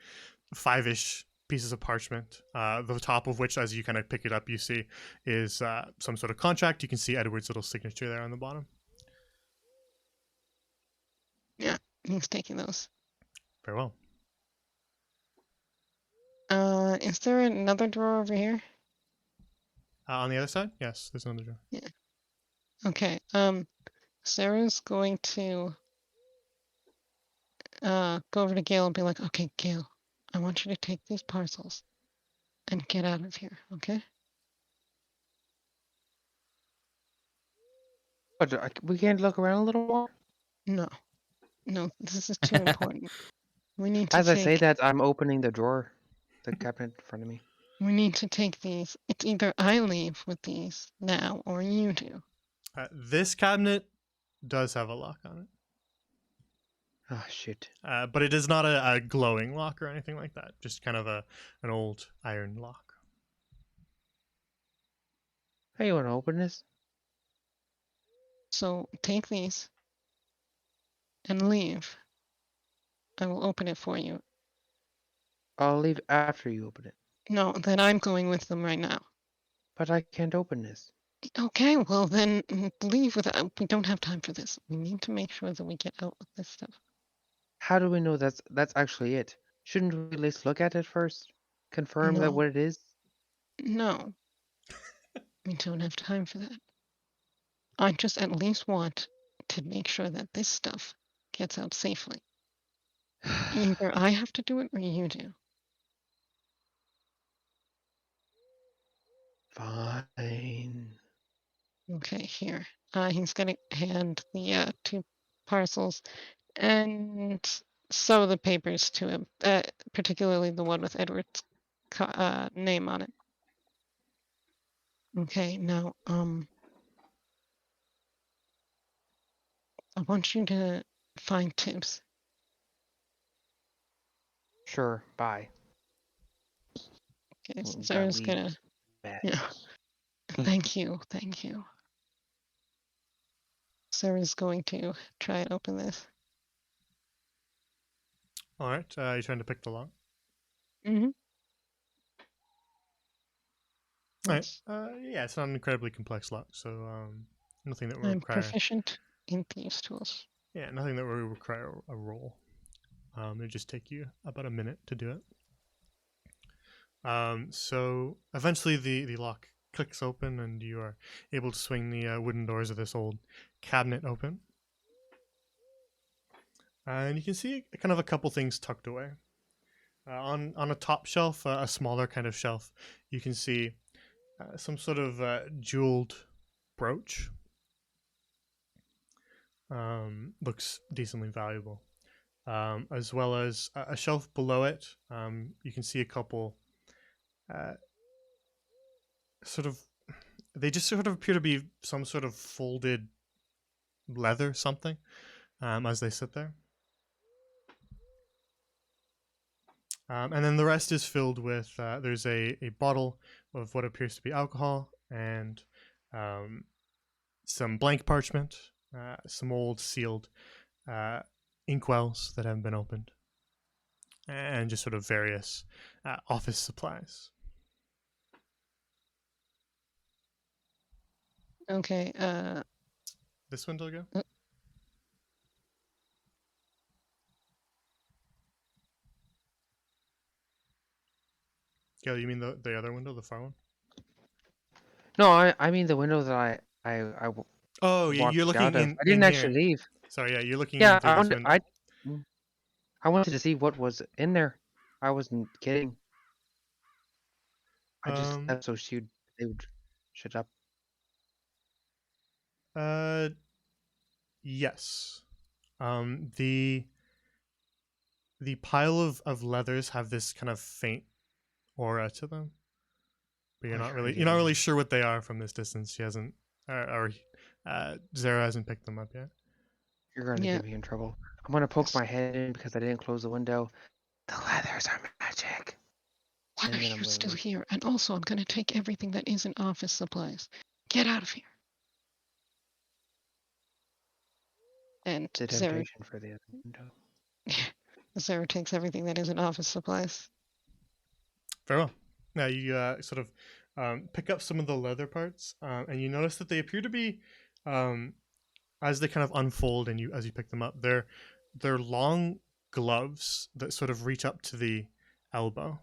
5-ish pieces of parchment. The top of which, as you kind of pick it up, you see is some sort of contract. You can see Edward's little signature there on the bottom. Yeah, he's taking those. Very well. Is there another drawer over here? On the other side, yes, there's another drawer. Yeah. Okay. Sarah's going to go over to Gail and be like, okay, Gail, I want you to take these parcels and get out of here, okay? But we can't look around a little more? No. No, this is too important. We need to As I say take that, I'm opening the drawer, the cabinet in front of me. we need to take these. It's either I leave with these now or you do. This cabinet does have a lock on it. Oh, shit. But it is not a glowing lock or anything like that. Just kind of an old iron lock. Hey, you want to open this? So take these and leave. I will open it for you. I'll leave after you open it. No, then I'm going with them right now. But I can't open this. Okay, well then leave without. We don't have time for this. We need to make sure that we get out with this stuff. How do we know that's actually it? Shouldn't we at least look at it first? Confirm No. that what it is? No, we don't have time for that. I just at least want to make sure that this stuff gets out safely. Either I have to do it or you do. Fine. Okay, here. He's gonna hand the 2 parcels and some of the papers to him, particularly the one with Edward's name on it. Okay, now, I want you to find Tibbs. Sure, bye. Okay, so Well, Sarah's that gonna. leaves bad. Yeah. Thank you, thank you. Sarah's going to try and open this. All right, you're trying to pick the lock. Mm-hmm. All right. Yeah, it's not an incredibly complex lock, so nothing that will I'm require. proficient in these tools. Yeah, nothing that will require a roll. It'll just take you about a minute to do it. So eventually the lock clicks open and you are able to swing the wooden doors of this old cabinet open. And you can see kind of a couple things tucked away. On a top shelf, a smaller kind of shelf, you can see some sort of jeweled brooch. Looks decently valuable. As well as a shelf below it, you can see a couple they just sort of appear to be some sort of folded leather something as they sit there. And then the rest is filled with, there's a bottle of what appears to be alcohol and some blank parchment, some old sealed inkwells that haven't been opened, and just sort of various office supplies. Okay, This one, Dilgo? Gail, you mean the other window, the far one? No, I mean the window that I Oh, yeah, walked you're looking out of. in I didn't here. actually leave. Sorry, yeah, you're looking Yeah, in through this window. I wanted to see what was in there. I wasn't kidding. I just Um, thought so they would shut up. Yes. The pile of leathers have this kind of faint aura to them, but Oh, you're not really sure what they are from this distance. She hasn't, or Zara hasn't picked them up yet. You're going to Yeah. get me in trouble. I'm going to poke Yes. my head in because I didn't close the window. The leathers are magic. Why And are then I'm you gonna still leave. here? And also, I'm going to take everything that isn't office supplies. Get out of here. And The Zara, temptation for the other window. Zara takes everything that isn't office supplies. Very well. Now you sort of pick up some of the leather parts, and you notice that they appear to be, as they kind of unfold and as you pick them up, they're long gloves that sort of reach up to the elbow,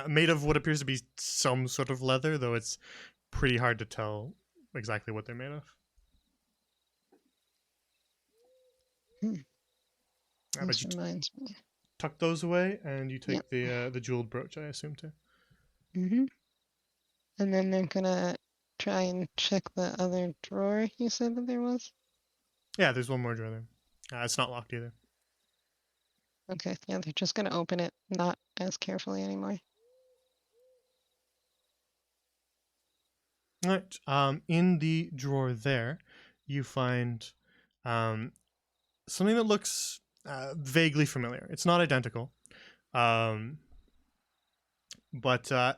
made of what appears to be some sort of leather, though it's pretty hard to tell exactly what they're made of. But This you reminds me. tuck those away, and you take the jeweled brooch, I assume, too. Mm-hmm. And then they're gonna try and check the other drawer you said that there was. Yeah, there's one more drawer there. It's not locked either. Okay, yeah, they're just gonna open it, not as carefully anymore. All right. In the drawer there, you find something that looks vaguely familiar. It's not identical, but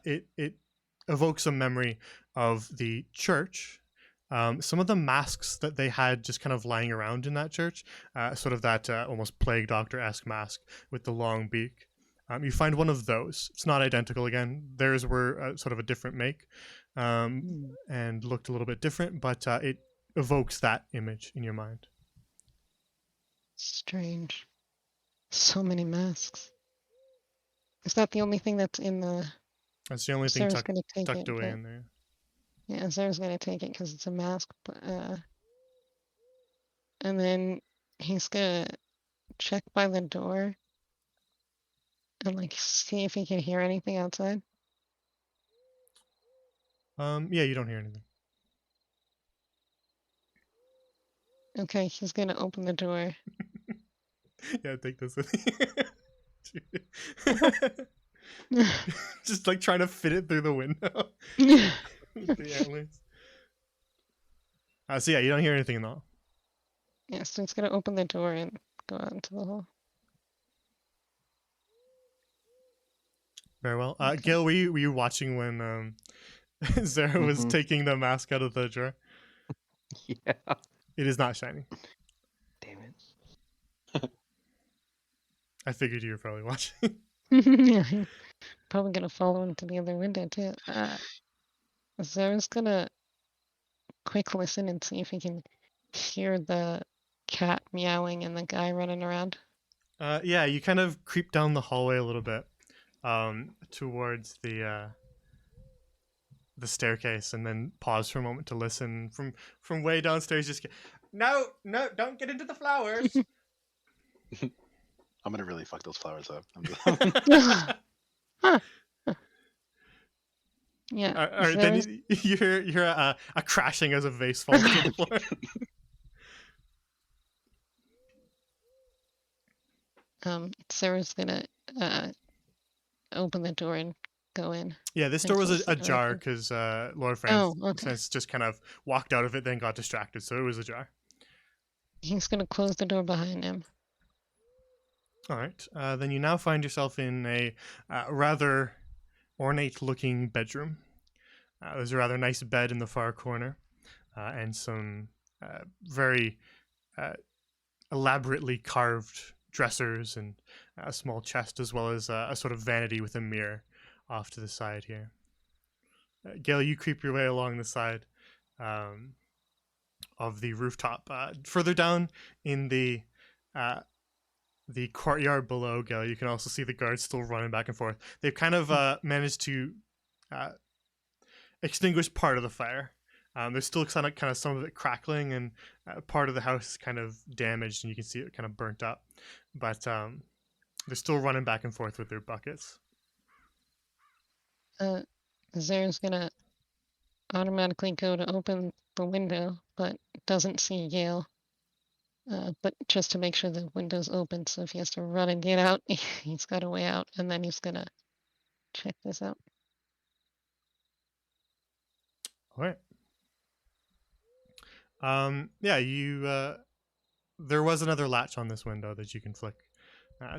it evokes a memory of the church. Some of the masks that they had just kind of lying around in that church, sort of that almost plague doctor-esque mask with the long beak. You find one of those. It's not identical again. Theirs were sort of a different make and looked a little bit different, but it evokes that image in your mind. Strange. So many masks. Is that the only thing that's in the... That's the only thing Sarah's gonna take tucked it, away but... in there. Yeah, Sarah's gonna take it because it's a mask, but and then he's gonna check by the door and like see if he can hear anything outside. Yeah, you don't hear anything. Okay, he's gonna open the door. Yeah, take this with you. Just like trying to fit it through the window. With the antlers. So yeah, you don't hear anything at all. Yeah, so he's gonna open the door and go out into the hall. Very well. Okay. Gail, were you watching when Zara was taking the mask out of the drawer? Yeah. It is not shiny. Damn it. I figured you were probably watching. Yeah, he's probably gonna follow him to the other window too. Zara's gonna quick listen and see if he can hear the cat meowing and the guy running around. Yeah, you kind of creep down the hallway a little bit towards the staircase, and then pause for a moment to listen. From way downstairs, just no, don't get into the flowers. I'm gonna really fuck those flowers up. Yeah. All right, then you hear a crashing as a vase falls to the floor. Sarah's gonna open the door and go in. Yeah, this And door was close the door ajar again. because Laura Francis okay. just kind of walked out of it, then got distracted, so it was ajar. He's gonna close the door behind him. All right, then you now find yourself in a rather ornate-looking bedroom. There's a rather nice bed in the far corner, and some very elaborately carved dressers and a small chest, as well as a sort of vanity with a mirror off to the side here. Gail, you creep your way along the side of the rooftop. Further down in the the courtyard below, Gil, you can also see the guards still running back and forth. They've kind of managed to extinguish part of the fire. There's still kind of some of it crackling, and part of the house is kind of damaged, and you can see it kind of burnt up. But they're still running back and forth with their buckets. Zaren's gonna automatically go to open the window, but doesn't see Gale. But just to make sure the window's open, so if he has to run and get out, he's got a way out, and then he's gonna check this out. All right. Yeah, you. There was another latch on this window that you can flick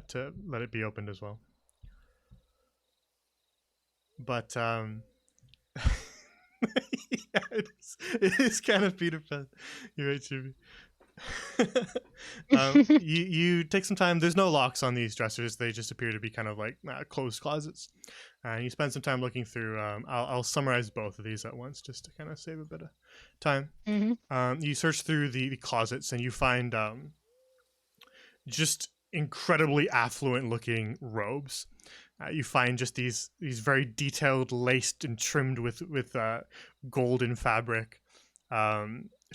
to let it be opened as well. But yeah, it is kind of Peter Pan. You're right, Jimmy. You take some time. There's no locks on these dressers. They just appear to be kind of like closed closets. You spend some time looking through. I'll summarize both of these at once just to kind of save a bit of time. You search through the closets and you find just incredibly affluent looking robes. You find just these very detailed, laced and trimmed with golden fabric.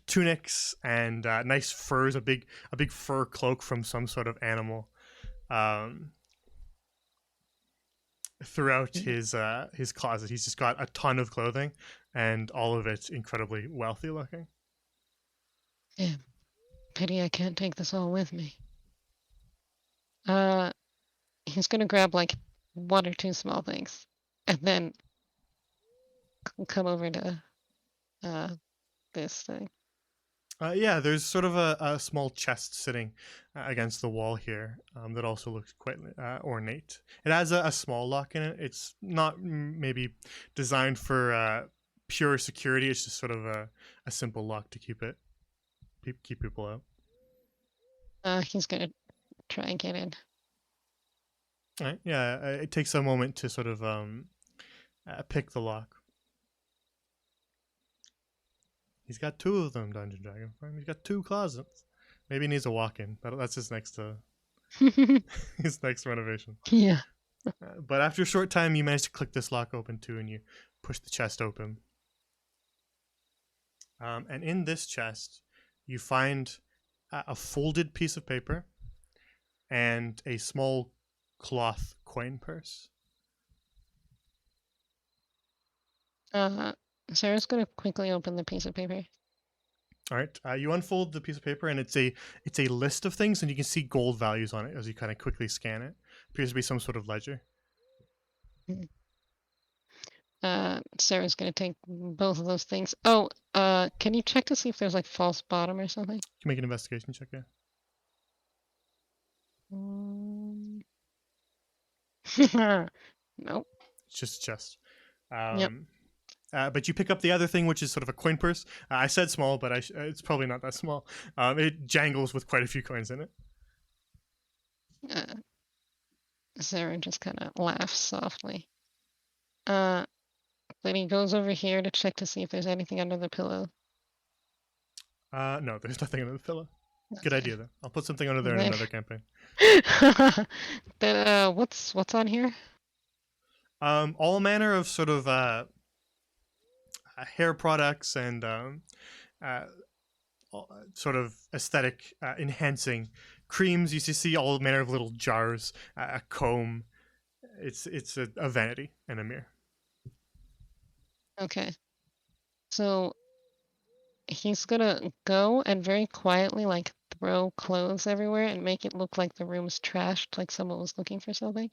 Tunics and nice furs, a big fur cloak from some sort of animal. Throughout his closet, he's just got a ton of clothing, and all of it's incredibly wealthy looking. Yeah, pity I can't take this all with me. He's gonna grab like one or two small things, and then come over to this thing. Yeah, there's sort of a small chest sitting against the wall here that also looks quite ornate. It has a small lock in it. It's not maybe designed for pure security. It's just sort of a simple lock to keep people out. He's gonna try and get in. All right. Yeah, it takes a moment to sort of pick the lock. He's got two of them, Dungeon Dragon. He's got two closets. Maybe he needs a walk-in. That's his next his next renovation. Yeah. But after a short time, you manage to click this lock open too, and you push the chest open. And in this chest, you find a folded piece of paper and a small cloth coin purse. Sarah's gonna quickly open the piece of paper. All right, you unfold the piece of paper, and it's a list of things, and you can see gold values on it as you kind of quickly scan it. Appears to be some sort of ledger. Sarah's gonna take both of those things. Oh, can you check to see if there's like false bottom or something? You can make an investigation check, yeah. Nope. It's just a chest. Yep. But you pick up the other thing, which is sort of a coin purse. I said small, but it's probably not that small. It jangles with quite a few coins in it. Sarah just kind of laughs softly. Then he goes over here to check to see if there's anything under the pillow. No, there's nothing under the pillow. Good idea, though. I'll put something under there in Then- another campaign. Then what's on here? All manner of sort of hair products and sort of aesthetic enhancing creams. You see all manner of little jars, a comb. It's a vanity and a mirror. Okay. So he's gonna go and very quietly like throw clothes everywhere and make it look like the room's trashed, like someone was looking for something.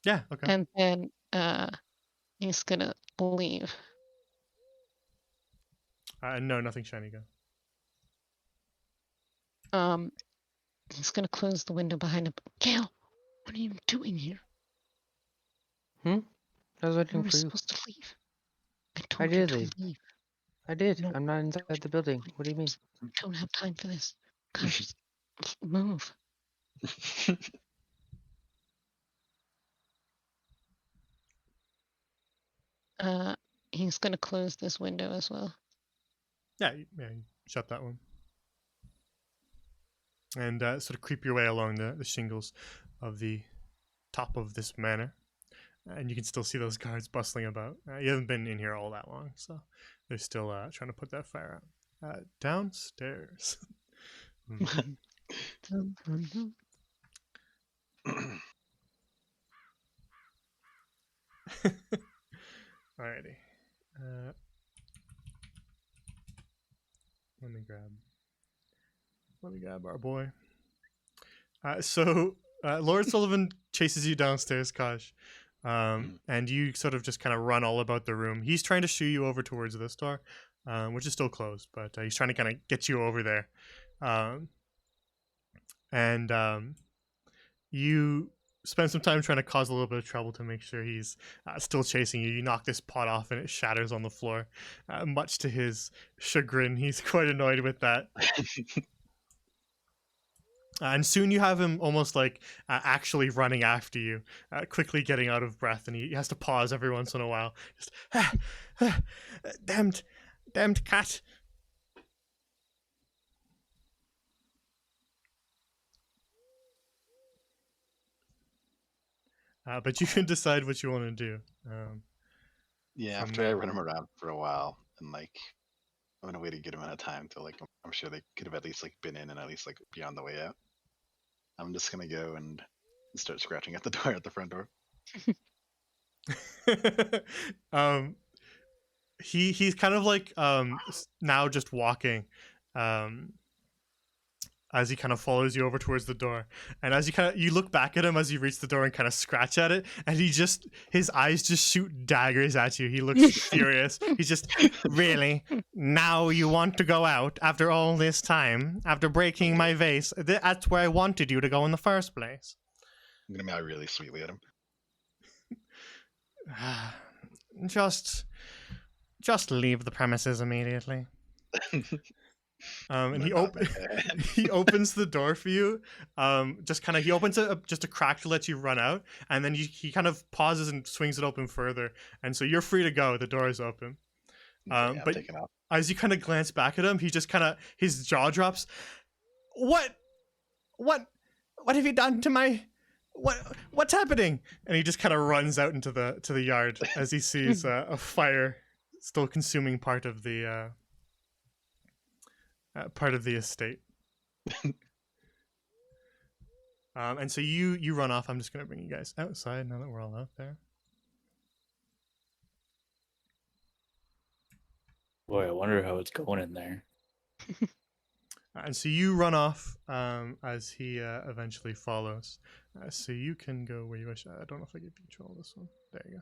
Yeah. Okay. And then he's gonna leave. No, nothing shiny. Go. He's gonna close the window behind him. Gale, what are you doing here? I was You waiting were for you. supposed to leave. I told did you leave. to leave. I did. No, I'm not inside the building. What do you mean? I don't have time for this. Gosh, just move. He's gonna close this window as well. Yeah. You shut that one. and sort of creep your way along the shingles of the top of this manor. And you can still see those guards bustling about. You haven't been in here all that long, so they're still trying to put that fire out. Downstairs. Alrighty. Let me grab our boy. So Lord Sullivan chases you downstairs, Kosh. And you sort of just kind of run all about the room. He's trying to shoo you over towards this door, which is still closed, but he's trying to kind of get you over there. You spend some time trying to cause a little bit of trouble to make sure he's still chasing you. You knock this pot off and it shatters on the floor. Much to his chagrin, he's quite annoyed with that. And soon you have him almost like actually running after you, quickly getting out of breath, and he has to pause every once in a while. Just, damned cat. But you can decide what you want to do. Yeah, after I run him around for a while, and like I'm gonna wait a good amount of time till like I'm sure they could have at least like been in and at least like be on the way out. I'm just gonna go and start scratching at the door, at the front door. He's kind of like now just walking, as he kind of follows you over towards the door, and as you look back at him as you reach the door and kind of scratch at it, and his eyes just shoot daggers at you. He looks furious. He's just, really? Now you want to go out after all this time, after breaking my vase? That's where I wanted you to go in the first place. I'm gonna meow really sweetly at him. Just leave the premises immediately. And he opens the door for you. He opens it just a crack to let you run out, and then he kind of pauses and swings it open further, and so you're free to go. The door is open. But as you kind of glance back at him, he just his jaw drops. What have you done to my? What's happening? And he just kind of runs out into the yard as he sees a fire still consuming part of the estate. And so you run off. I'm just going to bring you guys outside now that we're all out there. Boy, I wonder how it's going in there. And so you run off as he eventually follows. So you can go where you wish. I don't know if I get control of this one. There you go.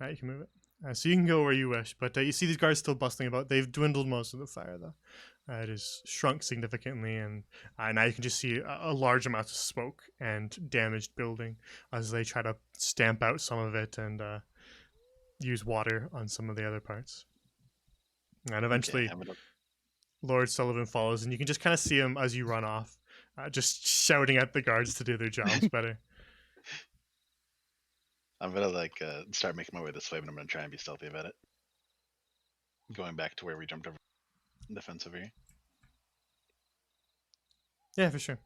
Now you can move it. So you can go where you wish. But you see these guards still bustling about. They've dwindled most of the fire, though. It has shrunk significantly, and now you can just see a large amount of smoke and damaged building as they try to stamp out some of it and use water on some of the other parts. And eventually, Lord Sullivan follows, and you can just kind of see him as you run off, just shouting at the guards to do their jobs better. I'm gonna start making my way this way, but I'm gonna try and be stealthy about it. Going back to where we jumped over the fence over here. Yeah, for sure.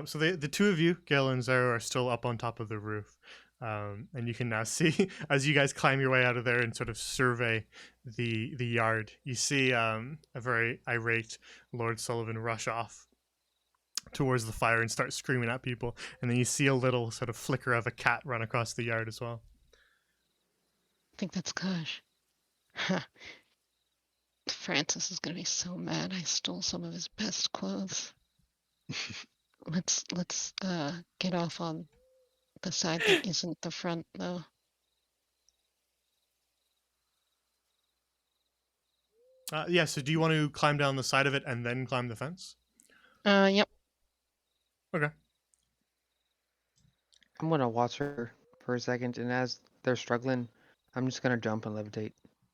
So the two of you, Gil and Zero, are still up on top of the roof. And you can now see, as you guys climb your way out of there and sort of survey the yard, you see a very irate Lord Sullivan rush off towards the fire and start screaming at people. And then you see a little sort of flicker of a cat run across the yard as well. I think that's Kush. Francis is gonna be so mad I stole some of his best clothes. Let's get off on the side that isn't the front, though. Yeah, so do you want to climb down the side of it and then climb the fence? Yep. Okay. I'm gonna watch her for a second, and as they're struggling, I'm just gonna jump and levitate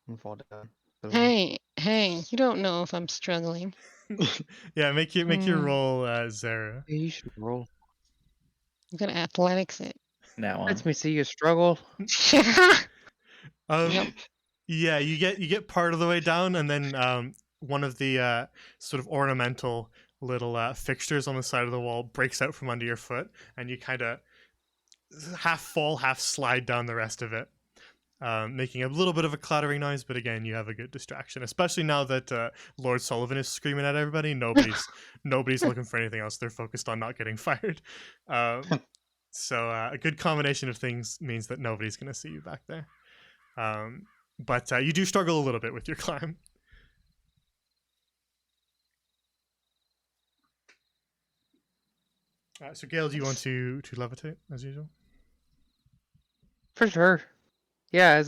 and fall down. Hey, you don't know if I'm struggling. Yeah, make your roll, Zara. Yeah, you should roll. I'm gonna athletics it. Now Lets me see you struggle. Yep. Yeah, you get part of the way down, and then one of the sort of ornamental little fixtures on the side of the wall breaks out from under your foot, and you kind of half fall, half slide down the rest of it, making a little bit of a clattering noise. But again, you have a good distraction, especially now that Lord Sullivan is screaming at everybody. Nobody's looking for anything else. They're focused on not getting fired. So a good combination of things means that nobody's going to see you back there. But you do struggle a little bit with your climb. So Gale, do you want to levitate as usual? For sure. Yeah,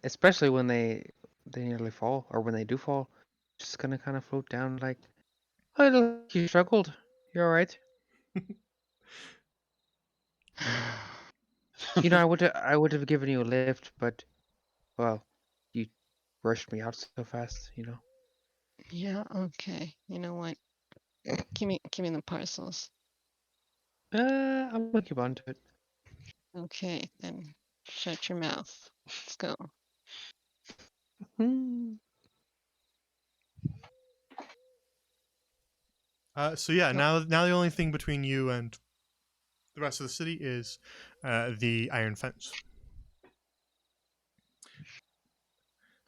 especially when they nearly fall, or when they do fall, just gonna kind of float down like, oh, look, you struggled. You're all right. I would have given you a lift, but well, you rushed me out so fast. Yeah, okay. You know what? Give me the parcels. I'm gonna keep on to it. Okay, then shut your mouth. Let's go. So yeah, now the only thing between you and the rest of the city is the iron fence.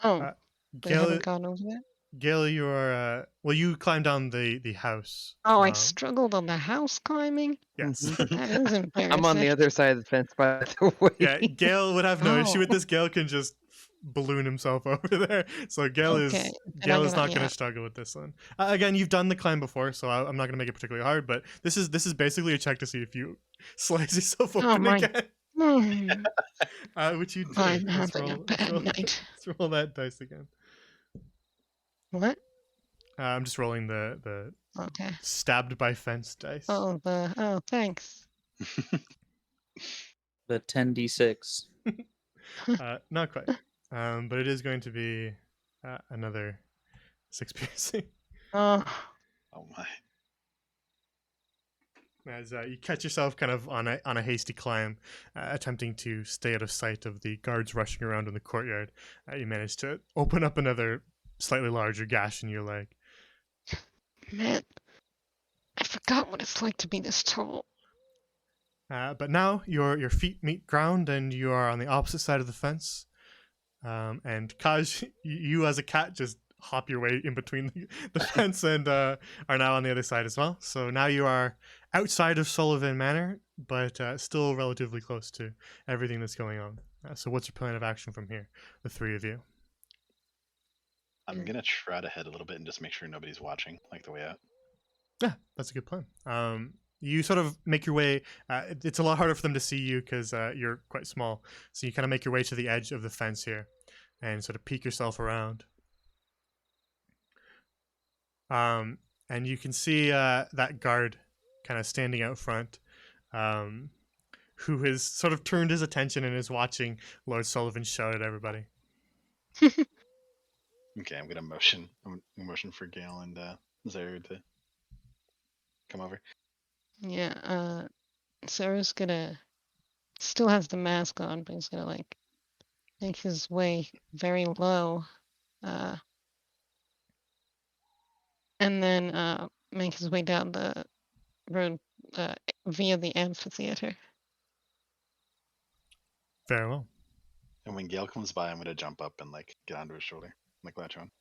Oh, they Gale, haven't gone over that? Gale, you are you climbed down the house. Oh, I struggled on the house climbing? Yes. That is embarrassing. I'm on the other side of the fence, by the way. Yeah, Gale would have no issue with Oh. this. Gale can just balloon himself over there. So Gale Okay, is not going yeah. to struggle with this one. Again, you've done the climb before, so I'm not going to make it particularly hard. But this is basically a check to see if you slice yourself open my- again. Which you do. I'm Let's having a bad night. Let's roll that dice again. What? I'm just rolling the Okay. stabbed by fence dice. Oh, thanks. The 10d6. Not quite. But it is going to be another 6 piercing. Oh, Oh my. As you catch yourself kind of on a hasty climb, attempting to stay out of sight of the guards rushing around in the courtyard, you manage to open up another slightly larger gash in your leg. man. I forgot what it's like to be this tall. But now your feet meet ground and you are on the opposite side of the fence. And Kaj, you as a cat just hop your way in between the fence and are now on the other side as well. So now you are outside of Sullivan Manor, but still relatively close to everything that's going on. So what's your plan of action from here, the three of you? I'm gonna try to head a little bit and just make sure nobody's watching, like the way out. Yeah, that's a good plan. You sort of make your way. It's a lot harder for them to see you because you're quite small. So you kind of make your way to the edge of the fence here and sort of peek yourself around. And you can see that guard kind of standing out front, who has sort of turned his attention and is watching Lord Sullivan shout at everybody. Okay, I'm gonna motion for Gale and Zaru to come over. Yeah, Sarah's gonna still has the mask on, but he's gonna like make his way very low. And then make his way down the road via the amphitheater. Very well. And when Gale comes by, I'm gonna jump up and like get onto his shoulder, like latch on.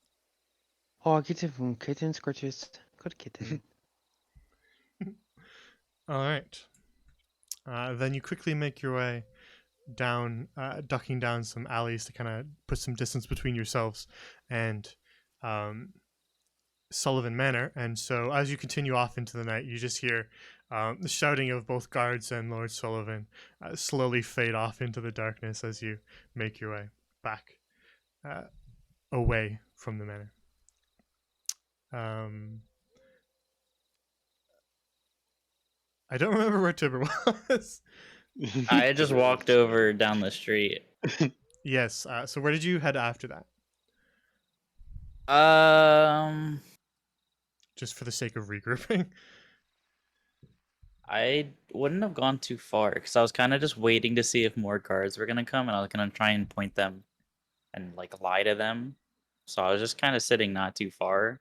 Oh, kitten from kitten scratches. Good kitten. All right. Then you quickly make your way down, ducking down some alleys to kind of put some distance between yourselves and Sullivan Manor. And so as you continue off into the night, you just hear the shouting of both guards and Lord Sullivan slowly fade off into the darkness as you make your way back away from the manor. I don't remember where Tibber was. I just walked over down the street. Yes. So where did you head after that? Just for the sake of regrouping. I wouldn't have gone too far because I was kind of just waiting to see if more guards were gonna come, and I was gonna try and point them and like lie to them. So I was just kind of sitting not too far.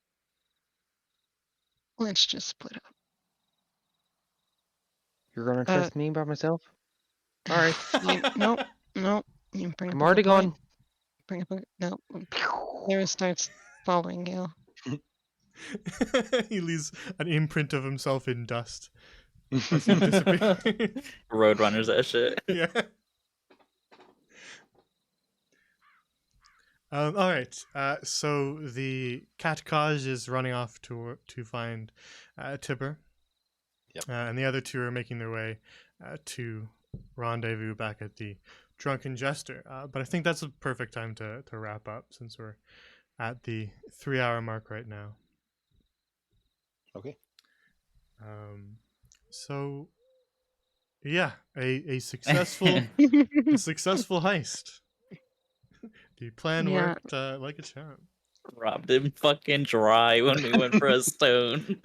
Let's just split up. You're gonna trust me by myself? All right. Fine. Nope. Nope. You bring up I'm a already good point. gone. Bring up a no. Lyra starts following Gale. He leaves an imprint of himself in dust as he disappears. Roadrunners, that shit. Yeah. All right. So the cat Kaj is running off to find Tipper. Yep. And the other two are making their way to rendezvous back at the Drunken Jester. But I think that's a perfect time to wrap up since we're at the 3-hour mark right now. Okay. So yeah, a successful a successful heist. The plan Yeah. worked like a charm. Robbed him fucking dry when we went for a stone.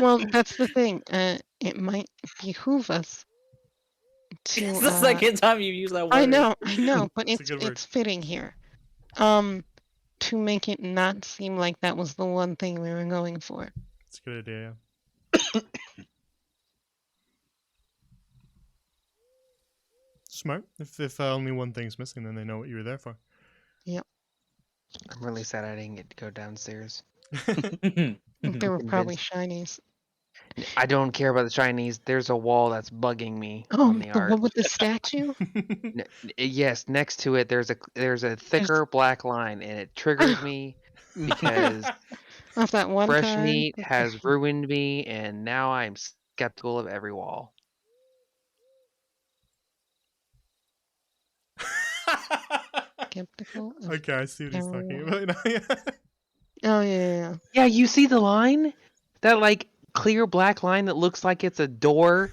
Well, that's the thing. It might behoove us to. It's the second time you use that word. I know, but It's a good word. it's fitting here. To make it not seem like that was the one thing we were going for. It's a good idea. Smart. If only one thing's missing, then they know what you were there for. I'm really sad I didn't get to go downstairs. They were probably Convinced. shinies. I don't care about the Chinese. There's a wall that's bugging me Oh, on the the art. one with the statue? Yes, next to it there's a thicker black line, and it triggers me because Of that one fresh kind? meat has ruined me, and now I'm skeptical of every wall. Skeptical. of Okay, I see what he's talking everyone. about now. Oh, yeah. Yeah, you see the line? That like clear black line that looks like it's a door,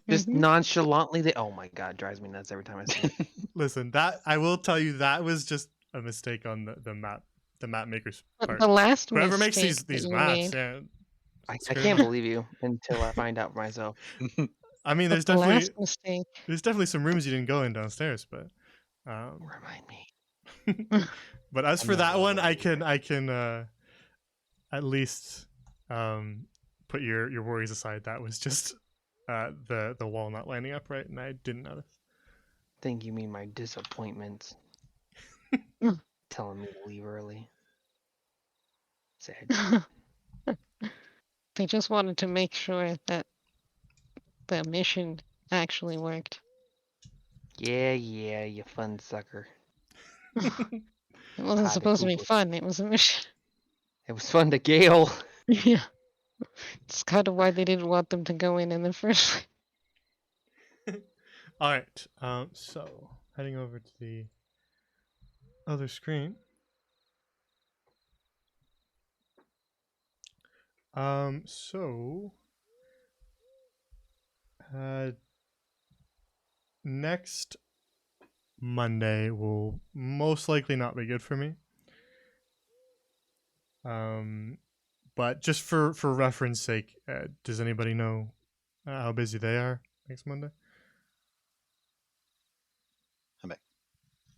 just Mhm. nonchalantly. Oh my god, it drives me nuts every time I see it. Listen, that I will tell you that was just a mistake on the map maker's part. The last Whoever makes mistake these that you maps, made, yeah. I screw can't them. believe you until I find out for myself. I mean, there's the last definitely mistake. some rooms you didn't go in downstairs, but Remind me. but as I'm for not that one, wrong I can at least put your worries aside. That was just the wall not lining up right, and I didn't notice. Think you mean my disappointments? Telling me to leave early. Sad. They just wanted to make sure that the mission actually worked. Yeah, you fun sucker. It wasn't Potty supposed to be pooper. fun. It was a mission. It was fun to Gale. Yeah. It's kind of why they didn't want them to go in the first place. All right. So heading over to the other screen. So next Monday will most likely not be good for me. But just for reference sake, does anybody know how busy they are next Monday?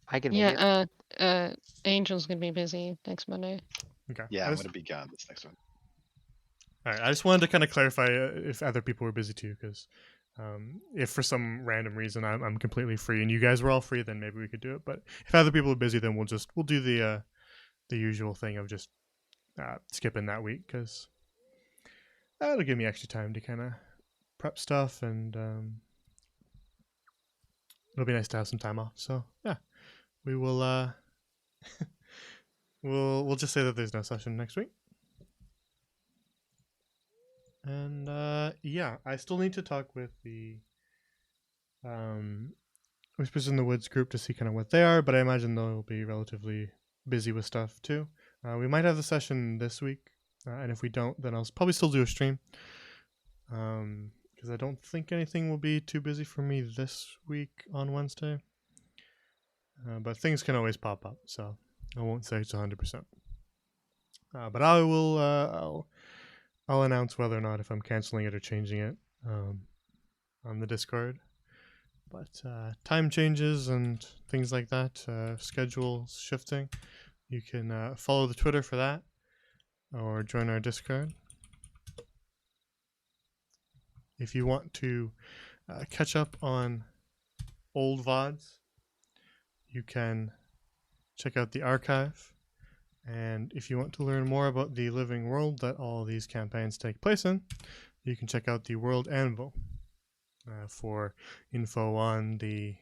I can make it. Yeah, Angel's gonna be busy next Monday. Okay. Yeah, I'm gonna be gone this next one. All right. I just wanted to kind of clarify if other people were busy too, because if for some random reason I'm completely free and you guys were all free, then maybe we could do it. But if other people are busy, then we'll do the usual thing of just skipping that week, because that'll give me extra time to kind of prep stuff, and it'll be nice to have some time off. So yeah, we will we'll just say that there's no session next week. And yeah, I still need to talk with the Whispers in the Woods group to see kind of what they are, but I imagine they'll be relatively busy with stuff too. We might have the session this week, and if we don't, then I'll probably still do a stream, because I don't think anything will be too busy for me this week on Wednesday. But things can always pop up, so I won't say it's 100%. But I will. I'll announce whether or not if I'm canceling it or changing it on the Discord. But time changes and things like that, schedule shifting. You can follow the Twitter for that. or join our Discord. If you want to catch up on old VODs, you can check out the archive. And if you want to learn more about the living world that all these campaigns take place in, you can check out the World Anvil for info on the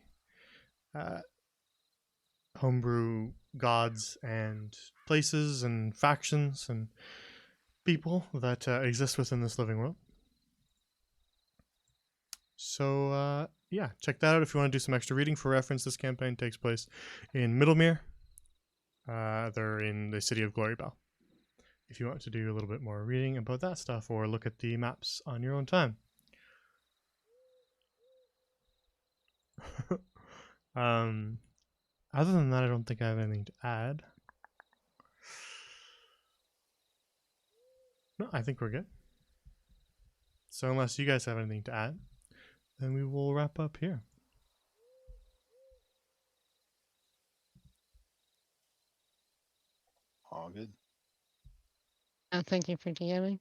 homebrew gods and places and factions and people that exist within this living world. So yeah, check that out if you want to do some extra reading. For reference, this campaign takes place in Middlemere. They're in the city of Glorybell. If you want to do a little bit more reading about that stuff or look at the maps on your own time. Other than that, I don't think I have anything to add. No, I think we're good. So unless you guys have anything to add, then we will wrap up here. All good. Thank you for DMing.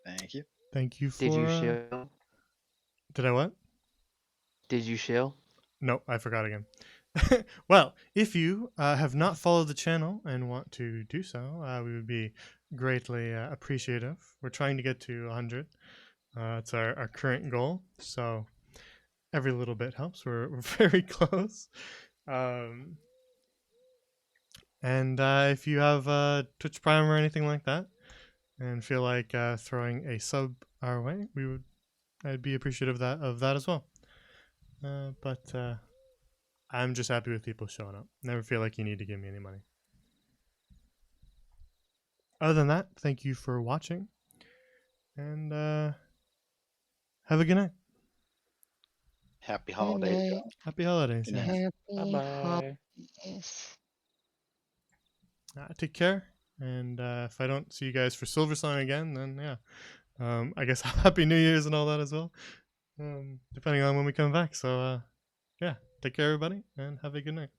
Thank you. Thank you for... Did you shill? Did I what? Did you shill? No, I forgot again. Well, if you have not followed the channel and want to do so, we would be greatly appreciative. We're trying to get to 100. It's our current goal, so every little bit helps. We're very close. And if you have Twitch Prime or anything like that, and feel like throwing a sub our way, I'd be appreciative of that as well. But I'm just happy with people showing up. Never feel like you need to give me any money. Other than that, thank you for watching, and have a good night. Happy holidays. Good Happy holidays. Good Yeah. night. Happy Bye-bye. holidays. Take care, and if I don't see you guys for Silversong again, then yeah, I guess Happy New Year's and all that as well, depending on when we come back. So yeah, take care everybody, and have a good night.